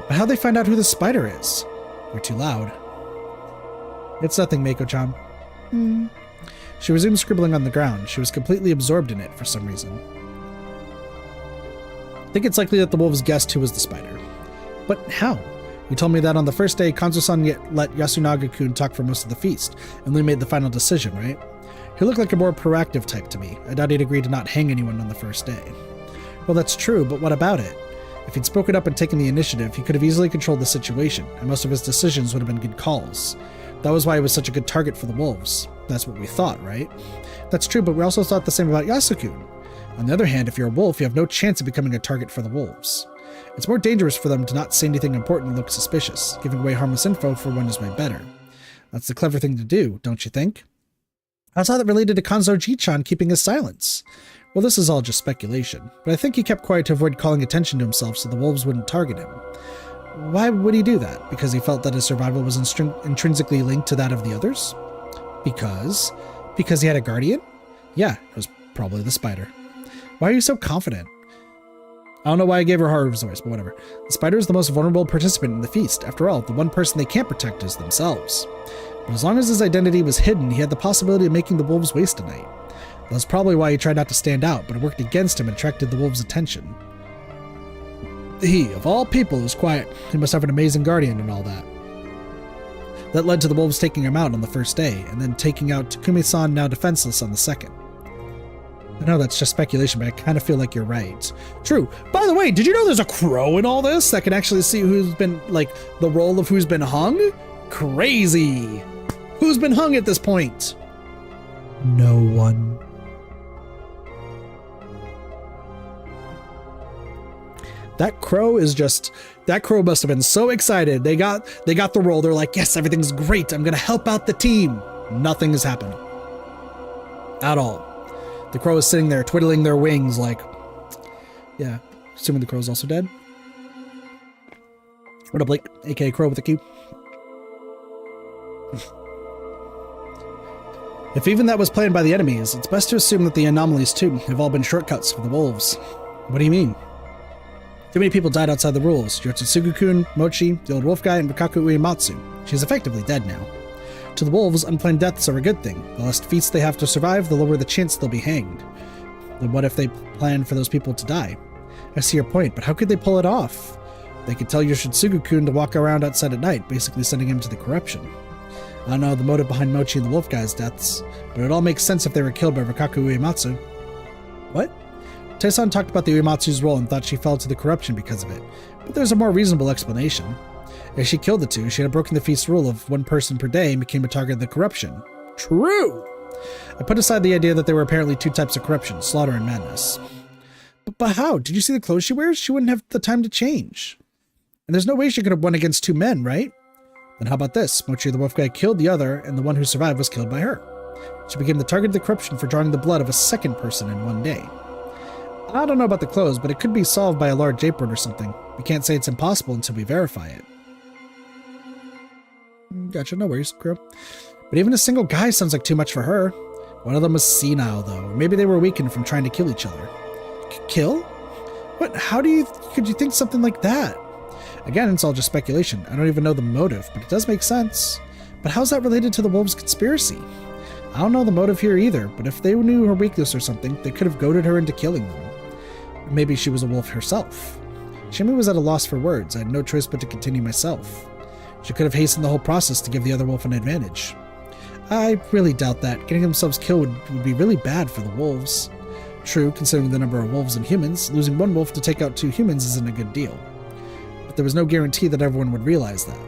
But how'd they find out who the spider is? They're too loud. It's nothing, Meiko-chan. She resumed scribbling on the ground. She was completely absorbed in it for some reason. I think it's likely that the wolves guessed who was the spider. But how? You told me that on the first day, Kanzo-san let Yasunaga-kun talk for most of the feast, and only made the final decision, right? He looked like a more proactive type to me. I doubt he'd agreed to not hang anyone on the first day. Well, that's true, but what about it? If he'd spoken up and taken the initiative, he could have easily controlled the situation, and most of his decisions would have been good calls. That was why he was such a good target for the wolves. That's what we thought, right? That's true, but we also thought the same about Yasukun. On the other hand, if you're a wolf, you have no chance of becoming a target for the wolves. It's more dangerous for them to not say anything important and look suspicious. Giving away harmless info for one is way better. That's the clever thing to do, don't you think? How's that related to Kanzo Ji-chan keeping his silence? Well, this is all just speculation, but I think he kept quiet to avoid calling attention to himself so the wolves wouldn't target him. Why would he do that? Because he felt that his survival was intrinsically linked to that of the others? Because he had a guardian? Yeah, it was probably the spider. Why are you so confident? I don't know why I gave her Haru's voice, but whatever. The spider is the most vulnerable participant in the feast. After all, the one person they can't protect is themselves. But as long as his identity was hidden, he had the possibility of making the wolves waste a night. That's probably why he tried not to stand out, but it worked against him and attracted the wolves' attention. He, of all people, is quiet. He must have an amazing guardian and all that. That led to the wolves taking him out on the first day, and then taking out Takumi-san, now defenseless, on the second. I know that's just speculation, but I kind of feel like you're right. True. By the way, did you know there's a crow in all this that can actually see who's been, like, the role of who's been hung? Crazy. Who's been hung at this point? No one. That crow must have been so excited. They got the role. They're like, yes, everything's great. I'm going to help out the team. Nothing has happened. At all. The crow is sitting there twiddling their wings like, yeah, assuming the crow is also dead. What up, Blake? AKA Crow with a Q. If even that was planned by the enemies, it's best to assume that the anomalies too have all been shortcuts for the wolves. What do you mean? Too many people died outside the rules. Yotsutsugu-kun, Mochi, the old wolf guy, and Rikaku Uematsu. She's effectively dead now. To the wolves, unplanned deaths are a good thing. The less feats they have to survive, the lower the chance they'll be hanged. Then what if they plan for those people to die? I see your point, but how could they pull it off? They could tell Yoshitsugu-kun to walk around outside at night, basically sending him to the corruption. I don't know the motive behind Mochi and the wolf guy's deaths, but it all makes sense if they were killed by Rikaku Uematsu. What? Tae-san talked about the Uematsu's role and thought she fell to the corruption because of it, but there's a more reasonable explanation. If she killed the two, she had broken the feast's rule of one person per day and became a target of the corruption. True! I put aside the idea that there were apparently two types of corruption, slaughter and madness. But how? Did you see the clothes she wears? She wouldn't have the time to change. And there's no way she could have won against two men, right? Then how about this? Mochi the wolf guy killed the other, and the one who survived was killed by her. She became the target of the corruption for drawing the blood of a second person in one day. I don't know about the clothes, but it could be solved by a large apron or something. We can't say it's impossible until we verify it. Gotcha, no worries, Crow. But even a single guy sounds like too much for her. One of them was senile, though. Or maybe they were weakened from trying to kill each other. Kill? What? How could you think something like that? Again, it's all just speculation. I don't even know the motive, but it does make sense. But how's that related to the wolves' conspiracy? I don't know the motive here either, but if they knew her weakness or something, they could have goaded her into killing them. Or maybe she was a wolf herself. Shimi was at a loss for words. I had no choice but to continue myself. She could have hastened the whole process to give the other wolf an advantage. I really doubt that. Getting themselves killed would be really bad for the wolves. True, considering the number of wolves and humans, losing one wolf to take out two humans isn't a good deal. But there was no guarantee that everyone would realize that.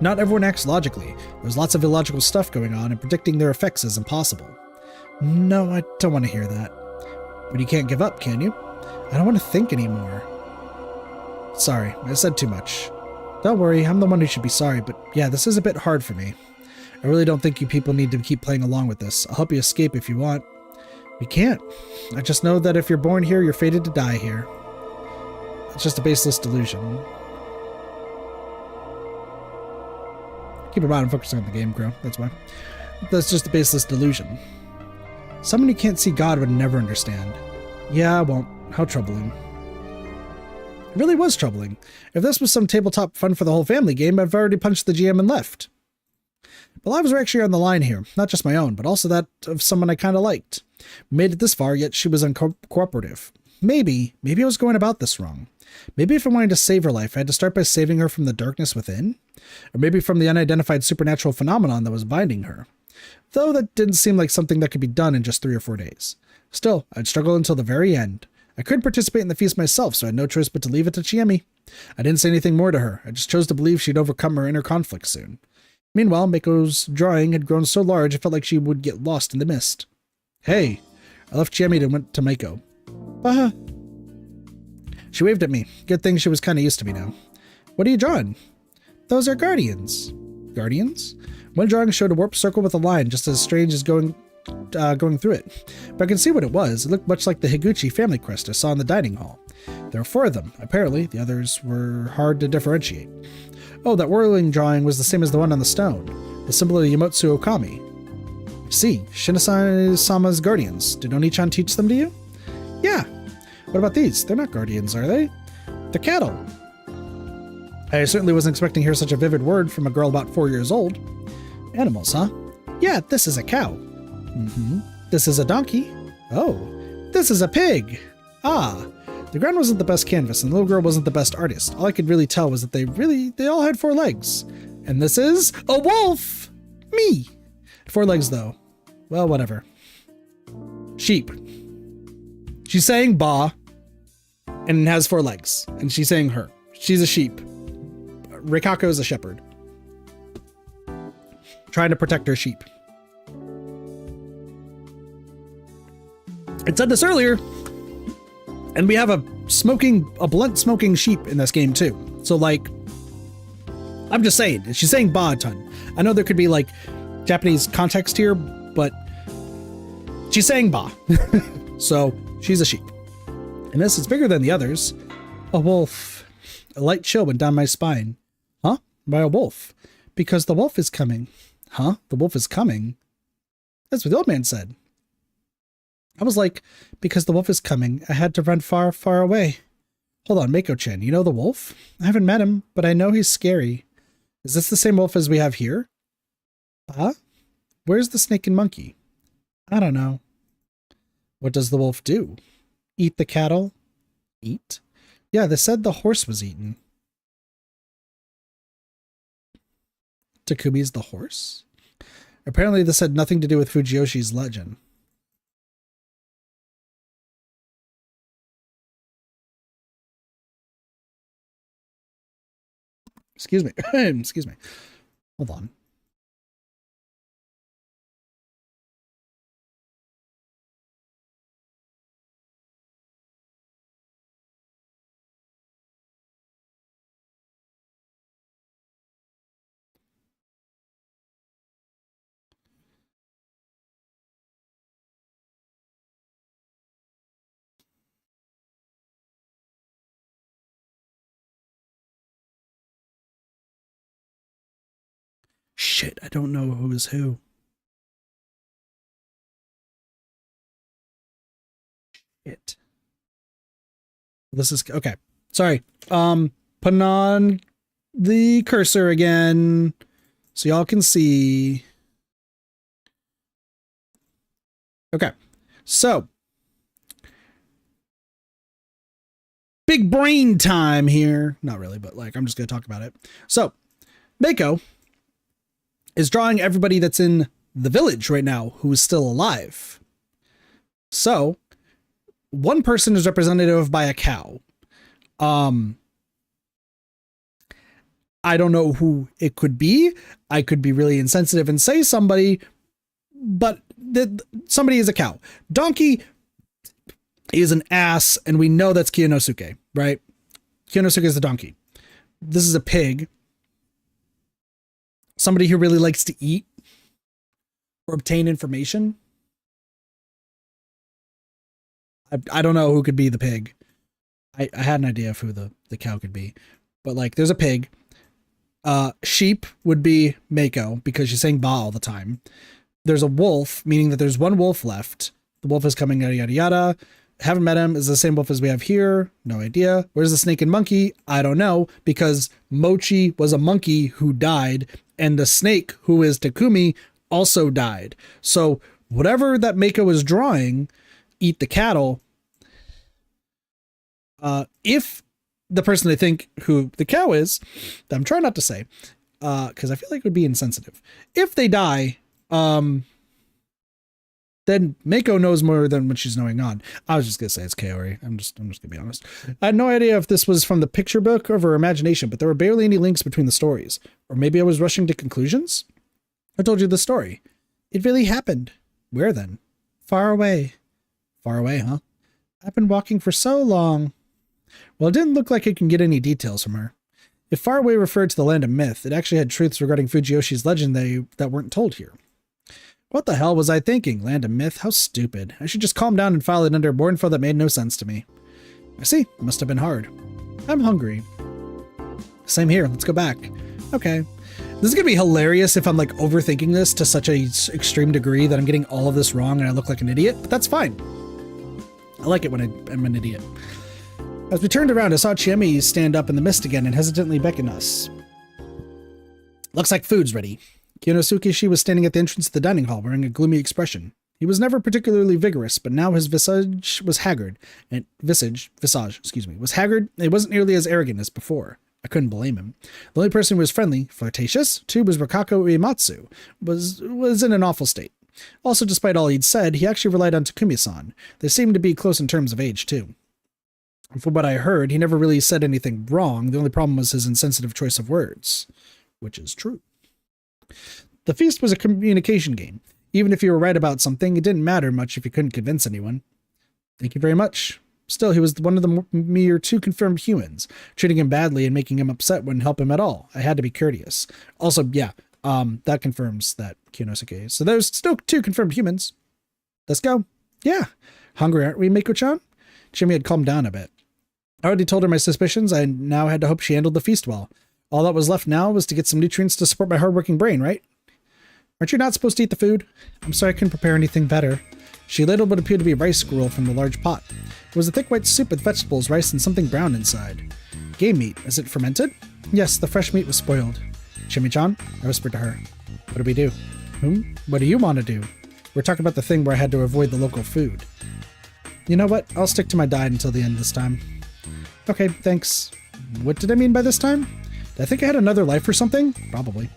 Not everyone acts logically. There's lots of illogical stuff going on, and predicting their effects is impossible. No, I don't want to hear that. But you can't give up, can you? I don't want to think anymore. Sorry, I said too much. Don't worry, I'm the one who should be sorry, but yeah, this is a bit hard for me. I really don't think you people need to keep playing along with this. I'll help you escape if you want. We can't. I just know that if you're born here, you're fated to die here. It's just a baseless delusion. Keep in mind, I'm focusing on the game, Crow. That's why. That's just a baseless delusion. Someone who can't see God would never understand. Yeah, I won't. How troubling. It really was troubling. If this was some tabletop fun for the whole family game, I've already punched the GM and left. But lives are actually on the line here. Not just my own, but also that of someone I kind of liked. We made it this far, yet she was uncooperative. Maybe I was going about this wrong. Maybe if I wanted to save her life, I had to start by saving her from the darkness within? Or maybe from the unidentified supernatural phenomenon that was binding her. Though that didn't seem like something that could be done in just 3 or 4 days. Still, I'd struggle until the very end. I couldn't participate in the feast myself, so I had no choice but to leave it to Chiemi. I didn't say anything more to her. I just chose to believe she'd overcome her inner conflict soon. Meanwhile, Mako's drawing had grown so large it felt like she would get lost in the mist. Hey! I left Chiemi and went to Mako. Baha! She waved at me. Good thing she was kind of used to me now. What are you drawing? Those are guardians. Guardians? One drawing showed a warped circle with a line just as strange as going through it. But I could see what it was. It looked much like the Higuchi family crest I saw in the dining hall. There were 4 of them. Apparently, the others were hard to differentiate. Oh, that whirling drawing was the same as the one on the stone. The symbol of the Yamotsu Okami. See, Shinasai-sama's guardians. Did Oni-chan teach them to you? Yeah. What about these? They're not guardians, are they? They're cattle. I certainly wasn't expecting to hear such a vivid word from a girl about 4 years old. Animals, huh? Yeah, this is a cow. Mm-hmm. This is a donkey. Oh, this is a pig. Ah, the ground wasn't the best canvas and the little girl wasn't the best artist. All I could really tell was that they all had 4 legs. And this is a wolf. Me. 4 legs though. Well, whatever. Sheep. She's saying ba and has 4 legs. And she's saying her. She's a sheep. Rikako is a shepherd. Trying to protect her sheep. It said this earlier. And we have a blunt smoking sheep in this game too. So like, I'm just saying, she's saying ba a ton. I know there could be like Japanese context here, but she's saying ba. So she's a sheep. And this is bigger than the others. A wolf. A light chill went down my spine. Huh? By a wolf. Because the wolf is coming. Huh? The wolf is coming? That's what the old man said. I was like, because the wolf is coming, I had to run far, far away. Hold on, Mako-chan, you know the wolf? I haven't met him, but I know he's scary. Is this the same wolf as we have here? Huh? Where's the snake and monkey? I don't know. What does the wolf do? Eat the cattle? Eat? Yeah, they said the horse was eaten. Takumi's the horse? Apparently this had nothing to do with Fujiyoshi's legend. Excuse me. Excuse me. Hold on. Shit, I don't know who is who. Shit. This is okay. Sorry. Putting on the cursor again so y'all can see. Okay. So big brain time here. Not really, but like I'm just gonna talk about it. So Mako is drawing everybody that's in the village right now who is still alive. So one person is representative by a cow. I don't know who it could be. I could be really insensitive and say somebody, but somebody is a cow. Donkey is an ass, and we know that's Kiyonosuke, right? Kiyonosuke is the donkey. This is a pig. Somebody who really likes to eat or obtain information. I don't know who could be the pig. I had an idea of who the cow could be. But like there's a pig. Sheep would be Mako because she's saying ba all the time. There's a wolf, meaning that there's one wolf left. The wolf is coming, yada yada yada. Haven't met him. Is the same wolf as we have here. No idea. Where's the snake and monkey? I don't know, because Mochi was a monkey who died, and the snake, who is Takumi, also died. So whatever that Mako was drawing, eat the cattle. If the person they think who the cow is, I'm trying not to say, because I feel like it would be insensitive. If they die, then Mako knows more than what she's knowing on. I was just gonna say it's Kaori. I'm just gonna be honest. I had no idea if this was from the picture book or her imagination, but there were barely any links between the stories. Or maybe I was rushing to conclusions? I told you the story. It really happened. Where then? Far away. Far away, huh? I've been walking for so long. Well, it didn't look like it can get any details from her. If far away referred to the land of myth, it actually had truths regarding Fujiyoshi's legend that weren't told here. What the hell was I thinking? Land of myth? How stupid. I should just calm down and file it under more info that made no sense to me. I see. It must have been hard. I'm hungry. Same here. Let's go back. Okay. This is going to be hilarious if I'm like overthinking this to such a extreme degree that I'm getting all of this wrong and I look like an idiot, but that's fine. I like it when I'm an idiot. As we turned around, I saw Chiemi stand up in the mist again and hesitantly beckon us. Looks like food's ready. Kiyonosuke was standing at the entrance of the dining hall wearing a gloomy expression. He was never particularly vigorous, but now his visage was haggard, and was haggard. It wasn't nearly as arrogant as before. I couldn't blame him. The only person who was friendly, flirtatious, too, was Rikako Uematsu, was in an awful state. Also, despite all he'd said, he actually relied on Takumi-san. They seemed to be close in terms of age, too. From what I heard, he never really said anything wrong. The only problem was his insensitive choice of words, which is true. The feast was a communication game. Even if you were right about something, it didn't matter much if you couldn't convince anyone. Thank you very much. Still, he was one of the mere 2 confirmed humans. Treating him badly and making him upset wouldn't help him at all. I had to be courteous. Also, yeah, that confirms that Kyonosuke. So there's still 2 confirmed humans. Let's go. Yeah. Hungry, aren't we, Miko-chan? Jimmy had calmed down a bit. I already told her my suspicions. I now had to hope she handled the feast well. All that was left now was to get some nutrients to support my hardworking brain, right? Aren't you not supposed to eat the food? I'm sorry I couldn't prepare anything better. She ladled what appeared to be rice gruel from the large pot. It was a thick white soup with vegetables, rice, and something brown inside. Game meat. Is it fermented? Yes, the fresh meat was spoiled. Chimichan? I whispered to her. What do we do? What do you want to do? We're talking about the thing where I had to avoid the local food. You know what? I'll stick to my diet until the end this time. Okay, thanks. What did I mean by this time? Did I think I had another life or something? Probably.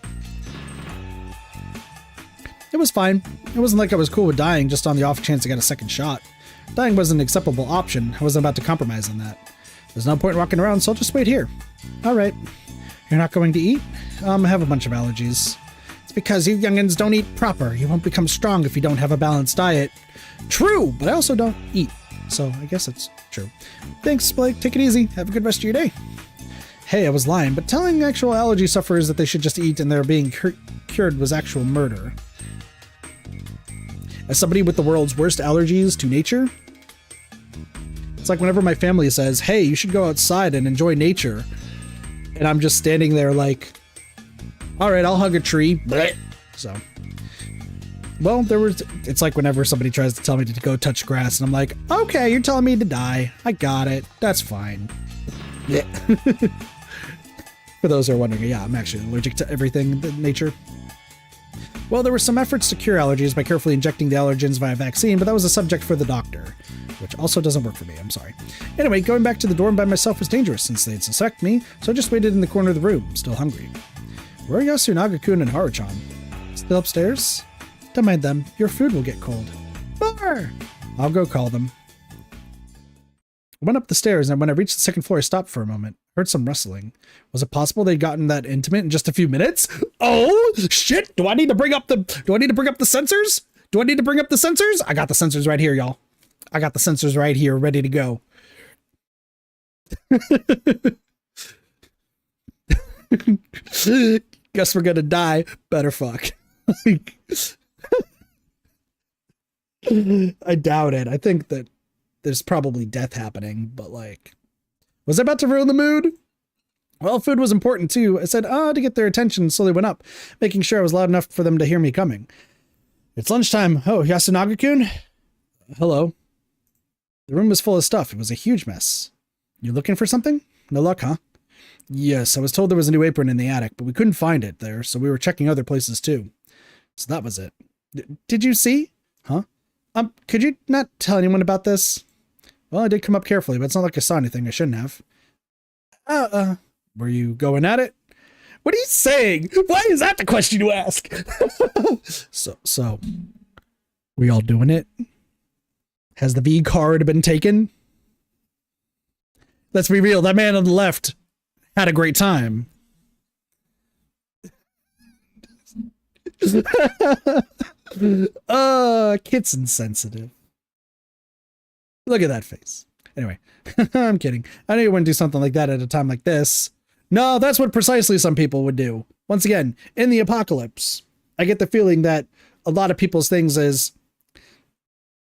It was fine. It wasn't like I was cool with dying just on the off chance I got a second shot. Dying was an acceptable option. I wasn't about to compromise on that. There's no point walking around, so I'll just wait here. Alright. You're not going to eat? I have a bunch of allergies. It's because you youngins don't eat proper. You won't become strong if you don't have a balanced diet. True, but I also don't eat. So I guess it's true. Thanks, Blake. Take it easy. Have a good rest of your day. Hey, I was lying, but telling actual allergy sufferers that they should just eat and they're being cured was actual murder. As somebody with the world's worst allergies to nature, it's like whenever my family says, hey, you should go outside and enjoy nature, and I'm just standing there like, all right, I'll hug a tree. So, well, it's like whenever somebody tries to tell me to go touch grass, and I'm like, okay, you're telling me to die. I got it. That's fine. Yeah. For those who are wondering, yeah, I'm actually allergic to everything in nature. Well, there were some efforts to cure allergies by carefully injecting the allergens via vaccine, but that was a subject for the doctor, which also doesn't work for me, I'm sorry. Anyway, going back to the dorm by myself was dangerous since they'd suspect me, so I just waited in the corner of the room, still hungry. Where are Yasunaga-kun and Haru-chan? Still upstairs? Don't mind them, your food will get cold. More! I'll go call them. I went up the stairs, and when I reached the second floor, I stopped for a moment. Heard some rustling. Was it possible they'd gotten that intimate in just a few minutes? Oh shit! Do I need to bring up the sensors? Do I need to bring up the sensors? I got the sensors right here, y'all. I got the sensors right here, ready to go. Guess we're gonna die. Better fuck. I doubt it. I think that there's probably death happening, but like, was I about to ruin the mood? Well, food was important too. I said, to get their attention, slowly went up, making sure I was loud enough for them to hear me coming. It's lunchtime. Oh, Yasunaga-kun? Hello. The room was full of stuff. It was a huge mess. You looking for something? No luck, huh? Yes, I was told there was a new apron in the attic, but we couldn't find it there, so we were checking other places too. So that was it. Did you see? Huh? Could you not tell anyone about this? Well, I did come up carefully, but it's not like I saw anything I shouldn't have. Were you going at it? What are you saying? Why is that the question you ask? So, we all doing it? Has the V card been taken? Let's be real, that man on the left had a great time. Kid's insensitive. Look at that face. Anyway, I'm kidding. I knew you wouldn't do something like that at a time like this. No, that's what precisely some people would do. Once again, in the apocalypse, I get the feeling that a lot of people's things is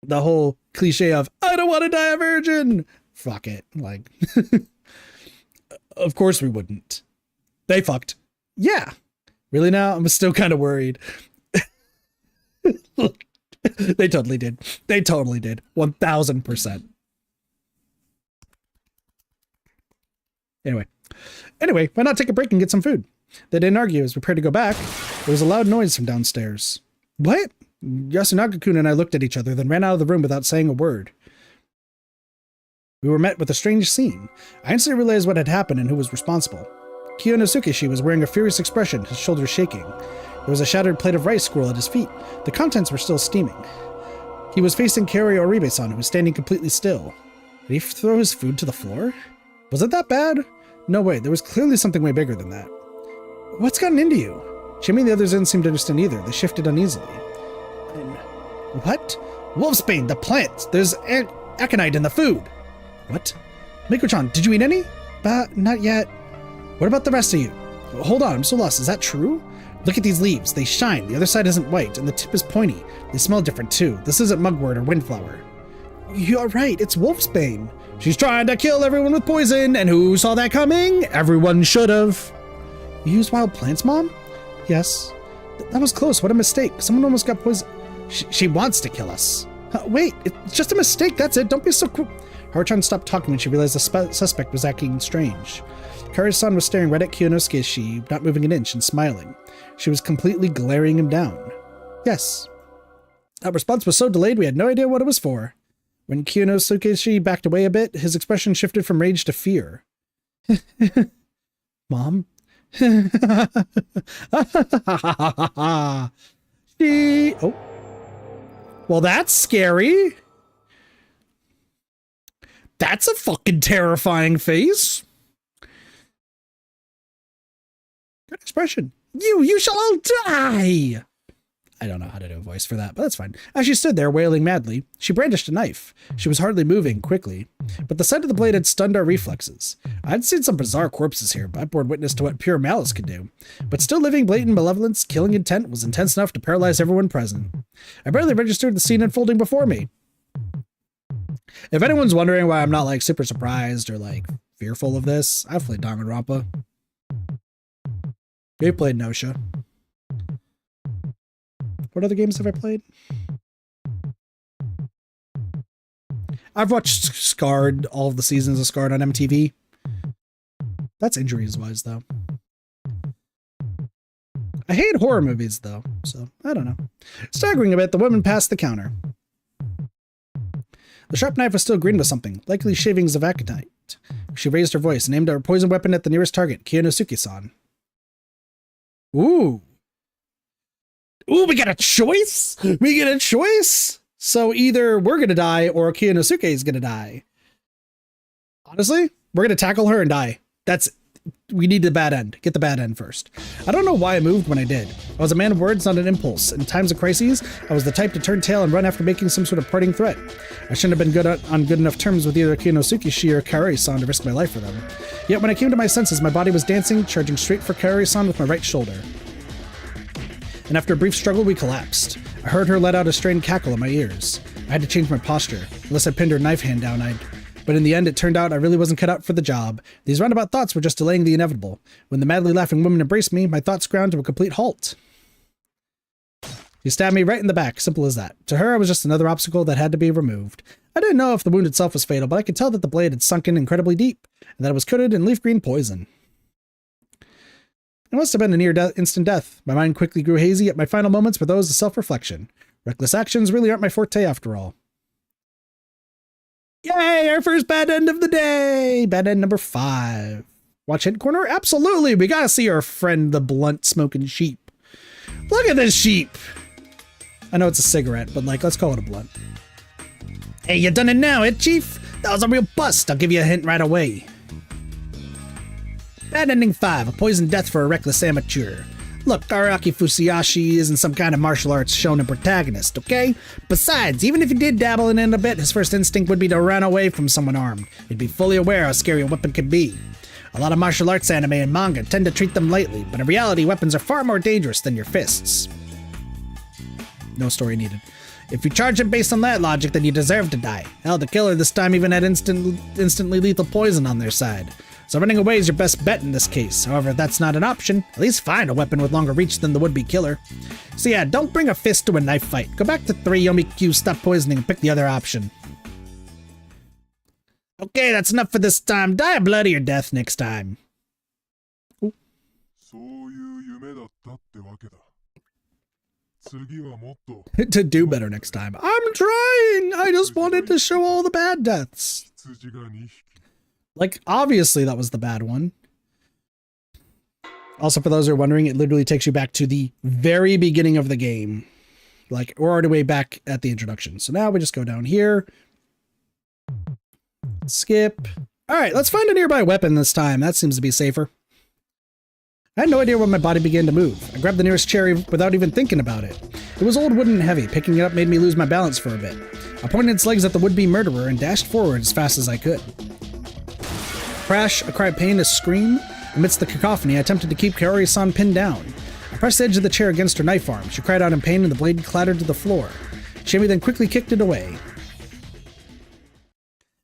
the whole cliche of, I don't want to die a virgin. Fuck it. Like, of course we wouldn't. They fucked. Yeah. Really now? I'm still kind of worried. They totally did. They totally did. 1000%. Anyway, why not take a break and get some food? They didn't argue. As we prepared to go back, there was a loud noise from downstairs. What? Yasunaga-kun and I looked at each other, then ran out of the room without saying a word. We were met with a strange scene. I instantly realized what had happened and who was responsible. Kiyonosuke was wearing a furious expression, his shoulders shaking. There was a shattered plate of rice scroll at his feet. The contents were still steaming. He was facing Kaori Oribe-san, who was standing completely still. Did he throw his food to the floor? Was it that bad? No way, there was clearly something way bigger than that. What's gotten into you? Jimmy and the others didn't seem to understand either. They shifted uneasily. What? Wolfsbane, the plant! There's aconite in the food! What? Miko-chan, did you eat any? Not yet. What about the rest of you? Hold on, I'm so lost. Is that true? Look at these leaves. They shine. The other side isn't white, and the tip is pointy. They smell different, too. This isn't mugwort or windflower. You're right. It's wolfsbane. She's trying to kill everyone with poison, and who saw that coming? Everyone should have. You use wild plants, Mom? Yes. That was close. What a mistake. Someone almost got poisoned. She wants to kill us. Wait, it's just a mistake. That's it. Don't be so quick. Haruchan stopped talking when she realized the suspect was acting strange. Kaori-san was staring right at Kiyonosuke, not moving an inch and smiling. She was completely glaring him down. Yes. That response was so delayed we had no idea what it was for. When Kiyonosuke backed away a bit, his expression shifted from rage to fear. Mom? Oh. Well, that's scary. That's a fucking terrifying face. Good expression. You shall all die. I don't know how to do a voice for that, but that's fine. As she stood there wailing madly, she brandished a knife. She was hardly moving quickly, but the sight of the blade had stunned our reflexes. I'd seen some bizarre corpses here, but I bore witness to what pure malice could do. But still living blatant malevolence, killing intent was intense enough to paralyze everyone present. I barely registered the scene unfolding before me. If anyone's wondering why I'm not like super surprised or like fearful of this, I've played Danganronpa. We played Nosha. What other games have I played? I've watched Scarred, all of the seasons of Scarred on MTV. That's injuries-wise, though. I hate horror movies, though, so I don't know. Staggering a bit, the woman passed the counter. The sharp knife was still green with something, likely shavings of aconite. She raised her voice and aimed her poison weapon at the nearest target, Kiyonosuke-san. Ooh. Ooh, we got a choice? We get a choice? So either we're going to die or Kiyonosuke is going to die. Honestly, we're going to tackle her and die. We need the bad end. Get the bad end first. I don't know why I moved when I did. I was a man of words, not an impulse. In times of crises, I was the type to turn tail and run after making some sort of parting threat. I shouldn't have been on good enough terms with either Kiyonosuke or Kaori-san to risk my life for them. Yet when I came to my senses, my body was dancing, charging straight for Kaori-san with my right shoulder. And after a brief struggle, we collapsed. I heard her let out a strained cackle in my ears. I had to change my posture. Unless I pinned her knife hand down, But in the end, it turned out I really wasn't cut out for the job. These roundabout thoughts were just delaying the inevitable. When the madly laughing woman embraced me, my thoughts ground to a complete halt. She stabbed me right in the back, simple as that. To her, I was just another obstacle that had to be removed. I didn't know if the wound itself was fatal, but I could tell that the blade had sunken incredibly deep, and that it was coated in leaf green poison. It must have been a near instant death. My mind quickly grew hazy, yet my final moments were those of self-reflection. Reckless actions really aren't my forte after all. Yay, our first bad end of the day! Bad end number 5. Watch Hit Corner? Absolutely! We gotta see our friend the blunt-smoking sheep. Look at this sheep! I know it's a cigarette, but like, let's call it a blunt. Hey, you done it now, eh, Chief? That was a real bust. I'll give you a hint right away. Bad ending 5, a poisoned death for a reckless amateur. Look, Araki Fusayashi isn't some kind of martial arts shonen protagonist, okay? Besides, even if he did dabble in it a bit, his first instinct would be to run away from someone armed. He'd be fully aware how scary a weapon could be. A lot of martial arts anime and manga tend to treat them lightly, but in reality, weapons are far more dangerous than your fists. No story needed. If you charge him based on that logic, then you deserve to die. Hell, the killer this time even had instantly lethal poison on their side. So running away is your best bet in this case. However, if that's not an option, at least find a weapon with longer reach than the would-be killer. So yeah, don't bring a fist to a knife fight. Go back to 3 Yomi-Q, stop poisoning, and pick the other option. Okay, that's enough for this time. Die a bloodier death next time. Ooh. To do better next time. I'm trying! I just wanted to show all the bad deaths. Like, obviously that was the bad one. Also, for those who are wondering, it literally takes you back to the very beginning of the game. Like, we're already way back at the introduction. So now we just go down here. Skip. All right, let's find a nearby weapon this time. That seems to be safer. I had no idea when my body began to move. I grabbed the nearest chair without even thinking about it. It was old, wooden, and heavy. Picking it up made me lose my balance for a bit. I pointed its legs at the would-be murderer and dashed forward as fast as I could. Crash, a cry of pain, a scream. Amidst the cacophony, I attempted to keep Kaori-san pinned down. I pressed the edge of the chair against her knife arm. She cried out in pain and the blade clattered to the floor. Shami then quickly kicked it away.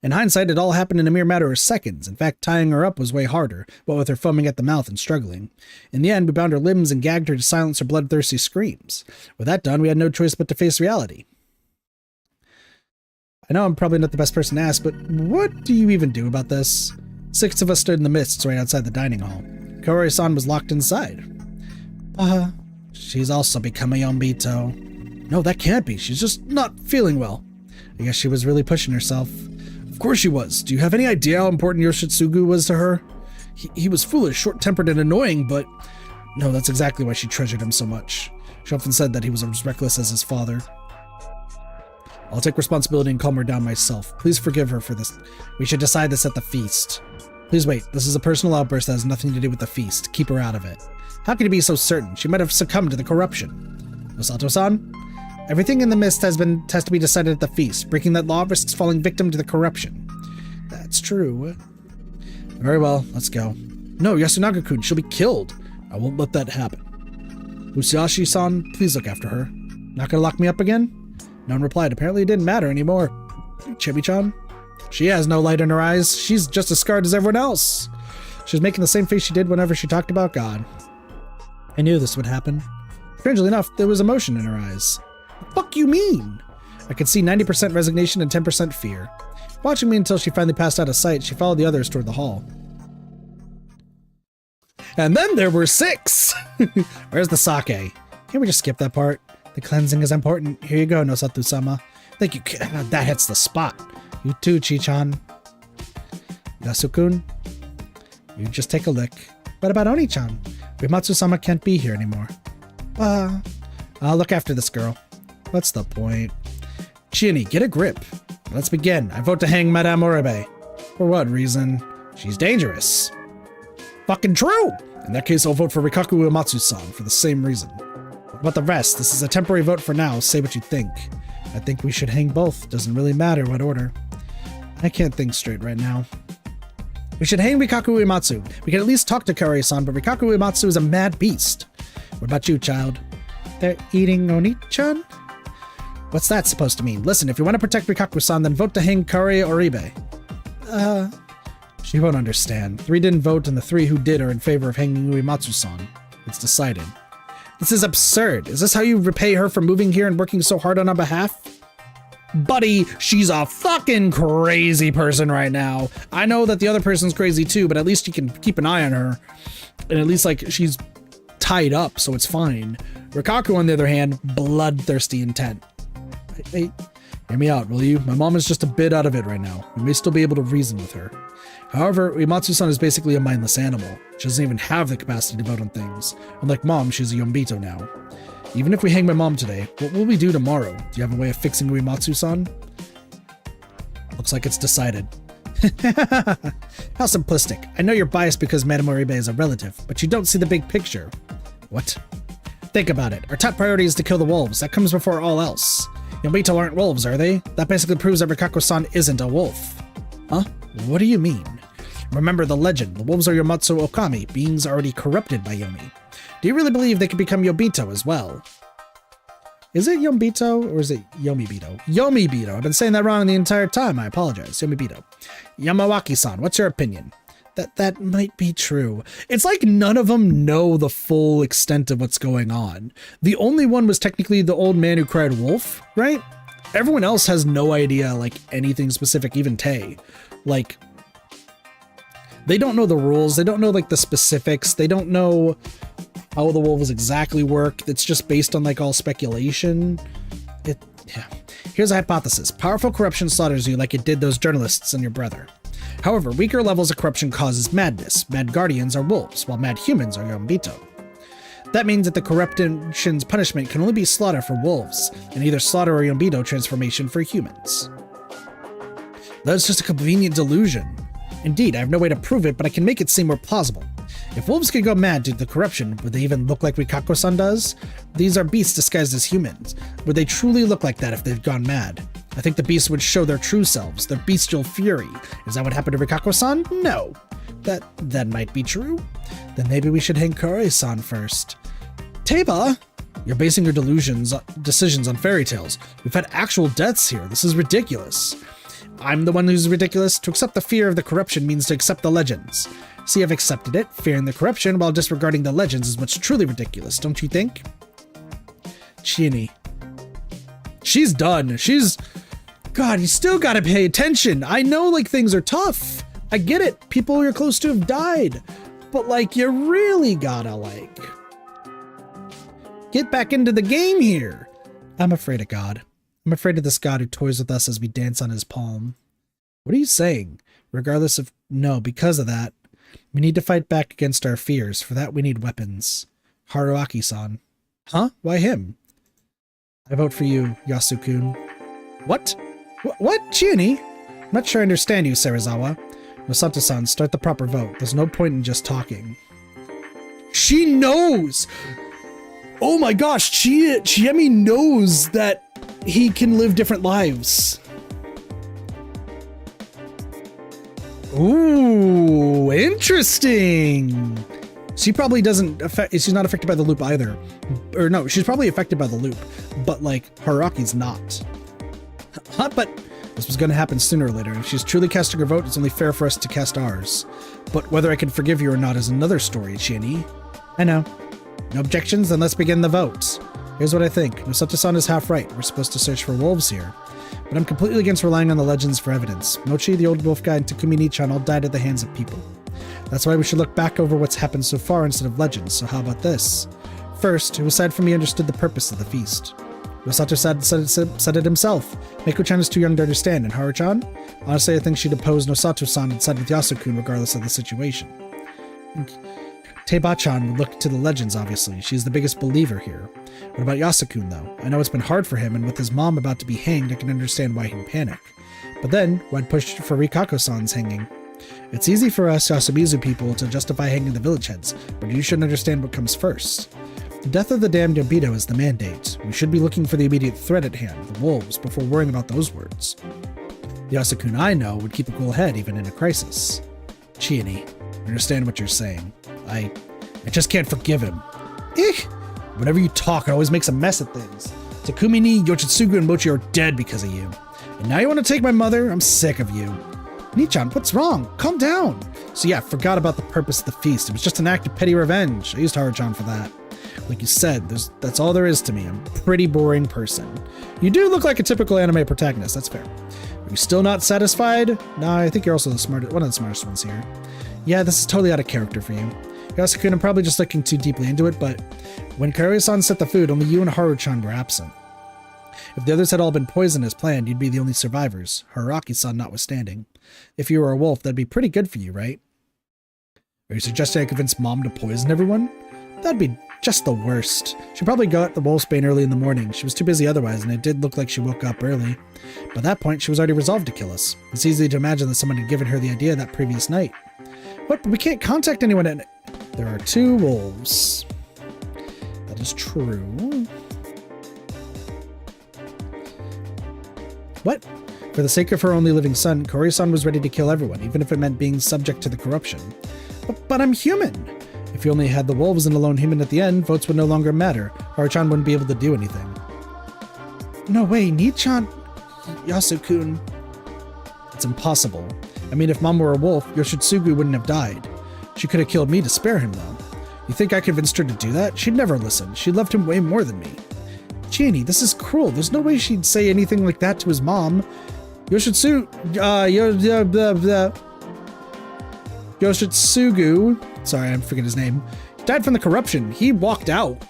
In hindsight, it all happened in a mere matter of seconds. In fact, tying her up was way harder, what with her foaming at the mouth and struggling. In the end, we bound her limbs and gagged her to silence her bloodthirsty screams. With that done, we had no choice but to face reality. I know I'm probably not the best person to ask, but what do you even do about this? 6 of us stood in the midst right outside the dining hall. Kaori-san was locked inside. She's also become a Yombito. No, that can't be. She's just not feeling well. I guess she was really pushing herself. Of course she was. Do you have any idea how important Yoshitsugu was to her? He was foolish, short-tempered, and annoying, but... No, that's exactly why she treasured him so much. She often said that he was as reckless as his father. I'll take responsibility and calm her down myself. Please forgive her for this. We should decide this at the feast. Please wait. This is a personal outburst that has nothing to do with the feast. Keep her out of it. How can you be so certain? She might have succumbed to the corruption. Osato-san? Everything in the mist has to be decided at the feast. Breaking that law risks falling victim to the corruption. That's true. Very well, let's go. No, Yasunaga-kun, she'll be killed. I won't let that happen. Musashi-san, please look after her. Not gonna lock me up again? No one replied. Apparently it didn't matter anymore. Chibi-chan? She has no light in her eyes. She's just as scarred as everyone else. She was making the same face she did whenever she talked about God. I knew this would happen. Strangely enough, there was emotion in her eyes. What the fuck you mean? I could see 90% resignation and 10% fear. Watching me until she finally passed out of sight, she followed the others toward the hall. And then there were 6! Where's the sake? Can't we just skip that part? The cleansing is important. Here you go, Nosatu-sama. Thank you. That hits the spot. You too, Chi-chan. Yasu-kun, you just take a lick. What about Oni-chan? Uematsu-sama can't be here anymore. I'll look after this girl. What's the point? Chiani, get a grip. Let's begin. I vote to hang Madame Oribe. For what reason? She's dangerous. Fucking true! In that case, I'll vote for Rikaku Uematsu-san for the same reason. What about the rest? This is a temporary vote for now. Say what you think. I think we should hang both. Doesn't really matter what order. I can't think straight right now. We should hang Rikaku Uematsu. We can at least talk to Kaori-san, but Rikaku Uematsu is a mad beast. What about you, child? They're eating Oni-chan? What's that supposed to mean? Listen, if you want to protect Rikaku-san, then vote to hang Kari Oribe. She won't understand. 3 didn't vote, and the 3 who did are in favor of hanging Uematsu-san. It's decided. This is absurd. Is this how you repay her for moving here and working so hard on our behalf? Buddy, she's a fucking crazy person right now. I know that the other person's crazy too, but at least you can keep an eye on her. And at least, like, she's tied up, so it's fine. Rikaku, on the other hand, bloodthirsty intent. Hey, hear me out, will you? My mom is just a bit out of it right now. We may still be able to reason with her. However, Uematsu-san is basically a mindless animal. She doesn't even have the capacity to vote on things. Unlike mom, she's a Yombito now. Even if we hang my mom today, what will we do tomorrow? Do you have a way of fixing Uematsu-san? Looks like it's decided. How simplistic. I know you're biased because Madame Oribe is a relative, but you don't see the big picture. What? Think about it. Our top priority is to kill the wolves. That comes before all else. Yombito aren't wolves, are they? That basically proves that Rikaku-san isn't a wolf. Huh? What do you mean? Remember the legend. The wolves are Yomatsu Okami, beings already corrupted by Yomi. Do you really believe they could become Yobito as well? Is it Yombito or is it Yomibito? Yomibito. I've been saying that wrong the entire time. I apologize. Yomibito. Yamawaki-san, what's your opinion? That might be true. It's like none of them know the full extent of what's going on. The only one was technically the old man who cried wolf, right? Everyone else has no idea, like, anything specific, even Tay. Like, they don't know the rules. They don't know, like, the specifics. They don't know how the wolves exactly work. It's just based on, like, all speculation. Yeah. Here's a hypothesis. Powerful corruption slaughters you like it did those journalists and your brother. However, weaker levels of corruption causes madness. Mad guardians are wolves, while mad humans are yombito. That means that the corruption's punishment can only be slaughter for wolves, and either slaughter or yombito transformation for humans. That's just a convenient delusion. Indeed, I have no way to prove it, but I can make it seem more plausible. If wolves could go mad due to the corruption, would they even look like Rikako-san does? These are beasts disguised as humans. Would they truly look like that if they've gone mad? I think the beasts would show their true selves, their bestial fury. Is that what happened to Rikako-san? No. That might be true. Then maybe we should hang Kaori-san first. Teba! You're basing your decisions on fairy tales. We've had actual deaths here. This is ridiculous. I'm the one who's ridiculous. To accept the fear of the corruption means to accept the legends. See, I've accepted it. Fearing the corruption while disregarding the legends is what's truly ridiculous, don't you think? Chini. She's done. God, you still gotta pay attention. I know, like, things are tough. I get it. People you're close to have died. But, like, you really gotta, like, get back into the game here. I'm afraid of God. I'm afraid of this God who toys with us as we dance on his palm. What are you saying? Regardless of... No, because of that. We need to fight back against our fears. For that, we need weapons. Haruaki-san. Huh? Why him? I vote for you, Yasukun. What? What? Chini? I'm not sure I understand you, Serizawa. Masato-san, start the proper vote. There's no point in just talking. She knows! Oh my gosh, Chiemi knows that he can live different lives. Ooh, interesting. She probably doesn't she's not affected by the loop either. Or no, she's probably affected by the loop, but like Haruki's not. Huh, but this was going to happen sooner or later. If she's truly casting her vote, it's only fair for us to cast ours. But whether I can forgive you or not is another story, Chini. I know. No objections? Then let's begin the vote. Here's what I think. Masato-san is half right. We're supposed to search for wolves here. But I'm completely against relying on the legends for evidence. Mochi, the old wolf guy, and Takumi Nichan all died at the hands of people. That's why we should look back over what's happened so far instead of legends. So how about this? First, who aside from me understood the purpose of the feast? Masato said it himself. Meiko-chan is too young to understand, and Haru-chan? Honestly, I think she'd oppose Nosato-san and side with Yasukun regardless of the situation. Teba-chan would look to the legends, obviously. She's the biggest believer here. What about Yasukun, though? I know it's been hard for him, and with his mom about to be hanged, I can understand why he'd panic. But then, why'd push for Rikako-san's hanging? It's easy for us Yasumizu people to justify hanging the village heads, but you should understand what comes first. The death of the damned Yobito is the mandate. We should be looking for the immediate threat at hand, the wolves, before worrying about those words. The Yasukun I know would keep a cool head even in a crisis. Chiani, I understand what you're saying. I just can't forgive him. Whenever you talk, it always makes a mess of things. Takumi ni, Yoshitsugu, and Mochi are dead because of you. And now you want to take my mother? I'm sick of you. Nichan, what's wrong? Calm down. So yeah, I forgot about the purpose of the feast. It was just an act of petty revenge. I used Haru-chan for that. Like you said, that's all there is to me. I'm a pretty boring person. You do look like a typical anime protagonist, that's fair. Are you still not satisfied? Nah, I think you're also one of the smartest ones here. Yeah, this is totally out of character for you. Yasukun, I'm probably just looking too deeply into it, but when Kaori-san set the food, only you and Haru-chan were absent. If the others had all been poisoned as planned, you'd be the only survivors, Haruaki-san notwithstanding. If you were a wolf, that'd be pretty good for you, right? Are you suggesting I convince Mom to poison everyone? That'd be just the worst. She probably got the wolfsbane early in the morning. She was too busy otherwise, and it did look like she woke up early. By that point, she was already resolved to kill us. It's easy to imagine that someone had given her the idea that previous night. What? But we can't contact anyone and... There are two wolves. That is true. What? For the sake of her only living son, Kaori-san was ready to kill everyone, even if it meant being subject to the corruption. But I'm human! If you only had the wolves and a lone human at the end, votes would no longer matter. Haru-chan wouldn't be able to do anything. No way, Nichan... Yasukun... It's impossible. I mean, if Mom were a wolf, Yoshitsugu wouldn't have died. She could have killed me to spare him, though. You think I convinced her to do that? She'd never listen. She loved him way more than me. Jeannie, this is cruel. There's no way she'd say anything like that to his mom. Yoshitsugu, sorry, I'm forgetting his name, died from the corruption. He walked out.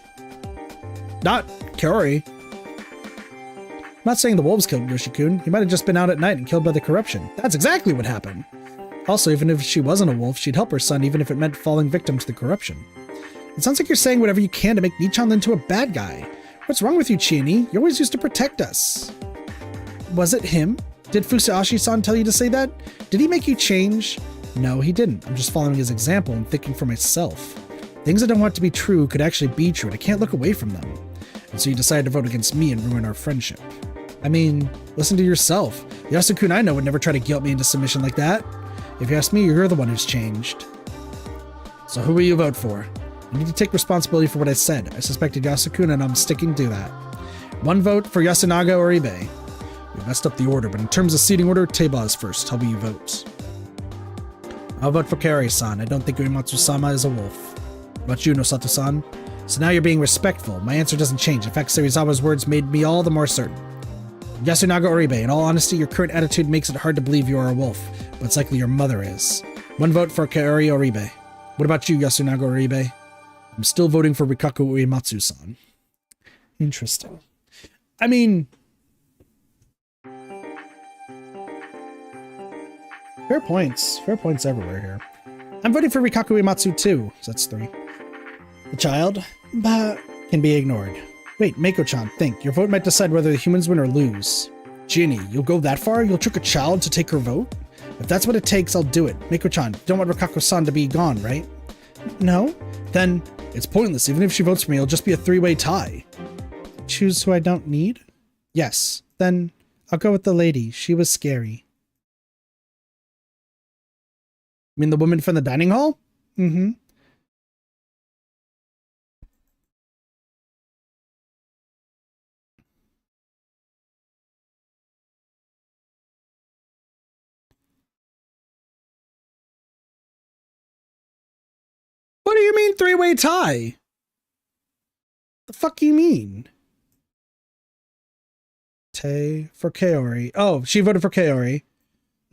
Not Kaori. I'm not saying the wolves killed Yoshikun. He might have just been out at night and killed by the corruption. That's exactly what happened. Also, even if she wasn't a wolf, she'd help her son even if it meant falling victim to the corruption. It sounds like you're saying whatever you can to make Nichan into a bad guy. What's wrong with you, Chiini? You always used to protect us. Was it him? Did Fusashi-san tell you to say that? Did he make you change? No, he didn't. I'm just following his example and thinking for myself. Things I don't want to be true could actually be true, and I can't look away from them. And so you decided to vote against me and ruin our friendship. I mean, listen to yourself. Yasukun I know would never try to guilt me into submission like that. If you ask me, you're the one who's changed. So who will you vote for? I need to take responsibility for what I said. I suspected Yasukun and I'm sticking to that. One vote for Yasunaga or Ibe. We messed up the order, but in terms of seating order, Teiba is first. How will you vote? I'll vote for Kaori-san. I don't think Uematsu-sama is a wolf. What about you, Nosato-san? So now you're being respectful. My answer doesn't change. In fact, Serizawa's words made me all the more certain. Yasunaga or Ibe, in all honesty, your current attitude makes it hard to believe you are a wolf, but it's likely your mother is. One vote for Kaori or Ibe. What about you, Yasunaga or Ibe? I'm still voting for Rikaku Uematsu-san. Interesting. I mean, fair points. Fair points everywhere here. I'm voting for Rikaku Uematsu too, so that's 3. The child, but can be ignored. Wait, Mako-chan, think. Your vote might decide whether the humans win or lose. Ginny, you'll go that far? You'll trick a child to take her vote? If that's what it takes, I'll do it. Mako-chan, you don't want Rikaku-san to be gone, right? No? Then it's pointless. Even if she votes for me, it'll just be a 3-way tie. Choose who I don't need? Yes. Then I'll go with the lady. She was scary. You mean the woman from the dining hall? Mm-hmm. What do you mean 3-way tie? The fuck you mean? Tay for Kaori. Oh, she voted for Kaori.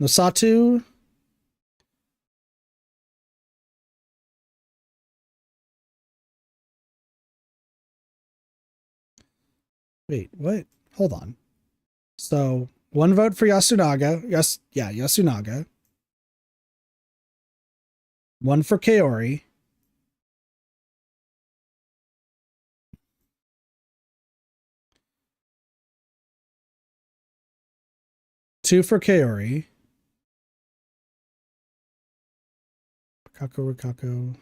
Nosatu. Wait, what? Hold on. So, one vote for Yasunaga. Yes, yeah, Yasunaga. One for Kaori. Two for Kaori. Rikaku.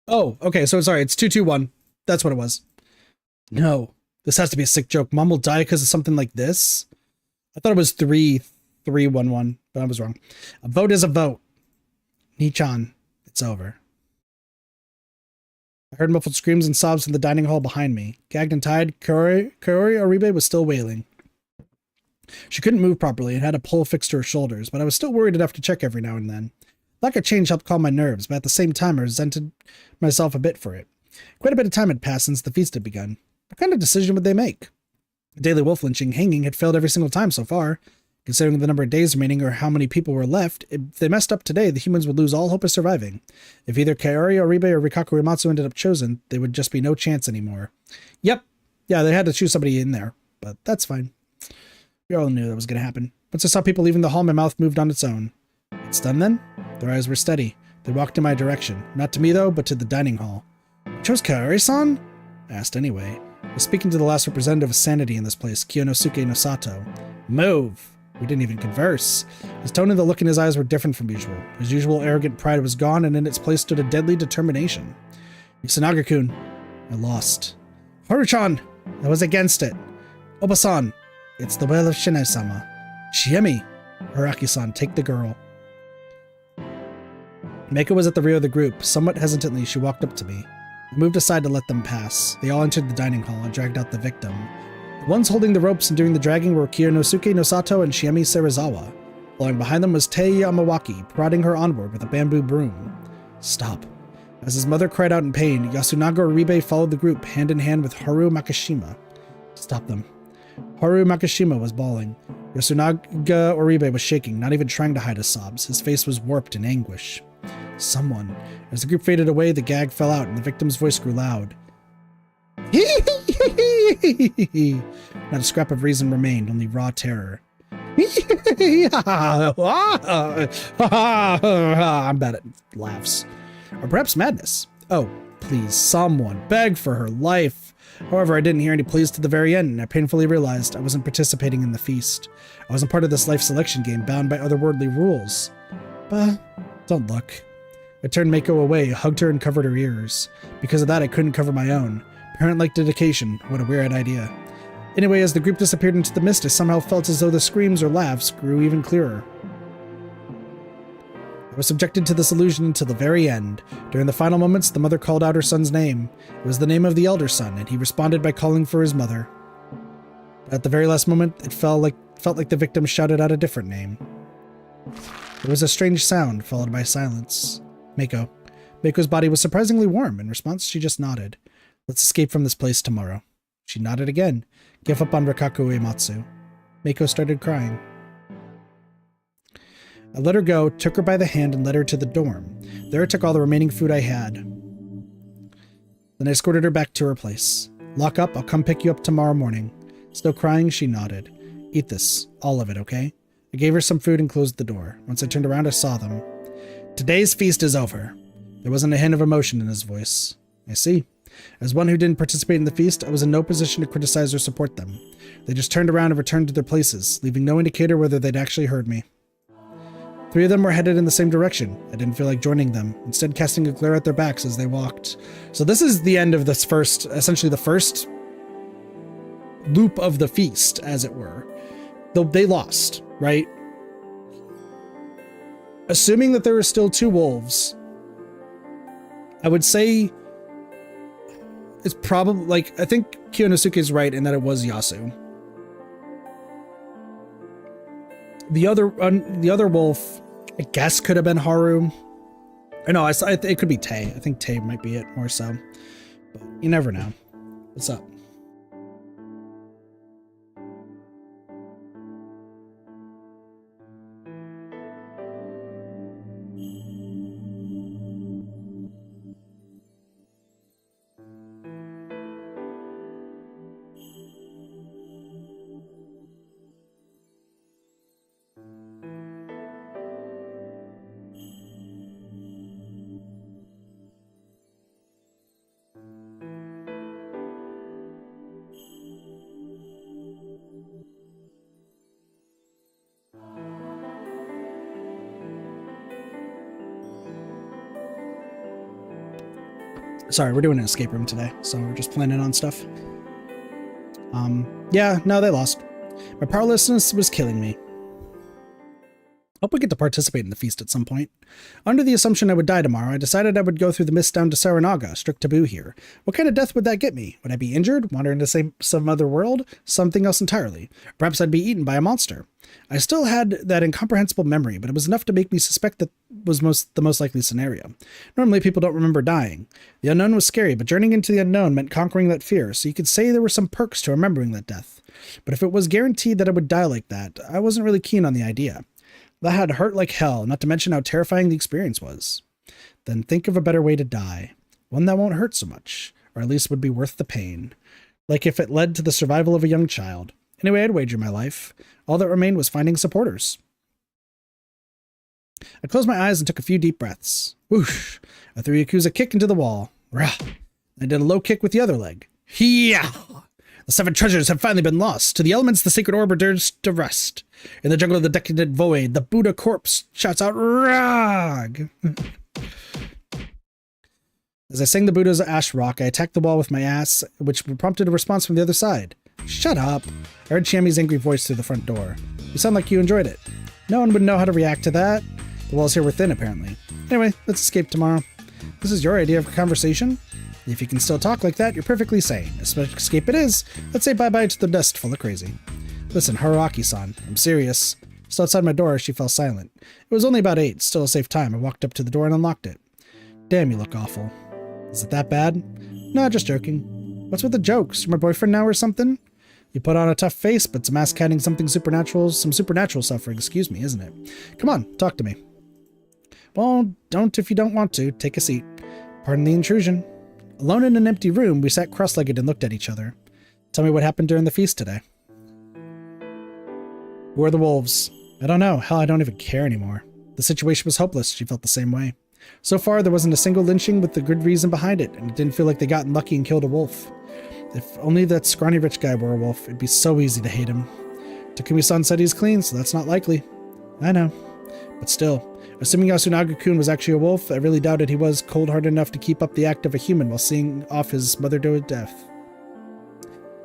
Oh, okay, so sorry, it's 2-2-1. That's what it was. No, this has to be a sick joke. Mom will die because of something like this? I thought it was 3-3-1-1, but I was wrong. A vote is a vote. Nichan, it's over. I heard muffled screams and sobs from the dining hall behind me. Gagged and tied, Kaori Oribe was still wailing. She couldn't move properly and had a pole fixed to her shoulders, but I was still worried enough to check every now and then. Lack of change helped calm my nerves, but at the same time I resented myself a bit for it. Quite a bit of time had passed since the feast had begun. What kind of decision would they make? The daily wolf lynching hanging had failed every single time so far. Considering the number of days remaining or how many people were left, if they messed up today, the humans would lose all hope of surviving. If either Kaori, Oribe, or Rikaku Uematsu ended up chosen, there would just be no chance anymore. Yep. Yeah, they had to choose somebody in there, but that's fine. We all knew that was going to happen. Once I saw people leaving the hall, my mouth moved on its own. It's done then? Their eyes were steady. They walked in my direction. Not to me, though, but to the dining hall. You chose Kaori-san? I asked anyway. I was speaking to the last representative of sanity in this place, Kiyonosuke Nosato. Move! We didn't even converse. His tone and the look in his eyes were different from usual. His usual arrogant pride was gone, and in its place stood a deadly determination. Yasunaga-kun. I lost. Haru-chan! I was against it. Oba-san! It's the will of Shinai-sama. Shiemi! Araki-san, take the girl. Meiko was at the rear of the group. Somewhat hesitantly, she walked up to me. I moved aside to let them pass. They all entered the dining hall and dragged out the victim. The ones holding the ropes and doing the dragging were Kiyonosuke Nosato and Shiemi Serizawa. Following behind them was Tei Yamawaki, prodding her onward with a bamboo broom. Stop. As his mother cried out in pain, Yasunaga Oribe followed the group, hand in hand with Haru Makishima. Stop them. Haru Makishima was bawling. Yasunaga Oribe was shaking, not even trying to hide his sobs. His face was warped in anguish. Someone. As the group faded away, the gag fell out and the victim's voice grew loud. Not a scrap of reason remained, only raw terror. I'm bad at laughs. Or perhaps madness. Oh, please, someone beg for her life. However, I didn't hear any pleas to the very end, and I painfully realized I wasn't participating in the feast. I wasn't part of this life selection game bound by otherworldly rules. But don't look. I turned Mako away, hugged her, and covered her ears. Because of that, I couldn't cover my own. Parent-like dedication. What a weird idea. Anyway, as the group disappeared into the mist, I somehow felt as though the screams or laughs grew even clearer. I was subjected to this illusion until the very end. During the final moments, the mother called out her son's name. It was the name of the elder son, and he responded by calling for his mother. But at the very last moment, it felt like the victim shouted out a different name. There was a strange sound, followed by silence. Mako. Mako's body was surprisingly warm. In response, she just nodded. Let's escape from this place tomorrow. She nodded again. Give up on Rikaku Uematsu. Mako started crying. I let her go, took her by the hand, and led her to the dorm. There I took all the remaining food I had. Then I escorted her back to her place. Lock up, I'll come pick you up tomorrow morning. Still crying, she nodded. Eat this. All of it, okay? I gave her some food and closed the door. Once I turned around, I saw them. Today's feast is over. There wasn't a hint of emotion in his voice. I see. As one who didn't participate in the feast, I was in no position to criticize or support them. They just turned around and returned to their places, leaving no indicator whether they'd actually heard me. 3 of them were headed in the same direction. I didn't feel like joining them, instead casting a glare at their backs as they walked. So this is the end of this essentially the first loop of the feast, as it were. Though they lost, right? Assuming that there were still 2 wolves, I would say it's probably, like, I think Kiyonosuke is right in that it was Yasu. The other wolf, I guess, could have been Haru. Or no, it could be Tay. I think Tay might be it more so. But you never know. What's up? Sorry, we're doing an escape room today, so we're just planning on stuff. Yeah, no, they lost. My powerlessness was killing me. Hope we get to participate in the feast at some point. Under the assumption I would die tomorrow, I decided I would go through the mist down to Saranaga, strict taboo here. What kind of death would that get me? Would I be injured, wander into some other world? Something else entirely. Perhaps I'd be eaten by a monster. I still had that incomprehensible memory, but it was enough to make me suspect that was the most likely scenario. Normally, people don't remember dying. The unknown was scary, but journeying into the unknown meant conquering that fear, so you could say there were some perks to remembering that death. But if it was guaranteed that I would die like that, I wasn't really keen on the idea. That had hurt like hell, not to mention how terrifying the experience was. Then think of a better way to die. One that won't hurt so much, or at least would be worth the pain. Like if it led to the survival of a young child. Anyway, I'd wager my life. All that remained was finding supporters. I closed my eyes and took a few deep breaths. Whoosh! I threw Yakuza kick into the wall. Rah! I did a low kick with the other leg. Hiya! The 7 treasures have finally been lost. To the elements, the sacred orb returns to rest. In the jungle of the decadent void, the Buddha corpse shouts out, Rag! As I sang the Buddha's ash rock, I attacked the wall with my ass, which prompted a response from the other side. Shut up! I heard Chami's angry voice through the front door. You sound like you enjoyed it. No one would know how to react to that. The walls here were thin, apparently. Anyway, let's escape tomorrow. This is your idea of a conversation? If you can still talk like that, you're perfectly sane. Escape it is. Let's say bye-bye to the dust full of crazy. Listen, Haruaki-san, I'm serious. Still outside my door, she fell silent. It was only about 8, still a safe time. I walked up to the door and unlocked it. Damn, you look awful. Is it that bad? No, just joking. What's with the jokes? You're my boyfriend now or something? You put on a tough face, but it's masquerading some supernatural suffering, excuse me, isn't it? Come on, talk to me. Well, don't if you don't want to. Take a seat. Pardon the intrusion. Alone in an empty room, we sat cross-legged and looked at each other. Tell me what happened during the feast today. Who are the wolves? I don't know. Hell, I don't even care anymore. The situation was hopeless. She felt the same way. So far, there wasn't a single lynching with a good reason behind it, and it didn't feel like they got lucky and killed a wolf. If only that scrawny rich guy were a wolf, it'd be so easy to hate him. Takumi-san said he's clean, so that's not likely. I know. But still, assuming Yasunaga-kun was actually a wolf, I really doubted he was cold-hearted enough to keep up the act of a human while seeing off his mother to death.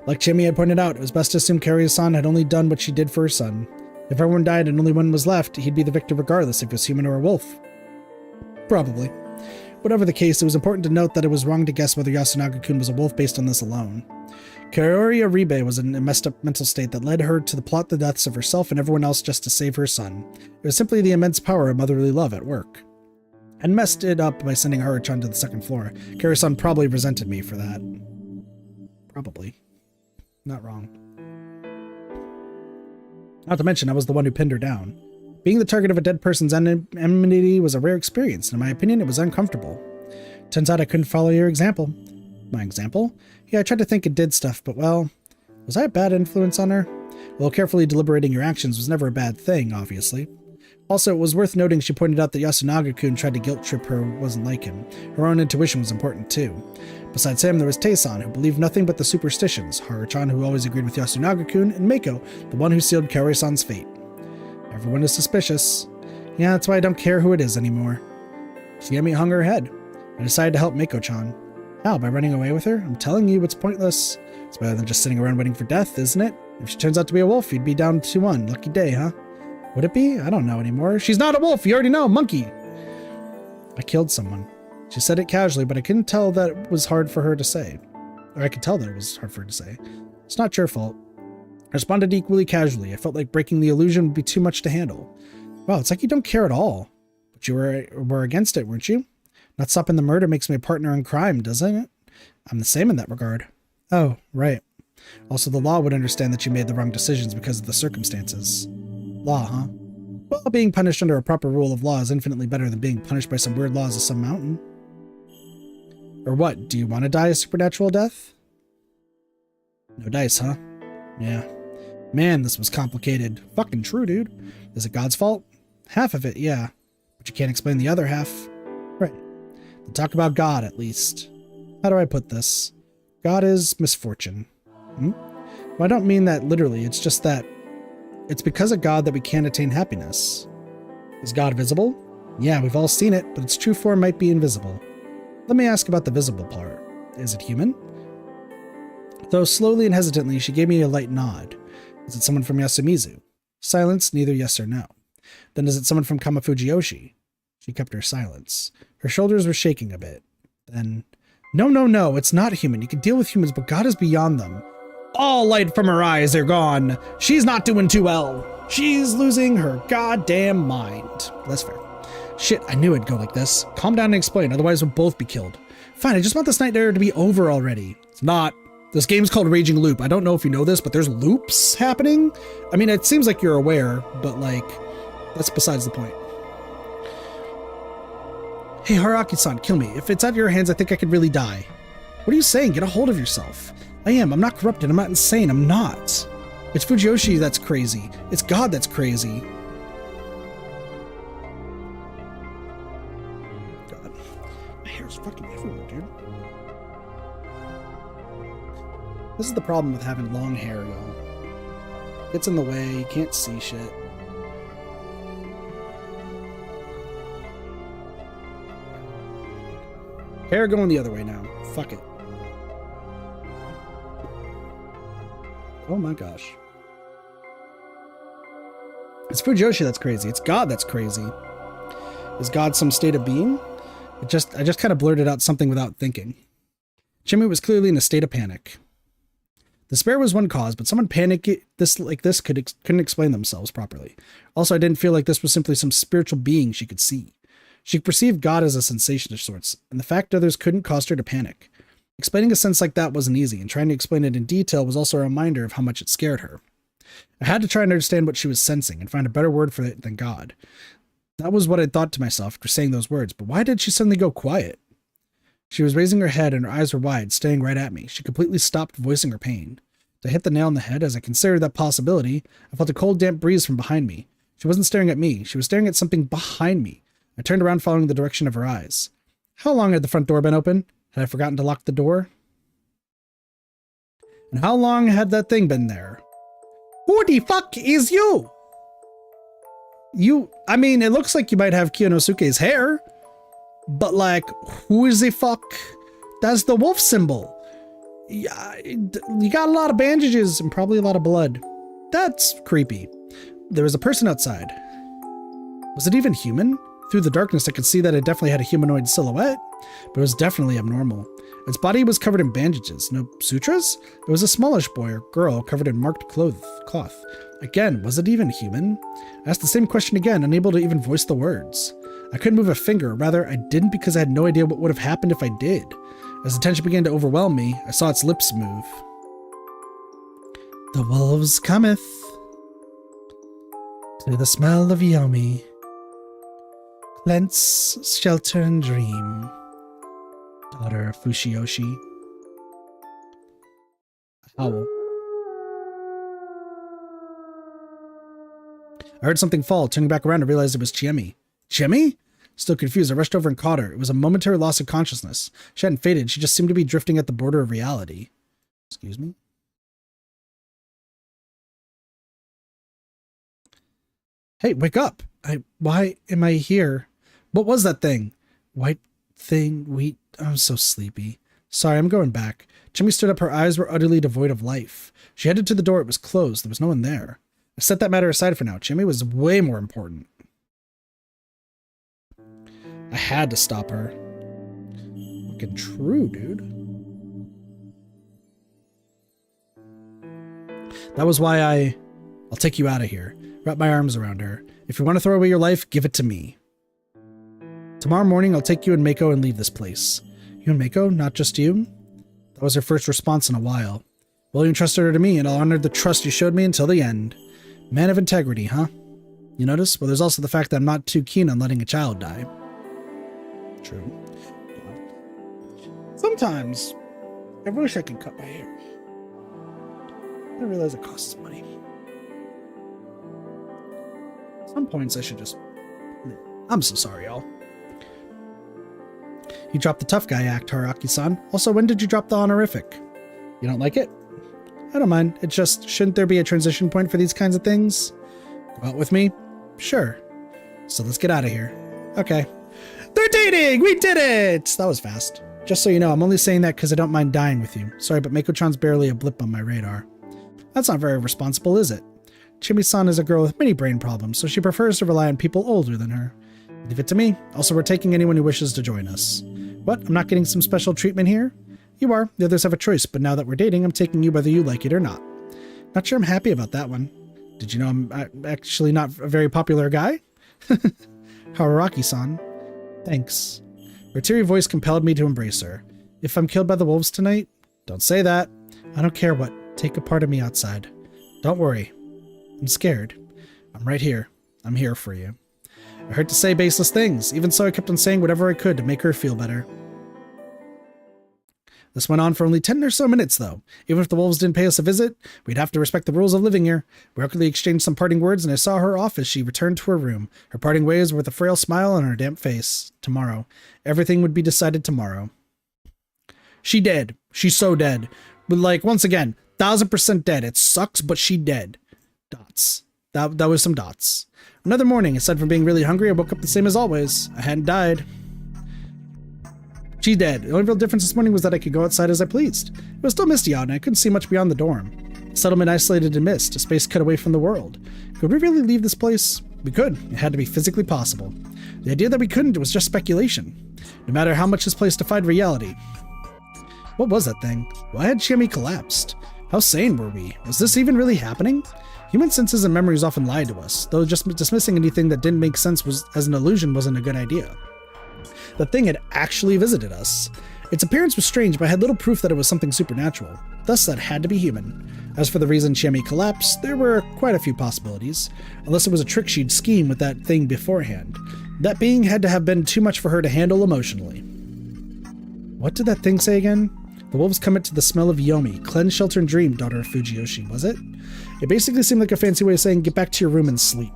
Like Jimmy had pointed out, it was best to assume Karia-san had only done what she did for her son. If everyone died and only one was left, he'd be the victor regardless if he was human or a wolf. Probably. Whatever the case, it was important to note that it was wrong to guess whether Yasunaga-kun was a wolf based on this alone. Kaori Aribe was in a messed up mental state that led her to plot the deaths of herself and everyone else just to save her son. It was simply the immense power of motherly love at work. And messed it up by sending Haruchan to the second floor. Kaori-san probably resented me for that. Probably. Not wrong. Not to mention, I was the one who pinned her down. Being the target of a dead person's enmity was a rare experience, and in my opinion, it was uncomfortable. Turns out I couldn't follow your example. My example? Yeah, I tried to think and did stuff, but well, was I a bad influence on her? Well, carefully deliberating your actions was never a bad thing, obviously. Also, it was worth noting she pointed out that Yasunaga-kun tried to guilt trip her wasn't like him. Her own intuition was important too. Besides him, there was Tae-san, who believed nothing but the superstitions, Haruchan, who always agreed with Yasunaga-kun, and Meiko, the one who sealed Kaori-san's fate. Everyone is suspicious. Yeah, that's why I don't care who it is anymore. Shiemi hung her head. I decided to help Meiko-chan. How, by running away with her? I'm telling you, it's pointless. It's better than just sitting around waiting for death, isn't it? If she turns out to be a wolf, you'd be down 2-1. Lucky day, huh? Would it be? I don't know anymore. She's not a wolf, you already know, monkey! I killed someone. She said it casually, but I couldn't tell that it was hard for her to say. Or I could tell that it was hard for her to say. It's not your fault. I responded equally casually. I felt like breaking the illusion would be too much to handle. Wow, it's like you don't care at all. But you were against it, weren't you? Not stopping the murder makes me a partner in crime, doesn't it? I'm the same in that regard. Oh, right. Also, the law would understand that you made the wrong decisions because of the circumstances. Law, huh? Well, being punished under a proper rule of law is infinitely better than being punished by some weird laws of some mountain. Or what, do you want to die a supernatural death? No dice, huh? Yeah. Man, this was complicated. Fucking true, dude. Is it God's fault? Half of it, yeah. But you can't explain the other half. Right. Then talk about God, at least. How do I put this? God is misfortune. Well, I don't mean that literally. It's just that it's because of God that we can't attain happiness. Is God visible? Yeah, we've all seen it, but its true form might be invisible. Let me ask about the visible part. Is it human? Though slowly and hesitantly, she gave me a light nod. Is it someone from Yasumizu? Silence, neither yes or no. Then is it someone from Kamafujiyoshi? She kept her silence. Her shoulders were shaking a bit. Then, no, it's not human. You can deal with humans, but God is beyond them. All light from her eyes are gone. She's not doing too well. She's losing her goddamn mind. That's fair. Shit, I knew it'd go like this. Calm down and explain, otherwise we'll both be killed. Fine, I just want this nightmare to be over already. It's not. This game's called Raging Loop. I don't know if you know this, but there's loops happening. I mean, it seems like you're aware, but like, that's besides the point. Hey, Haraki-san, kill me. If it's out of your hands, I think I could really die. What are you saying? Get a hold of yourself. I am. I'm not corrupted. I'm not insane. I'm not. It's Fujiyoshi that's crazy. It's God that's crazy. God. My hair's fucking everywhere, dude. This is the problem with having long hair, y'all. Gets in the way. You can't see shit. Hair going the other way now. Fuck it. Oh my gosh. It's Fujiyoshi that's crazy. It's God that's crazy. Is God some state of being? I just kind of blurted out something without thinking. Jimmy was clearly in a state of panic. Despair was one cause, but someone panicked couldn't explain themselves properly. Also, I didn't feel like this was simply some spiritual being she could see. She perceived God as a sensation of sorts, and the fact others couldn't caused her to panic. Explaining a sense like that wasn't easy, and trying to explain it in detail was also a reminder of how much it scared her. I had to try and understand what she was sensing and find a better word for it than God. That was what I thought to myself after saying those words, but why did she suddenly go quiet? She was raising her head and her eyes were wide, staring right at me. She completely stopped voicing her pain. Did I hit the nail on the head? As I considered that possibility, I felt a cold, damp breeze from behind me. She wasn't staring at me. She was staring at something behind me. I turned around following the direction of her eyes. How long had the front door been open? Had I forgotten to lock the door? And how long had that thing been there? Who the fuck is you? I mean, it looks like you might have Kiyonosuke's hair. But like, who is the fuck? That's the wolf symbol. Yeah, you got a lot of bandages and probably a lot of blood. That's creepy. There was a person outside. Was it even human? Through the darkness, I could see that it definitely had a humanoid silhouette, but it was definitely abnormal. Its body was covered in bandages. No sutras? It was a smallish boy or girl covered in marked cloth. Again, was it even human? I asked the same question again, unable to even voice the words. I couldn't move a finger, or rather, I didn't because I had no idea what would have happened if I did. As the tension began to overwhelm me, I saw its lips move. The wolves cometh to the smell of Yomi. Cleanse, shelter, and dream. Daughter of Fushioshi. Howl. I heard something fall. Turning back around, I realized it was Chiemi. Chiemi? Still confused, I rushed over and caught her. It was a momentary loss of consciousness. She hadn't faded. She just seemed to be drifting at the border of reality. Excuse me? Hey, wake up! Why am I here? What was that thing? White thing, I'm so sleepy. Sorry, I'm going back. Chiemi stood up. Her eyes were utterly devoid of life. She headed to the door. It was closed. There was no one there. I set that matter aside for now. Chiemi was way more important. I had to stop her. Fucking true, dude. That was why I'll take you out of here. Wrap my arms around her. If you want to throw away your life, give it to me. Tomorrow morning, I'll take you and Mako and leave this place. You and Mako? Not just you? That was her first response in a while. Well, you entrusted her to me, and I'll honor the trust you showed me until the end. Man of integrity, huh? You notice? Well, there's also the fact that I'm not too keen on letting a child die. True. Sometimes, I wish I could cut my hair. I realize it costs money. Some points I should just... I'm so sorry, y'all. You dropped the tough guy act, Haraki-san. Also, when did you drop the honorific? You don't like it? I don't mind. It's just, shouldn't there be a transition point for these kinds of things? Go out with me? Sure. So let's get out of here. Okay. They're dating! We did it! That was fast. Just so you know, I'm only saying that because I don't mind dying with you. Sorry, but Mako-chan's barely a blip on my radar. That's not very responsible, is it? Chiemi-san is a girl with many brain problems, so she prefers to rely on people older than her. Leave it to me. Also, we're taking anyone who wishes to join us. What? I'm not getting some special treatment here? You are. The others have a choice, but now that we're dating, I'm taking you whether you like it or not. Not sure I'm happy about that one. Did you know I'm actually not a very popular guy? Haraki-san. Thanks. Her teary voice compelled me to embrace her. If I'm killed by the wolves tonight, don't say that. I don't care what. Take a part of me outside. Don't worry. I'm scared. I'm right here. I'm here for you. I heard to say baseless things. Even so, I kept on saying whatever I could to make her feel better. This went on for only 10 or so minutes, though. Even if the wolves didn't pay us a visit, we'd have to respect the rules of living here. We awkwardly exchanged some parting words, and I saw her off as she returned to her room. Her parting ways were with a frail smile on her damp face. Tomorrow. Everything would be decided tomorrow. She dead. She's so dead. But like, once again, 1000% dead. It sucks, but she dead. Dots. That was some dots. Another morning, aside from being really hungry, I woke up the same as always. I hadn't died. She's dead. The only real difference this morning was that I could go outside as I pleased. It was still misty out, and I couldn't see much beyond the dorm. The settlement isolated in mist, a space cut away from the world. Could we really leave this place? We could. It had to be physically possible. The idea that we couldn't was just speculation. No matter how much this place defied reality. What was that thing? Why had Chiemi collapsed? How sane were we? Was this even really happening? Human senses and memories often lied to us, though just dismissing anything that didn't make sense as an illusion wasn't a good idea. The thing had actually visited us. Its appearance was strange, but I had little proof that it was something supernatural. Thus, that had to be human. As for the reason Chiemi collapsed, there were quite a few possibilities, unless it was a trick she'd schemed with that thing beforehand. That being had to have been too much for her to handle emotionally. What did that thing say again? The wolves commit to the smell of Yomi. Cleanse, shelter, and dream, daughter of Fujiyoshi, was it? It basically seemed like a fancy way of saying get back to your room and sleep.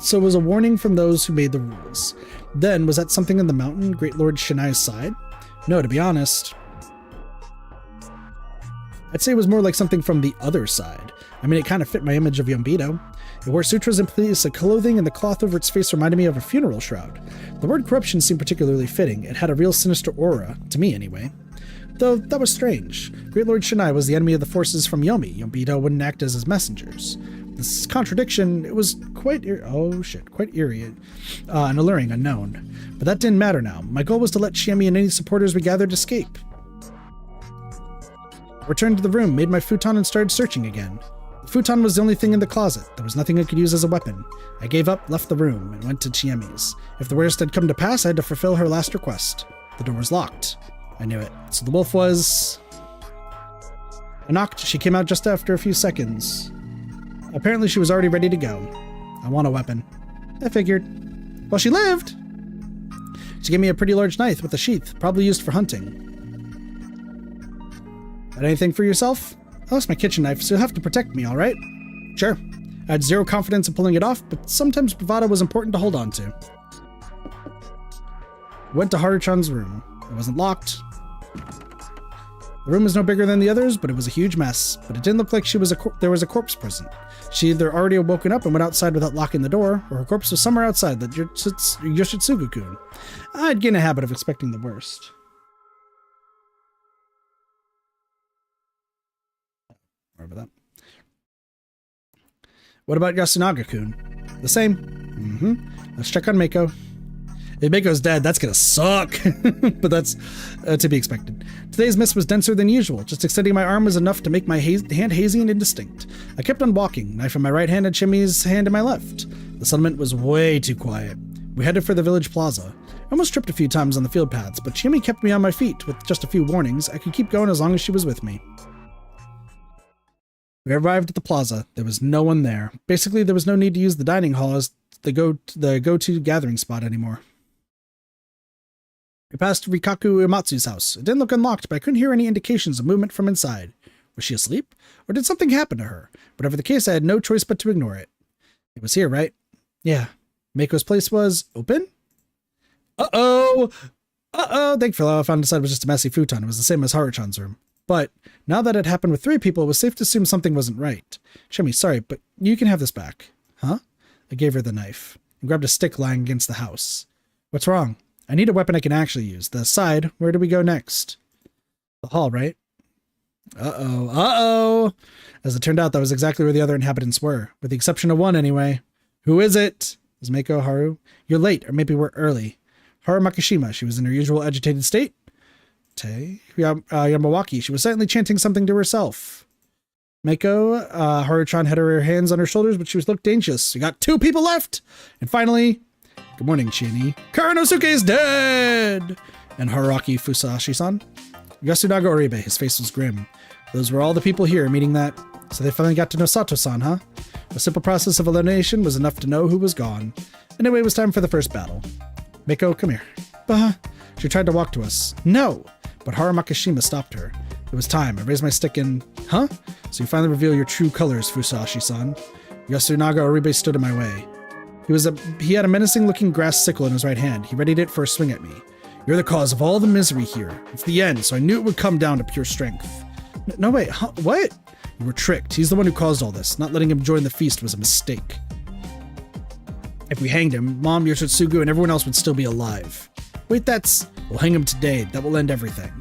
So it was a warning from those who made the rules. Then, was that something in the mountain, Great Lord Shinai's side? No, to be honest. I'd say it was more like something from the other side. I mean, it kind of fit my image of Yombido. It wore sutras and place of clothing, and the cloth over its face reminded me of a funeral shroud. The word corruption seemed particularly fitting. It had a real sinister aura, to me anyway. Though that was strange. Great Lord Shinai was the enemy of the forces from Yomi. Yombido wouldn't act as his messengers. This contradiction, it was quite eerie and alluring unknown. But that didn't matter now. My goal was to let Chiemi and any supporters we gathered escape. I returned to the room, made my futon, and started searching again. The futon was the only thing in the closet. There was nothing I could use as a weapon. I gave up, left the room, and went to Chiemi's. If the worst had come to pass, I had to fulfill her last request. The door was locked. I knew it. So the wolf was... I knocked. She came out just after a few seconds. Apparently she was already ready to go. I want a weapon. I figured. Well, she lived! She gave me a pretty large knife with a sheath, probably used for hunting. Got anything for yourself? I lost my kitchen knife, so you'll have to protect me, alright? Sure. I had zero confidence in pulling it off, but sometimes bravado was important to hold on to. Went to Haruchan's room. It wasn't locked. The room was no bigger than the others, but it was a huge mess. But it didn't look like there was a corpse present. She either already woken up and went outside without locking the door, or her corpse was somewhere outside the Yoshitsugu-kun. I'd get in a habit of expecting the worst. Sorry about that. What about Yasunaga-kun? The same. Let's check on Mako. If Mako's dead, that's gonna suck. But that's to be expected. Today's mist was denser than usual. Just extending my arm was enough to make my hand hazy and indistinct. I kept on walking, knife in my right hand and Chimi's hand in my left. The settlement was way too quiet. We headed for the village plaza. I almost tripped a few times on the field paths, but Chimi kept me on my feet. With just a few warnings, I could keep going as long as she was with me. We arrived at the plaza. There was no one there. Basically, there was no need to use the dining hall as the go-to gathering spot anymore. We passed Rikaku Uematsu's house. It didn't look unlocked, but I couldn't hear any indications of movement from inside. Was she asleep? Or did something happen to her? Whatever the case, I had no choice but to ignore it. It was here, right? Yeah. Mako's place was open? Uh-oh! Thankfully, I found inside was just a messy futon. It was the same as Haruchan's room. But now that it happened with 3 people, it was safe to assume something wasn't right. Shemi, sorry, but you can have this back. Huh? I gave her the knife and grabbed a stick lying against the house. What's wrong? I need a weapon I can actually use. The side, where do we go next? The hall, right? Uh-oh. As it turned out, that was exactly where the other inhabitants were, with the exception of one anyway. Who is it? Is Mako Haru? You're late, or maybe we're early. Haru Makishima, she was in her usual agitated state. Yamawaki, she was silently chanting something to herself. Mako, Haruchan had her hands on her shoulders, but she looked anxious. We got 2 people left! And finally... Good morning, Chini. Karanosuke is dead! And Haruaki Fusashi-san? Yasunaga Oribe, his face was grim. Those were all the people here, meaning that... So they finally got to know Sato-san, huh? A simple process of elimination was enough to know who was gone. Anyway, it was time for the first battle. Mako, come here. She tried to walk to us. No! But Haru Makishima stopped her. It was time. I raised my stick and... Huh? So you finally reveal your true colors, Fusashi-san. Yasunaga Oribe stood in my way. He had a menacing-looking grass sickle in his right hand. He readied it for a swing at me. You're the cause of all the misery here. It's the end, so I knew it would come down to pure strength. No, wait, huh? What? You were tricked. He's the one who caused all this. Not letting him join the feast was a mistake. If we hanged him, Mom, Yoshitsugu, and everyone else would still be alive. Wait, We'll hang him today. That will end everything.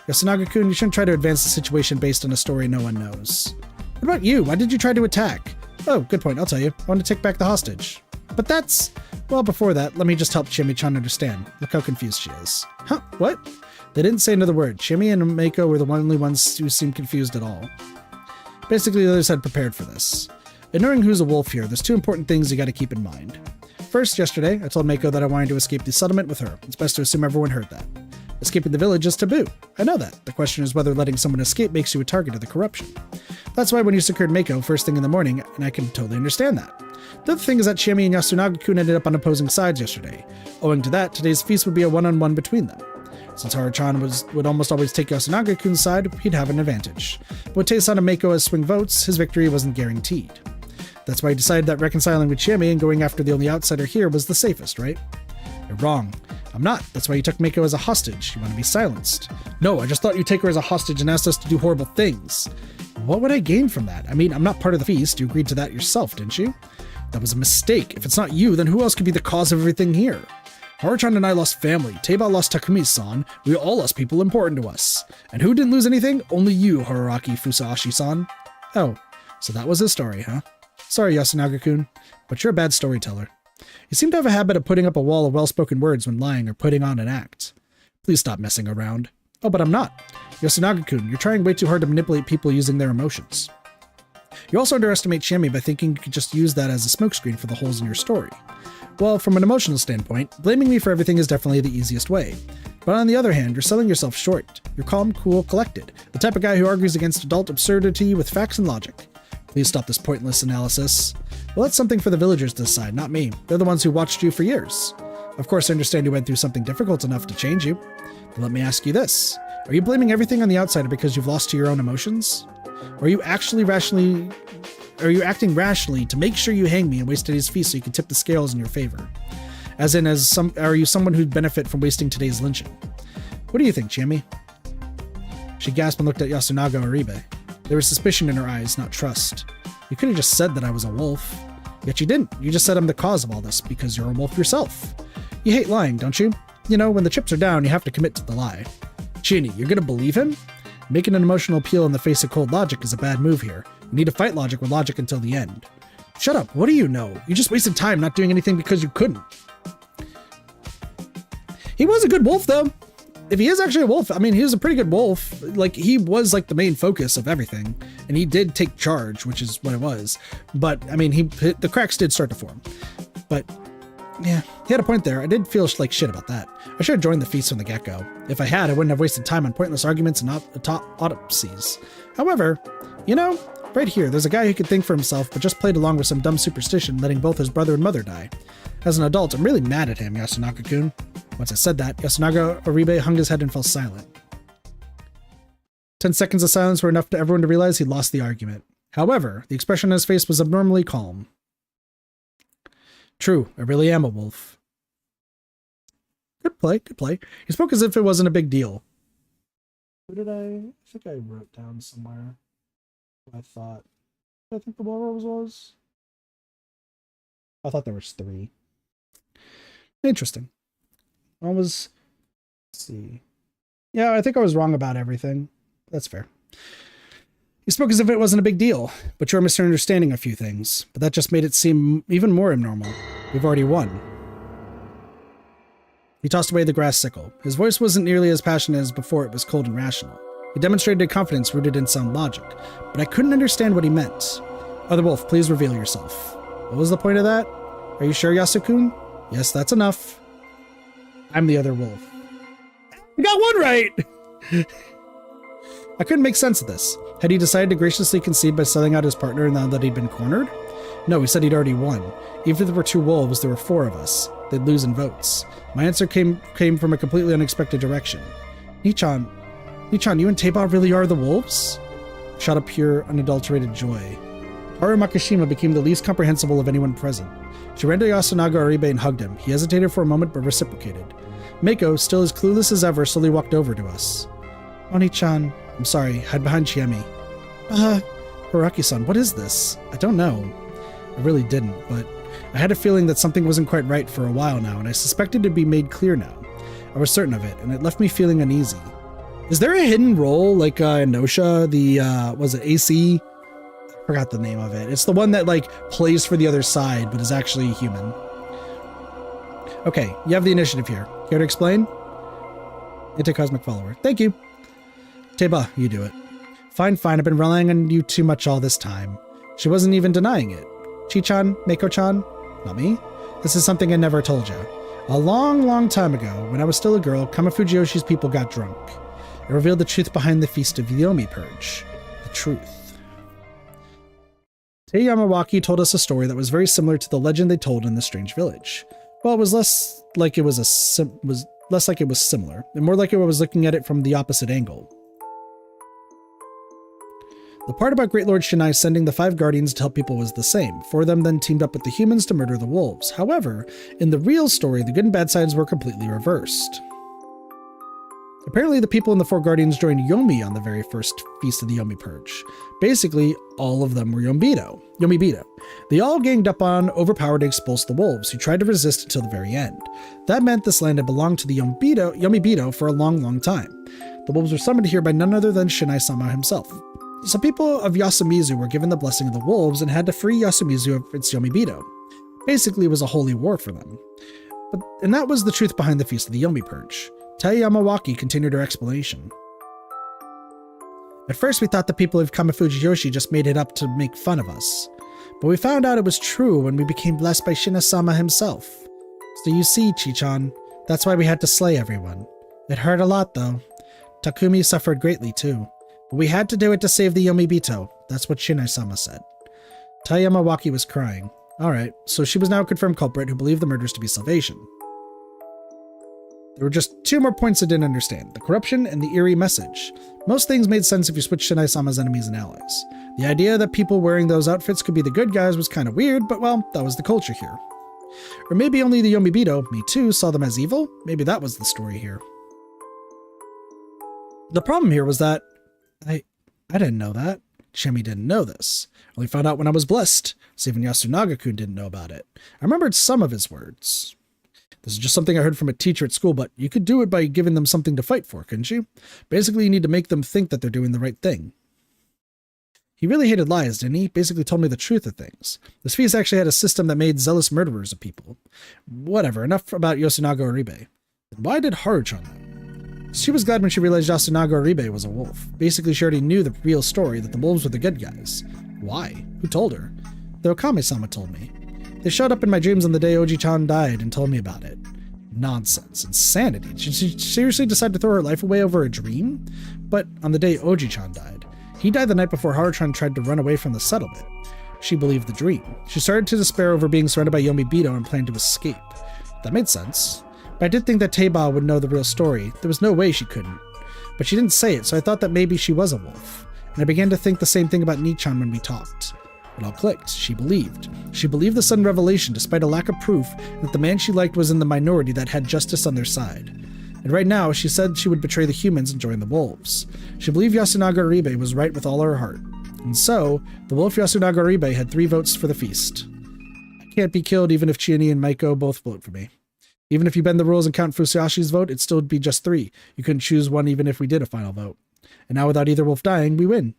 Yasunaga-kun, you shouldn't try to advance the situation based on a story no one knows. What about you? Why did you try to attack? Oh, good point. I'll tell you. I want to take back the hostage. But that's... Well, before that, let me just help Chimi-chan understand. Look how confused she is. Huh? What? They didn't say another word. Chimi and Mako were the only ones who seemed confused at all. Basically, the others had prepared for this. In knowing who's a wolf here, there's 2 important things you gotta keep in mind. First, yesterday, I told Mako that I wanted to escape the settlement with her. It's best to assume everyone heard that. Escaping the village is taboo. I know that. The question is whether letting someone escape makes you a target of the corruption. That's why when you secured Mako first thing in the morning, and I can totally understand that. The other thing is that Chimi and Yasunaga-kun ended up on opposing sides yesterday. Owing to that, today's feast would be a one-on-one between them. Since Haru-chan would almost always take Yasunaga-kun's side, he'd have an advantage. But with Tae-san and Meiko as swing votes, his victory wasn't guaranteed. That's why he decided that reconciling with Chiemi and going after the only outsider here was the safest, right? You're wrong. I'm not. That's why you took Meiko as a hostage. You want to be silenced. No, I just thought you'd take her as a hostage and asked us to do horrible things. What would I gain from that? I mean, I'm not part of the feast. You agreed to that yourself, didn't you? That was a mistake. If it's not you, then who else could be the cause of everything here? Haru-chan and I lost family. Teiba lost Takumi-san. We all lost people important to us. And who didn't lose anything? Only you, Haruaki Fusashi-san. Oh, so that was his story, huh? Sorry, Yasunaga-kun, but you're a bad storyteller. You seem to have a habit of putting up a wall of well-spoken words when lying or putting on an act. Please stop messing around. Oh, but I'm not. Yasunaga-kun, you're trying way too hard to manipulate people using their emotions. You also underestimate Chiemi by thinking you could just use that as a smokescreen for the holes in your story. Well, from an emotional standpoint, blaming me for everything is definitely the easiest way. But on the other hand, you're selling yourself short. You're calm, cool, collected. The type of guy who argues against adult absurdity with facts and logic. Please stop this pointless analysis. Well, that's something for the villagers to decide, not me. They're the ones who watched you for years. Of course, I understand you went through something difficult enough to change you. But let me ask you this. Are you blaming everything on the outsider because you've lost to your own emotions? Or are you acting rationally to make sure you hang me and waste today's feast so you can tip the scales in your favor? Are you someone who'd benefit from wasting today's lynching? What do you think, Chiemi? She gasped and looked at Yasunaga Oribe. There was suspicion in her eyes, not trust. You could have just said that I was a wolf. Yet you didn't. You just said I'm the cause of all this because you're a wolf yourself. You hate lying, don't you? You know, when the chips are down, you have to commit to the lie. Chini, you're gonna believe him? Making an emotional appeal in the face of cold logic is a bad move here. We need to fight logic with logic until the end. Shut up, what do you know? You just wasted time not doing anything because you couldn't. He was a good wolf, though. If he is actually a wolf, I mean, he was a pretty good wolf. Like, he was like the main focus of everything. And he did take charge, which is what it was. But, I mean, the cracks did start to form. But, yeah, he had a point there. I did feel like shit about that. I should have joined the feast from the get-go. If I had, I wouldn't have wasted time on pointless arguments and autopsies. However, you know, right here, there's a guy who could think for himself, but just played along with some dumb superstition, letting both his brother and mother die. As an adult, I'm really mad at him, Yasunaga-kun. Once I said that, Yasunaga Oribe hung his head and fell silent. 10 seconds of silence were enough for everyone to realize he'd lost the argument. However, the expression on his face was abnormally calm. True, I really am a wolf. Good play, good play. He spoke as if it wasn't a big deal. Who did I think I wrote down somewhere. I think the werewolves was. I thought there was 3. Interesting. Let's see. Yeah, I think I was wrong about everything. That's fair. He spoke as if it wasn't a big deal, but you're misunderstanding a few things. But that just made it seem even more abnormal. We've already won. He tossed away the grass sickle. His voice wasn't nearly as passionate as before. It was cold and rational. He demonstrated a confidence rooted in sound logic, but I couldn't understand what he meant. Other wolf, please reveal yourself. What was the point of that? Are you sure, Yasukun? Yes, that's enough. I'm the other wolf. I got one right! I couldn't make sense of this. Had he decided to graciously concede by selling out his partner now that he'd been cornered? No, he said he'd already won. Even if there were 2 wolves, there were 4 of us. They'd lose in votes. My answer came from a completely unexpected direction. Nichan, you and Teiba really are the wolves? Shot up pure, unadulterated joy. Haru Makishima became the least comprehensible of anyone present. She ran to Yasunaga Oribe and hugged him. He hesitated for a moment but reciprocated. Meiko, still as clueless as ever, slowly walked over to us. Oni-chan, I'm sorry, hide behind Chiemi. Haraki-san, what is this? I don't know. I really didn't, but I had a feeling that something wasn't quite right for a while now, and I suspected it'd be made clear now. I was certain of it, and it left me feeling uneasy. Is there a hidden role like Inosha, was it AC? I forgot the name of it. It's the one that plays for the other side, but is actually human. Okay, you have the initiative here. Care to explain? Anti-cosmic follower. Thank you. Teiba, you do it. Fine, I've been relying on you too much all this time. She wasn't even denying it. Chi-chan, Meiko-chan, not me. This is something I never told you. A long time ago, when I was still a girl, Kamifujiyoshi's people got drunk. It revealed the truth behind the Feast of Yomi Purge. The truth. Tei Yamawaki told us a story that was very similar to the legend they told in the strange village. Well, it was less like it was less like it was similar, and more like I was looking at it from the opposite angle. The part about Great Lord Shinai sending the 5 guardians to help people was the same. 4 of them then teamed up with the humans to murder the wolves. However, in the real story, the good and bad sides were completely reversed. Apparently, the people in the 4 guardians joined Yomi on the very first Feast of the Yomi Purge. Basically, all of them were Yomibito. They all ganged up on, overpowered, and expulsed the wolves, who tried to resist until the very end. That meant this land had belonged to the Yomibito for a long, long time. The wolves were summoned here by none other than Shinai-sama himself. Some people of Yasumizu were given the blessing of the wolves and had to free Yasumizu of its Yomibito. Basically, it was a holy war for them. And that was the truth behind the Feast of the Yomi Purge. Tai Yamawaki continued her explanation. At first, we thought the people of Kamafuji Yoshi just made it up to make fun of us. But we found out it was true when we became blessed by Shinai-sama himself. So you see, Chi-chan, that's why we had to slay everyone. It hurt a lot, though. Takumi suffered greatly, too. But we had to do it to save the Yomibito. That's what Shinai-sama said. Tai Yamawaki was crying. Alright, so she was now a confirmed culprit who believed the murders to be salvation. There were just 2 more points I didn't understand. The corruption and the eerie message. Most things made sense if you switched Shinai-sama's enemies and allies. The idea that people wearing those outfits could be the good guys was kind of weird, but well, that was the culture here. Or maybe only the Yomibito, me too, saw them as evil? Maybe that was the story here. The problem here was that I didn't know that. Shemi didn't know this. I only found out when I was blessed. So even Yasunaga-kun didn't know about it. I remembered some of his words. This is just something I heard from a teacher at school, but you could do it by giving them something to fight for, couldn't you? Basically, you need to make them think that they're doing the right thing. He really hated lies, didn't he? Basically told me the truth of things. This feast actually had a system that made zealous murderers of people. Whatever, enough about Yasunaga Oribe. Why did Haruchan know? She was glad when she realized Yasunaga Oribe was a wolf. Basically, she already knew the real story, that the wolves were the good guys. Why? Who told her? The Okame-sama told me. They showed up in my dreams on the day Oji-chan died and told me about it. Nonsense. Insanity. Did she seriously decide to throw her life away over a dream? But on the day Oji-chan died. He died the night before Haruchan tried to run away from the settlement. She believed the dream. She started to despair over being surrounded by Yomibito and planned to escape. That made sense. But I did think that Teiba would know the real story. There was no way she couldn't. But she didn't say it, so I thought that maybe she was a wolf. And I began to think the same thing about Nichan when we talked. It all clicked. She believed. She believed the sudden revelation despite a lack of proof that the man she liked was in the minority that had justice on their side. And right now, she said she would betray the humans and join the wolves. She believed Yasunaga Oribe was right with all her heart. And so, the wolf Yasunaga Oribe had 3 votes for the feast. I can't be killed even if Chiani and Maiko both vote for me. Even if you bend the rules and count Fusayashi's vote, it'd still be just 3. You couldn't choose one even if we did a final vote. And now without either wolf dying, we win.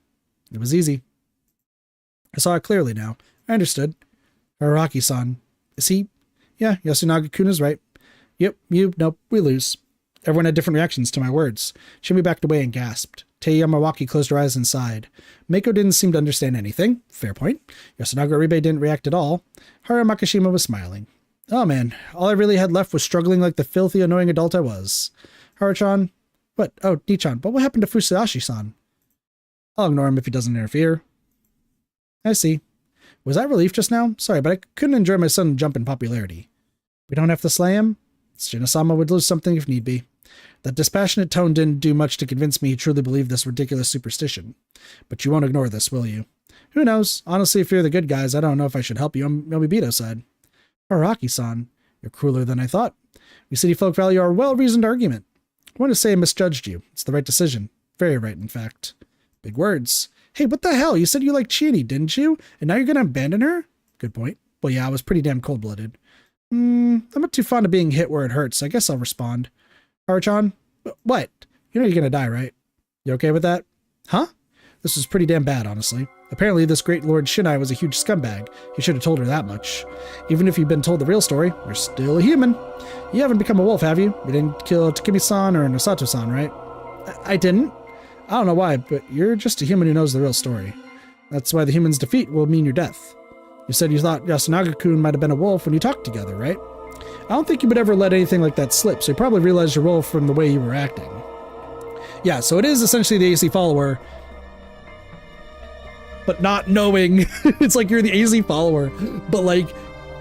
It was easy. I saw it clearly now. I understood. Araki-san. Is he? Yeah, Yasunaga-kun is right. Yep, nope, we lose. Everyone had different reactions to my words. Shimi backed away and gasped. Tei Yamawaki closed her eyes and sighed. Meiko didn't seem to understand anything. Fair point. Yasunaga Oribe didn't react at all. Haru Makishima was smiling. Oh man, all I really had left was struggling like the filthy, annoying adult I was. Haru-chan? What? Oh, Nichan, but what happened to Fusayashi-san? I'll ignore him if he doesn't interfere. I see. Was that relief just now? Sorry, but I couldn't enjoy my sudden jump in popularity. We don't have to slay him? Shinai-sama would lose something if need be. That dispassionate tone didn't do much to convince me he truly believed this ridiculous superstition. But you won't ignore this, will you? Who knows? Honestly, if you're the good guys, I don't know if I should help you on Yomibito side. Araki-san, you're crueler than I thought. We city folk value our well-reasoned argument. I want to say I misjudged you. It's the right decision. Very right, in fact. Big words. Hey, what the hell? You said you liked Chiani, didn't you? And now you're going to abandon her? Good point. Well, yeah, I was pretty damn cold-blooded. I'm not too fond of being hit where it hurts, so I guess I'll respond. Haru-chan? What? You know you're going to die, right? You okay with that? Huh? This was pretty damn bad, honestly. Apparently, this great Lord Shinai was a huge scumbag. He should have told her that much. Even if you've been told the real story, you're still a human. You haven't become a wolf, have you? You didn't kill Takumi-san or Nosato-san, right? I didn't. I don't know why, but you're just a human who knows the real story. That's why the human's defeat will mean your death. You said you thought Yasunaga-kun might have been a wolf when you talked together, right? I don't think you would ever let anything like that slip, so you probably realized your role from the way you were acting. Yeah, so it is essentially the AC follower, but not knowing. It's like you're the AC follower, but like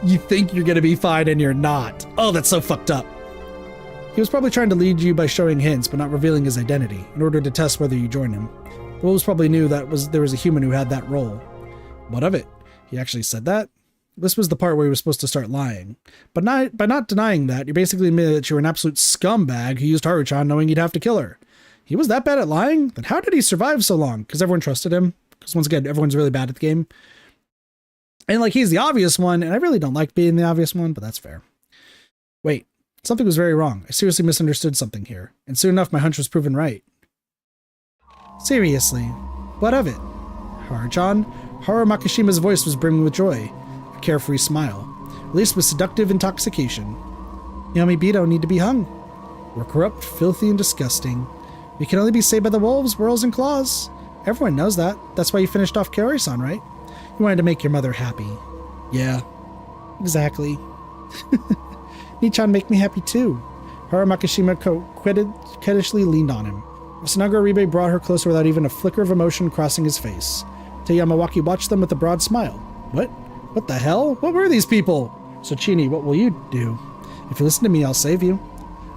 you think you're gonna be fine and you're not. Oh, that's so fucked up. He was probably trying to lead you by showing hints, but not revealing his identity, in order to test whether you join him. The wolves probably knew there was a human who had that role. What of it? He actually said that? This was the part where he was supposed to start lying. But by not denying that, you basically admitted that you were an absolute scumbag who used Haruchan knowing you'd have to kill her. He was that bad at lying? Then how did he survive so long? Because everyone trusted him? Because once again, everyone's really bad at the game. And like, he's the obvious one, and I really don't like being the obvious one, but that's fair. Wait, something was very wrong. I seriously misunderstood something here. And soon enough, my hunch was proven right. Seriously, what of it? Haruchan? Haru Makishima's voice was brimming with joy. A carefree smile, laced with seductive intoxication. Yamibito need to be hung. We're corrupt, filthy, and disgusting. We can only be saved by the wolves, whirls, and claws. Everyone knows that. That's why you finished off Kaori-san, right? You wanted to make your mother happy. Yeah, exactly. Nichan make me happy too. Haru Makishima coquettishly leaned on him. Yasunaga Oribe brought her closer without even a flicker of emotion crossing his face. Yamawaki watched them with a broad smile. What? What the hell? What were these people? Sochini, what will you do? If you listen to me, I'll save you.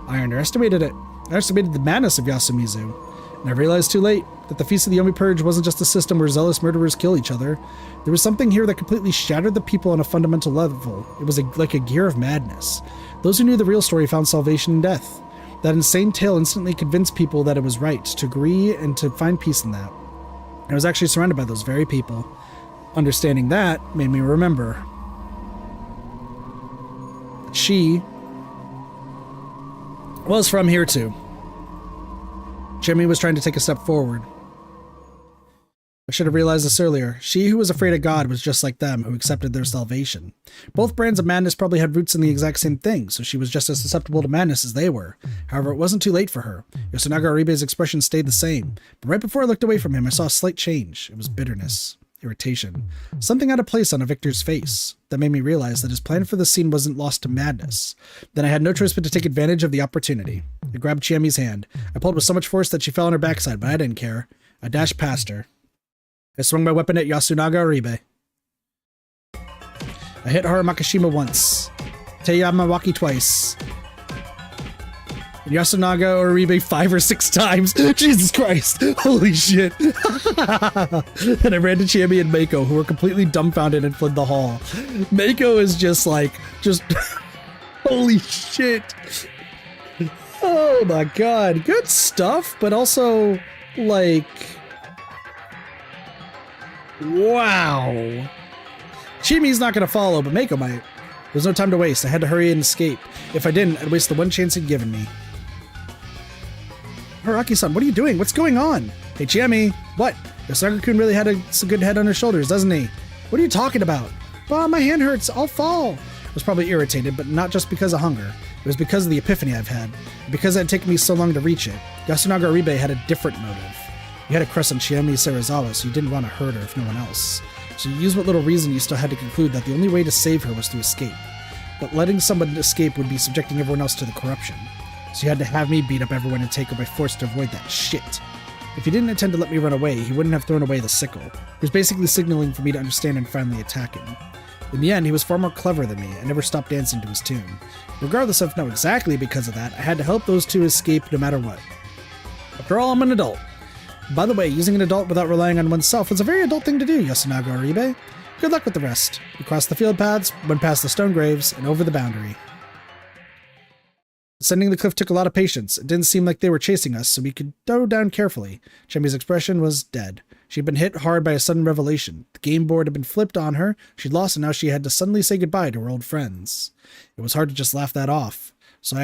I underestimated it. I underestimated the madness of Yasumizu. And I realized too late that the Feast of the Yomi Purge wasn't just a system where zealous murderers kill each other. There was something here that completely shattered the people on a fundamental level. It was like a gear of madness. Those who knew the real story found salvation in death. That insane tale instantly convinced people that it was right to agree and to find peace in that. I was actually surrounded by those very people. Understanding that made me remember. She was from here too. Jimmy was trying to take a step forward. I should have realized this earlier. She who was afraid of God was just like them, who accepted their salvation. Both brands of madness probably had roots in the exact same thing, so she was just as susceptible to madness as they were. However, it wasn't too late for her. Yasunaga Oribe's expression stayed the same, but right before I looked away from him, I saw a slight change. It was bitterness, irritation, something out of place on Victor's face. That made me realize that his plan for the scene wasn't lost to madness. Then I had no choice but to take advantage of the opportunity. I grabbed Chiami's hand. I pulled with so much force that she fell on her backside, but I didn't care. I dashed past her. I swung my weapon at Yasunaga Oribe. I hit Haru Makishima once, Yamawaki twice, and Yasunaga Oribe 5 or 6 times. Jesus Christ! Holy shit! And I ran to Chiami and Mako, who were completely dumbfounded and fled the hall. Mako is just holy shit! Oh my god, good stuff, but also, like, wow. Chimi's not going to follow, but Mako might. There's no time to waste. I had to hurry and escape. If I didn't, I'd waste the one chance he'd given me. Haraki-san, what are you doing? What's going on? Hey, Chimi. What? Yasunaga-kun really had a good head on his shoulders, doesn't he? What are you talking about? Bah, my hand hurts. I'll fall. I was probably irritated, but not just because of hunger. It was because of the epiphany I've had. And because it had taken me so long to reach it. Yasunaga Oribe had a different motive. You had a crush on Chiami Serizawa, so you didn't want to hurt her if no one else. So you used what little reason you still had to conclude that the only way to save her was to escape. But letting someone escape would be subjecting everyone else to the corruption. So you had to have me beat up everyone and take her by force to avoid that shit. If he didn't intend to let me run away, he wouldn't have thrown away the sickle. He was basically signaling for me to understand and finally attack him. In the end, he was far more clever than me and never stopped dancing to his tune. Regardless of not exactly because of that, I had to help those two escape no matter what. After all, I'm an adult. By the way, using an adult without relying on oneself is a very adult thing to do, Yasunaga Oribe. Good luck with the rest. We crossed the field paths, went past the stone graves, and over the boundary. Ascending the cliff took a lot of patience. It didn't seem like they were chasing us, so we could go down carefully. Chimi's expression was dead. She'd been hit hard by a sudden revelation. The game board had been flipped on her, she'd lost, and now she had to suddenly say goodbye to her old friends. It was hard to just laugh that off. So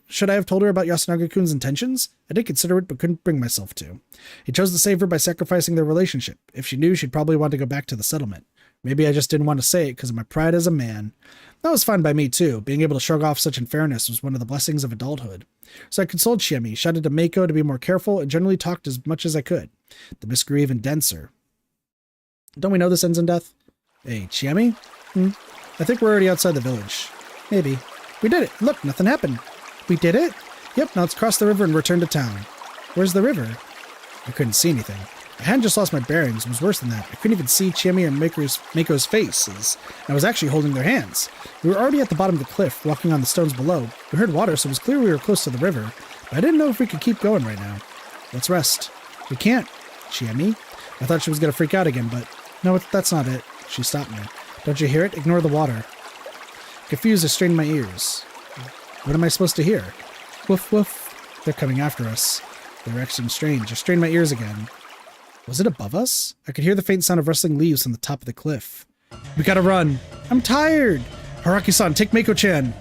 should I have told her about Yasunaga-kun's intentions? I did consider it, but couldn't bring myself to. He chose to save her by sacrificing their relationship. If she knew, she'd probably want to go back to the settlement. Maybe I just didn't want to say it because of my pride as a man. That was fine by me, too. Being able to shrug off such unfairness was one of the blessings of adulthood. So I consoled Chiemi, shouted to Mako to be more careful, and generally talked as much as I could. The myths grew even denser. Don't we know this ends in death? Hey, Chiemi? I think we're already outside the village. Maybe. We did it. Look, nothing happened. We did it? Yep, now let's cross the river and return to town. Where's the river? I couldn't see anything. I hadn't just lost my bearings, it was worse than that. I couldn't even see Chimmy or Mako's faces, and I was actually holding their hands. We were already at the bottom of the cliff, walking on the stones below. We heard water, so it was clear we were close to the river, but I didn't know if we could keep going right now. Let's rest. We can't, Chimmy. I thought she was going to freak out again, but no, that's not it. She stopped me. Don't you hear it? Ignore the water. Confused, I strained my ears. What am I supposed to hear? Woof, woof. They're coming after us. They were acting strange. I strained my ears again. Was it above us? I could hear the faint sound of rustling leaves on the top of the cliff. We gotta run. I'm tired. Haraki-san, take Mako-chan.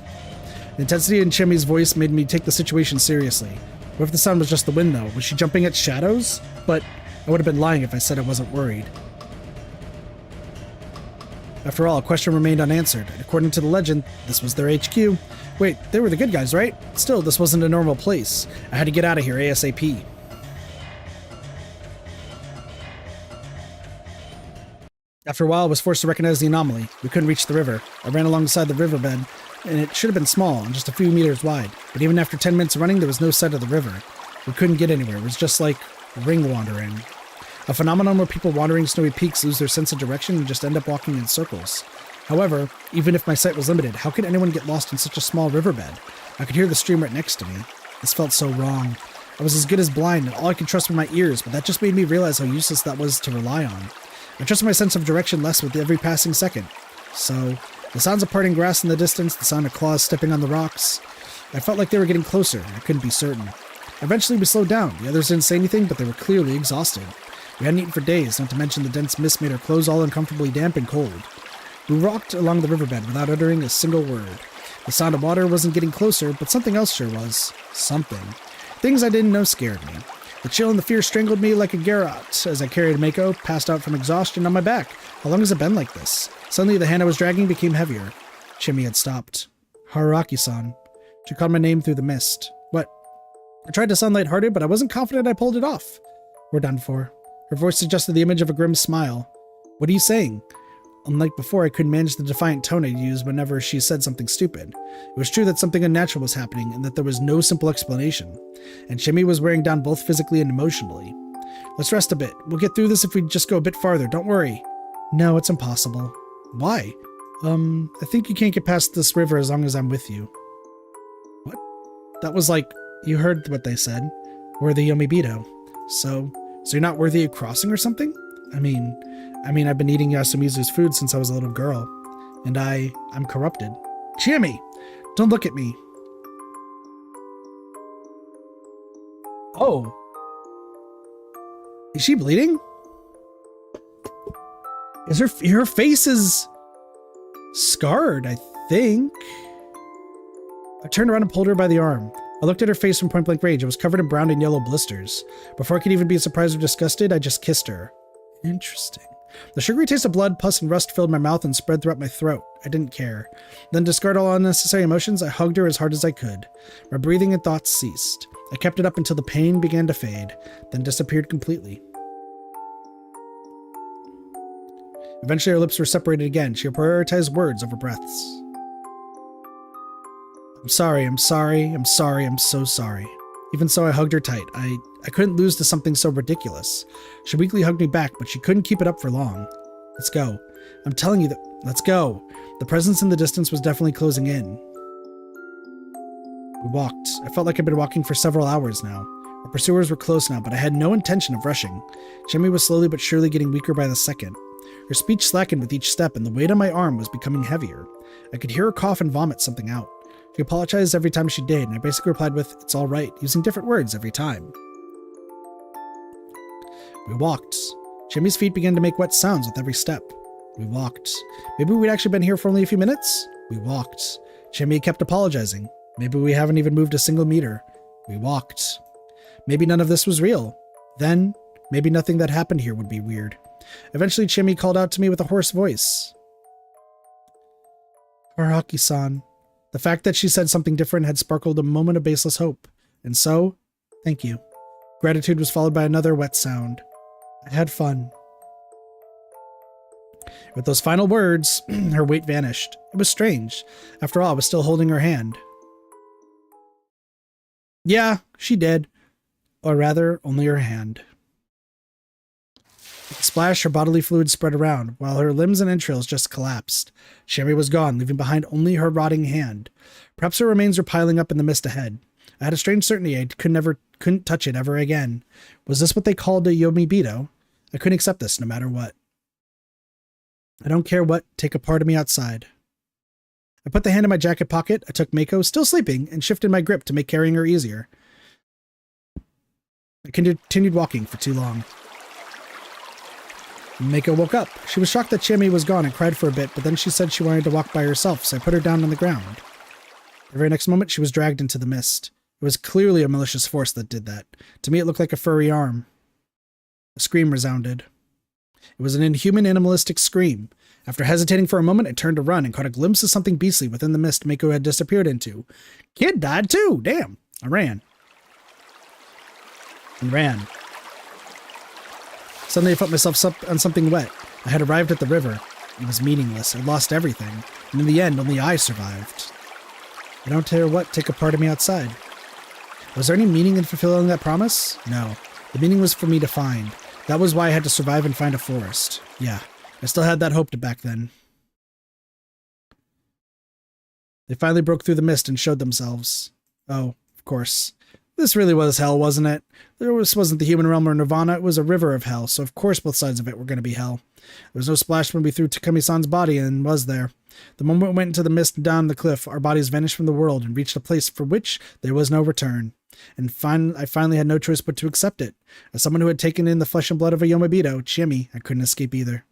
The intensity in Chimmy's voice made me take the situation seriously. What if the sound was just the wind, though? Was she jumping at shadows? But I would have been lying if I said I wasn't worried. After all, a question remained unanswered, and according to the legend, this was their HQ. Wait, they were the good guys, right? Still, this wasn't a normal place. I had to get out of here ASAP. After a while, I was forced to recognize the anomaly. We couldn't reach the river. I ran alongside the riverbed, and it should have been small and just a few meters wide. But even after 10 minutes of running, there was no sight of the river. We couldn't get anywhere. It was just like ring wandering. A phenomenon where people wandering snowy peaks lose their sense of direction and just end up walking in circles. However, even if my sight was limited, how could anyone get lost in such a small riverbed? I could hear the stream right next to me. This felt so wrong. I was as good as blind, and all I could trust were my ears, but that just made me realize how useless that was to rely on. I trusted my sense of direction less with every passing second. So, the sounds of parting grass in the distance, the sound of claws stepping on the rocks. I felt like they were getting closer, and I couldn't be certain. Eventually we slowed down. The others didn't say anything, but they were clearly exhausted. We hadn't eaten for days, not to mention the dense mist made our clothes all uncomfortably damp and cold. We walked along the riverbed without uttering a single word. The sound of water wasn't getting closer, but something else sure was. Something. Things I didn't know scared me. The chill and the fear strangled me like a garrote as I carried Mako, passed out from exhaustion, on my back. How long has it been like this? Suddenly the hand I was dragging became heavier. Chimmy had stopped. Haraki-san. She called my name through the mist. What? I tried to sound lighthearted, but I wasn't confident I pulled it off. We're done for. Her voice suggested the image of a grim smile. What are you saying? Unlike before, I couldn't manage the defiant tone I'd use whenever she said something stupid. It was true that something unnatural was happening and that there was no simple explanation. And Chimmy was wearing down both physically and emotionally. Let's rest a bit. We'll get through this if we just go a bit farther, don't worry. No, it's impossible. Why? I think you can't get past this river as long as I'm with you. What? That was like, you heard what they said. We're the Yomibito. So you're not worthy of crossing or something? I mean, I've been eating Yasumizu's food since I was a little girl. And I'm corrupted. Chimmy! Don't look at me. Oh. Is she bleeding? Her face is scarred, I think. I turned around and pulled her by the arm. I looked at her face from point blank range. It was covered in brown and yellow blisters. Before I could even be surprised or disgusted, I just kissed her. Interesting. The sugary taste of blood, pus, and rust filled my mouth and spread throughout my throat. I didn't care. Then, to discard all unnecessary emotions, I hugged her as hard as I could. My breathing and thoughts ceased. I kept it up until the pain began to fade, then disappeared completely. Eventually, our lips were separated again. She prioritized words over breaths. I'm sorry, I'm sorry, I'm sorry, I'm so sorry. Even so, I hugged her tight. I couldn't lose to something so ridiculous. She weakly hugged me back, but she couldn't keep it up for long. Let's go. I'm telling you that. Let's go. The presence in the distance was definitely closing in. We walked. I felt like I'd been walking for several hours now. Our pursuers were close now, but I had no intention of rushing. Chimmy was slowly but surely getting weaker by the second. Her speech slackened with each step, and the weight on my arm was becoming heavier. I could hear her cough and vomit something out. She apologized every time she did, and I basically replied with, "It's all right," using different words every time. We walked. Chimmy's feet began to make wet sounds with every step. We walked. Maybe we'd actually been here for only a few minutes? We walked. Chimmy kept apologizing. Maybe we haven't even moved a single meter. We walked. Maybe none of this was real. Then, maybe nothing that happened here would be weird. Eventually, Chimmy called out to me with a hoarse voice. Haraki-san. The fact that she said something different had sparkled a moment of baseless hope. And so, thank you. Gratitude was followed by another wet sound. I had fun. With those final words, her weight vanished. It was strange. After all, I was still holding her hand. Yeah, she did. Or rather, only her hand. With a splash, her bodily fluids spread around, while her limbs and entrails just collapsed. Sherry was gone, leaving behind only her rotting hand. Perhaps her remains were piling up in the mist ahead. I had a strange certainty I couldn't touch it ever again. Was this what they called a Yomibito? I couldn't accept this, no matter what. I don't care what, take a part of me outside. I put the hand in my jacket pocket, I took Mako, still sleeping, and shifted my grip to make carrying her easier. I continued walking for too long. Mako woke up. She was shocked that Chimmy was gone and cried for a bit, but then she said she wanted to walk by herself, so I put her down on the ground. The very next moment, she was dragged into the mist. It was clearly a malicious force that did that. To me, it looked like a furry arm. A scream resounded. It was an inhuman, animalistic scream. After hesitating for a moment, I turned to run and caught a glimpse of something beastly within the mist Mako had disappeared into. Kid died too! Damn! I ran. And ran. Suddenly I felt myself up on something wet. I had arrived at the river. It was meaningless. I lost everything. And in the end, only I survived. I don't care what, take a part of me outside. Was there any meaning in fulfilling that promise? No. The meaning was for me to find. That was why I had to survive and find a forest. Yeah, I still had that hope to back then. They finally broke through the mist and showed themselves. Oh, of course. This really was hell, wasn't it? This wasn't the human realm or nirvana, it was a river of hell, so of course both sides of it were going to be hell. There was no splash when we threw Takumi-san's body and was there. The moment we went into the mist and down the cliff, our bodies vanished from the world and reached a place for which there was no return. And I finally had no choice but to accept it. As someone who had taken in the flesh and blood of a Yomibito, Chimmy, I couldn't escape either.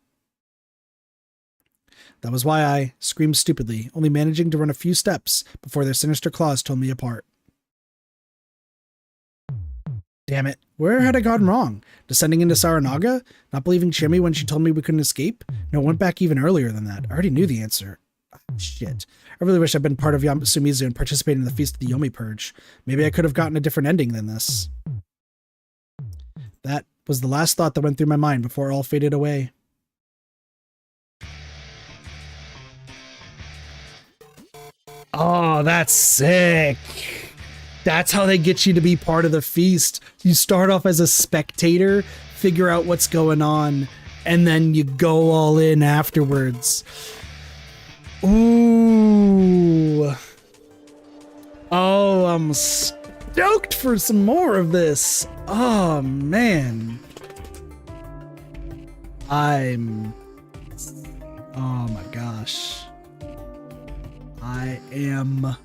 That was why I screamed stupidly, only managing to run a few steps before their sinister claws tore me apart. Damn it. Where had I gone wrong? Descending into Saranaga? Not believing Chimmy when she told me we couldn't escape? No, it went back even earlier than that. I already knew the answer. Shit. I really wish I'd been part of Sumizu and participated in the Feast of the Yomi Purge. Maybe I could have gotten a different ending than this. That was the last thought that went through my mind before it all faded away. Oh, that's sick. That's how they get you to be part of the feast. You start off as a spectator, figure out what's going on, and then you go all in afterwards. Ooh. Oh, I'm stoked for some more of this. Oh, man. Oh my gosh. I am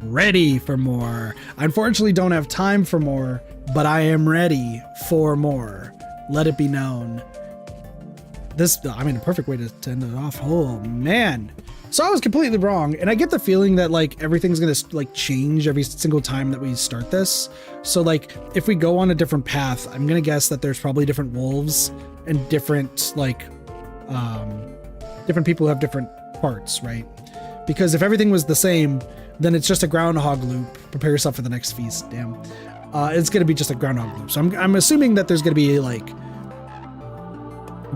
ready for more. I unfortunately don't have time for more, but I am ready for more. Let it be known. A perfect way to end it off. Oh, man. So I was completely wrong, and I get the feeling that, like, everything's gonna, like, change every single time that we start this. So, like, if we go on a different path, I'm gonna guess that there's probably different wolves and different, like, different people who have different parts, right? Because if everything was the same, then it's just a groundhog loop. Prepare yourself for the next feast. Damn. It's gonna be just a groundhog loop. So I'm assuming that there's gonna be, like,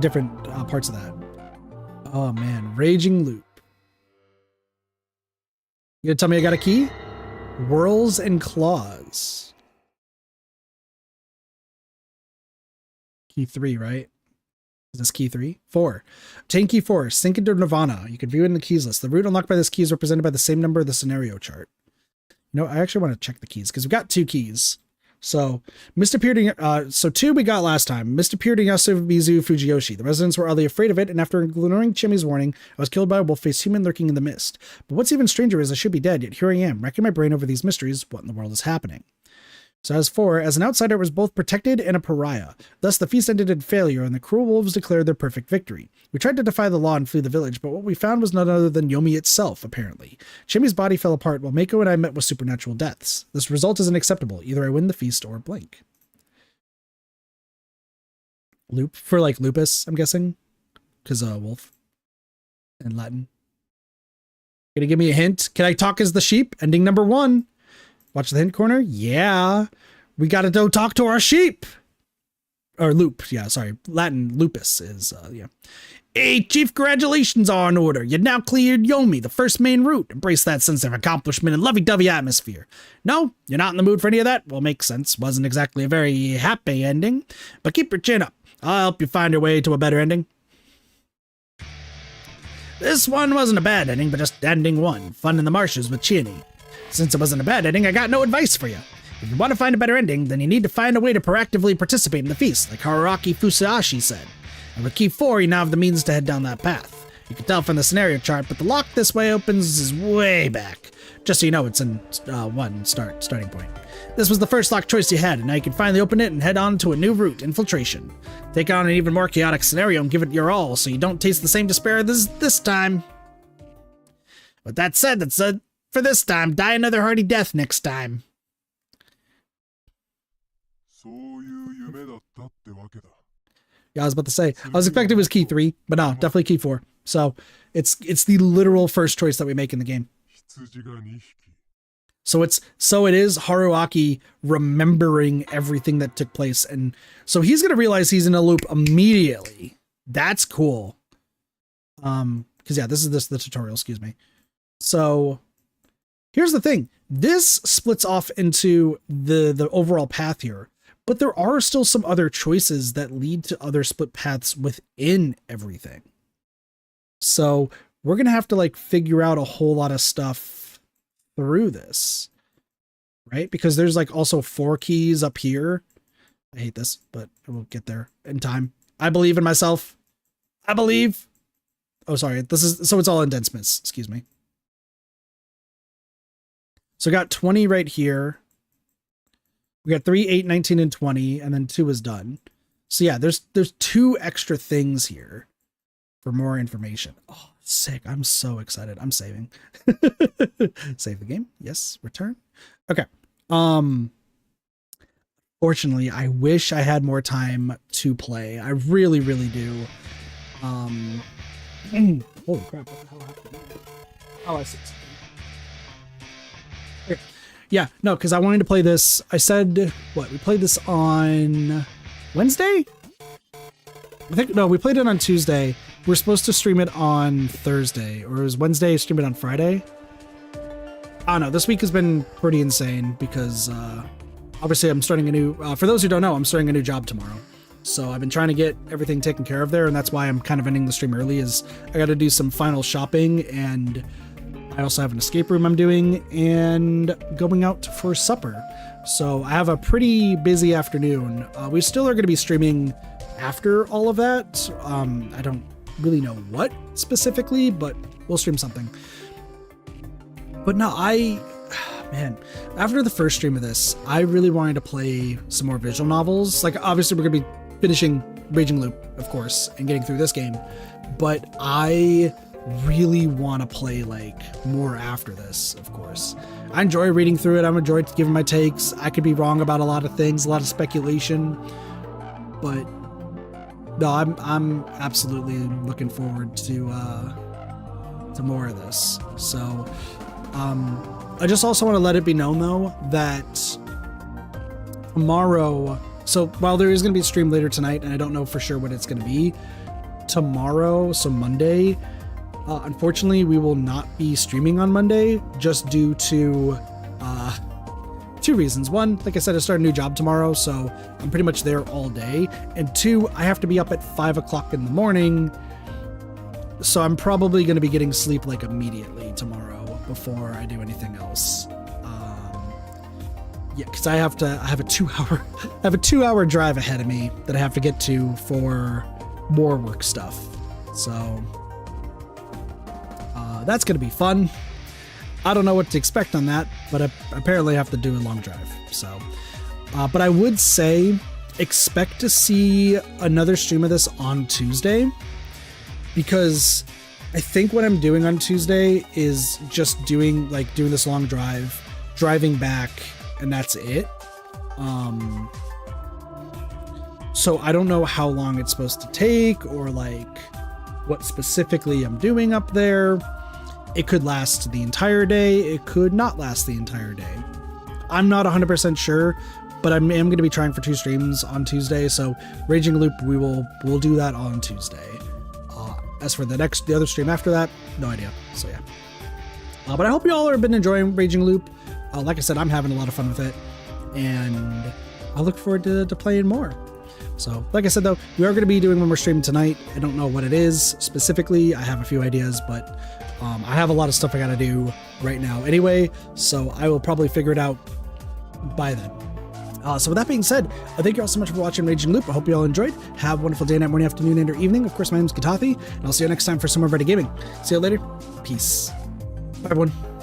different parts of that. Oh, man. Raging loop. You gonna tell me I got a key? Whirls and claws. Key 3, right? Is this key 3? 4. Obtain key 4. Sink into Nirvana. You can view it in the keys list. The route unlocked by this key is represented by the same number of the scenario chart. You know, I actually want to check the keys because we've got 2 keys. So, Mist appeared in, so 2 we got last time. Mist appeared in Yasumizu Fujiyoshi. The residents were oddly afraid of it, and after ignoring Chimmy's warning, I was killed by a wolf-faced human lurking in the mist. But what's even stranger is I should be dead, yet here I am, racking my brain over these mysteries. What in the world is happening? So as 4, as an outsider, was both protected and a pariah. Thus, the feast ended in failure, and the cruel wolves declared their perfect victory. We tried to defy the law and flee the village, but what we found was none other than Yomi itself, apparently. Chimmy's body fell apart, while Mako and I met with supernatural deaths. This result is unacceptable. Either I win the feast or blink. Loop for, like, lupus, I'm guessing, because wolf in Latin. Gonna give me a hint? Can I talk as the sheep? Ending number 1. Watch the hint corner. Yeah, we gotta go talk to our sheep. Or loop. Yeah, sorry. Latin lupus is yeah. Hey, Chief, congratulations are in order. You now cleared Yomi, the first main route. Embrace that sense of accomplishment and lovey-dovey atmosphere. No, you're not in the mood for any of that? Well, makes sense. Wasn't exactly a very happy ending. But keep your chin up. I'll help you find your way to a better ending. This one wasn't a bad ending, but just ending one. Fun in the marshes with Chiani. Since it wasn't a bad ending, I got no advice for you. If you want to find a better ending, then you need to find a way to proactively participate in the feast, like Haruaki Fusashi said. And with Key 4, you now have the means to head down that path. You can tell from the scenario chart, but the lock this way opens is way back. Just so you know, it's in one starting point. This was the first lock choice you had, and now you can finally open it and head on to a new route, Infiltration. Take on an even more chaotic scenario and give it your all, so you don't taste the same despair this time. With that said, that's for this time. Die another hearty death next time. Yeah, I was about to say, I was expecting it was Key 3, but no, definitely Key 4. So it's the literal first choice that we make in the game. So it is Haruaki remembering everything that took place, and so he's gonna realize he's in a loop immediately. That's cool. Because yeah, this is the tutorial, excuse me. So here's the thing. This splits off into the overall path here, but there are still some other choices that lead to other split paths within everything. So we're gonna have to like figure out a whole lot of stuff through this, right? Because there's like also 4 keys up here. I hate this, but I will get there in time. I believe in myself. I believe. Oh, sorry. So it's all indentments. Excuse me. So we got 20 right here. We got 3, 8, 19, and 20, and then 2 is done. So yeah, there's 2 extra things here for more information. Oh, sick. I'm so excited. I'm saving. Save the game. Yes. Return. Okay. Fortunately, I wish I had more time to play. I really, really do. Holy crap. What the hell happened? Oh, I see. Okay. Yeah, no, because I wanted to play this. I said, what? We played this on Wednesday? I think, no, we played it on Tuesday. We're supposed to stream it on Thursday, or it was Wednesday, stream it on Friday. I don't know. This week has been pretty insane because obviously I'm starting a new, for those who don't know, I'm starting a new job tomorrow. So I've been trying to get everything taken care of there, and that's why I'm kind of ending the stream early, is I got to do some final shopping, and I also have an escape room I'm doing and going out for supper. So I have a pretty busy afternoon. We still are going to be streaming after all of that. I don't really know what specifically, but we'll stream something. But no, man, after the first stream of this, I really wanted to play some more visual novels. Like, obviously we're going to be finishing Raging Loop, of course, and getting through this game, but I really want to play like more after this, of course. I enjoy reading through it. I'm enjoying giving my takes. I could be wrong about a lot of things, a lot of speculation, but no, I'm absolutely looking forward to more of this. So I just also want to let it be known though that tomorrow, so while there is going to be a stream later tonight, and I don't know for sure what it's going to be, tomorrow, so Monday, unfortunately, we will not be streaming on Monday, just due to 2 reasons. 1, like I said, I start a new job tomorrow, so I'm pretty much there all day. And 2, I have to be up at 5 o'clock in the morning, so I'm probably going to be getting sleep like immediately tomorrow before I do anything else. Yeah, because I have a 2-hour drive ahead of me that I have to get to for more work stuff. So that's going to be fun. I don't know what to expect on that, but I apparently have to do a long drive. So, but I would say expect to see another stream of this on Tuesday, because I think what I'm doing on Tuesday is just doing this long drive, driving back, and that's it. So I don't know how long it's supposed to take, or like what specifically I'm doing up there. It could last the entire day. It could not last the entire day. I'm not 100% sure, but I am going to be trying for 2 streams on Tuesday. So Raging Loop, we'll do that on Tuesday. As for the other stream after that, no idea. So yeah. But I hope you all have been enjoying Raging Loop. Like I said, I'm having a lot of fun with it, and I look forward to playing more. So like I said, though, we are going to be doing one more stream tonight. I don't know what it is specifically. I have a few ideas, but I have a lot of stuff I got to do right now anyway, so I will probably figure it out by then. So with that being said, thank you all so much for watching Raging Loop. I hope you all enjoyed. Have a wonderful day, night, morning, afternoon, and or evening. Of course, my name is Katathi, and I'll see you next time for some more Reddit gaming. See you later. Peace. Bye, everyone.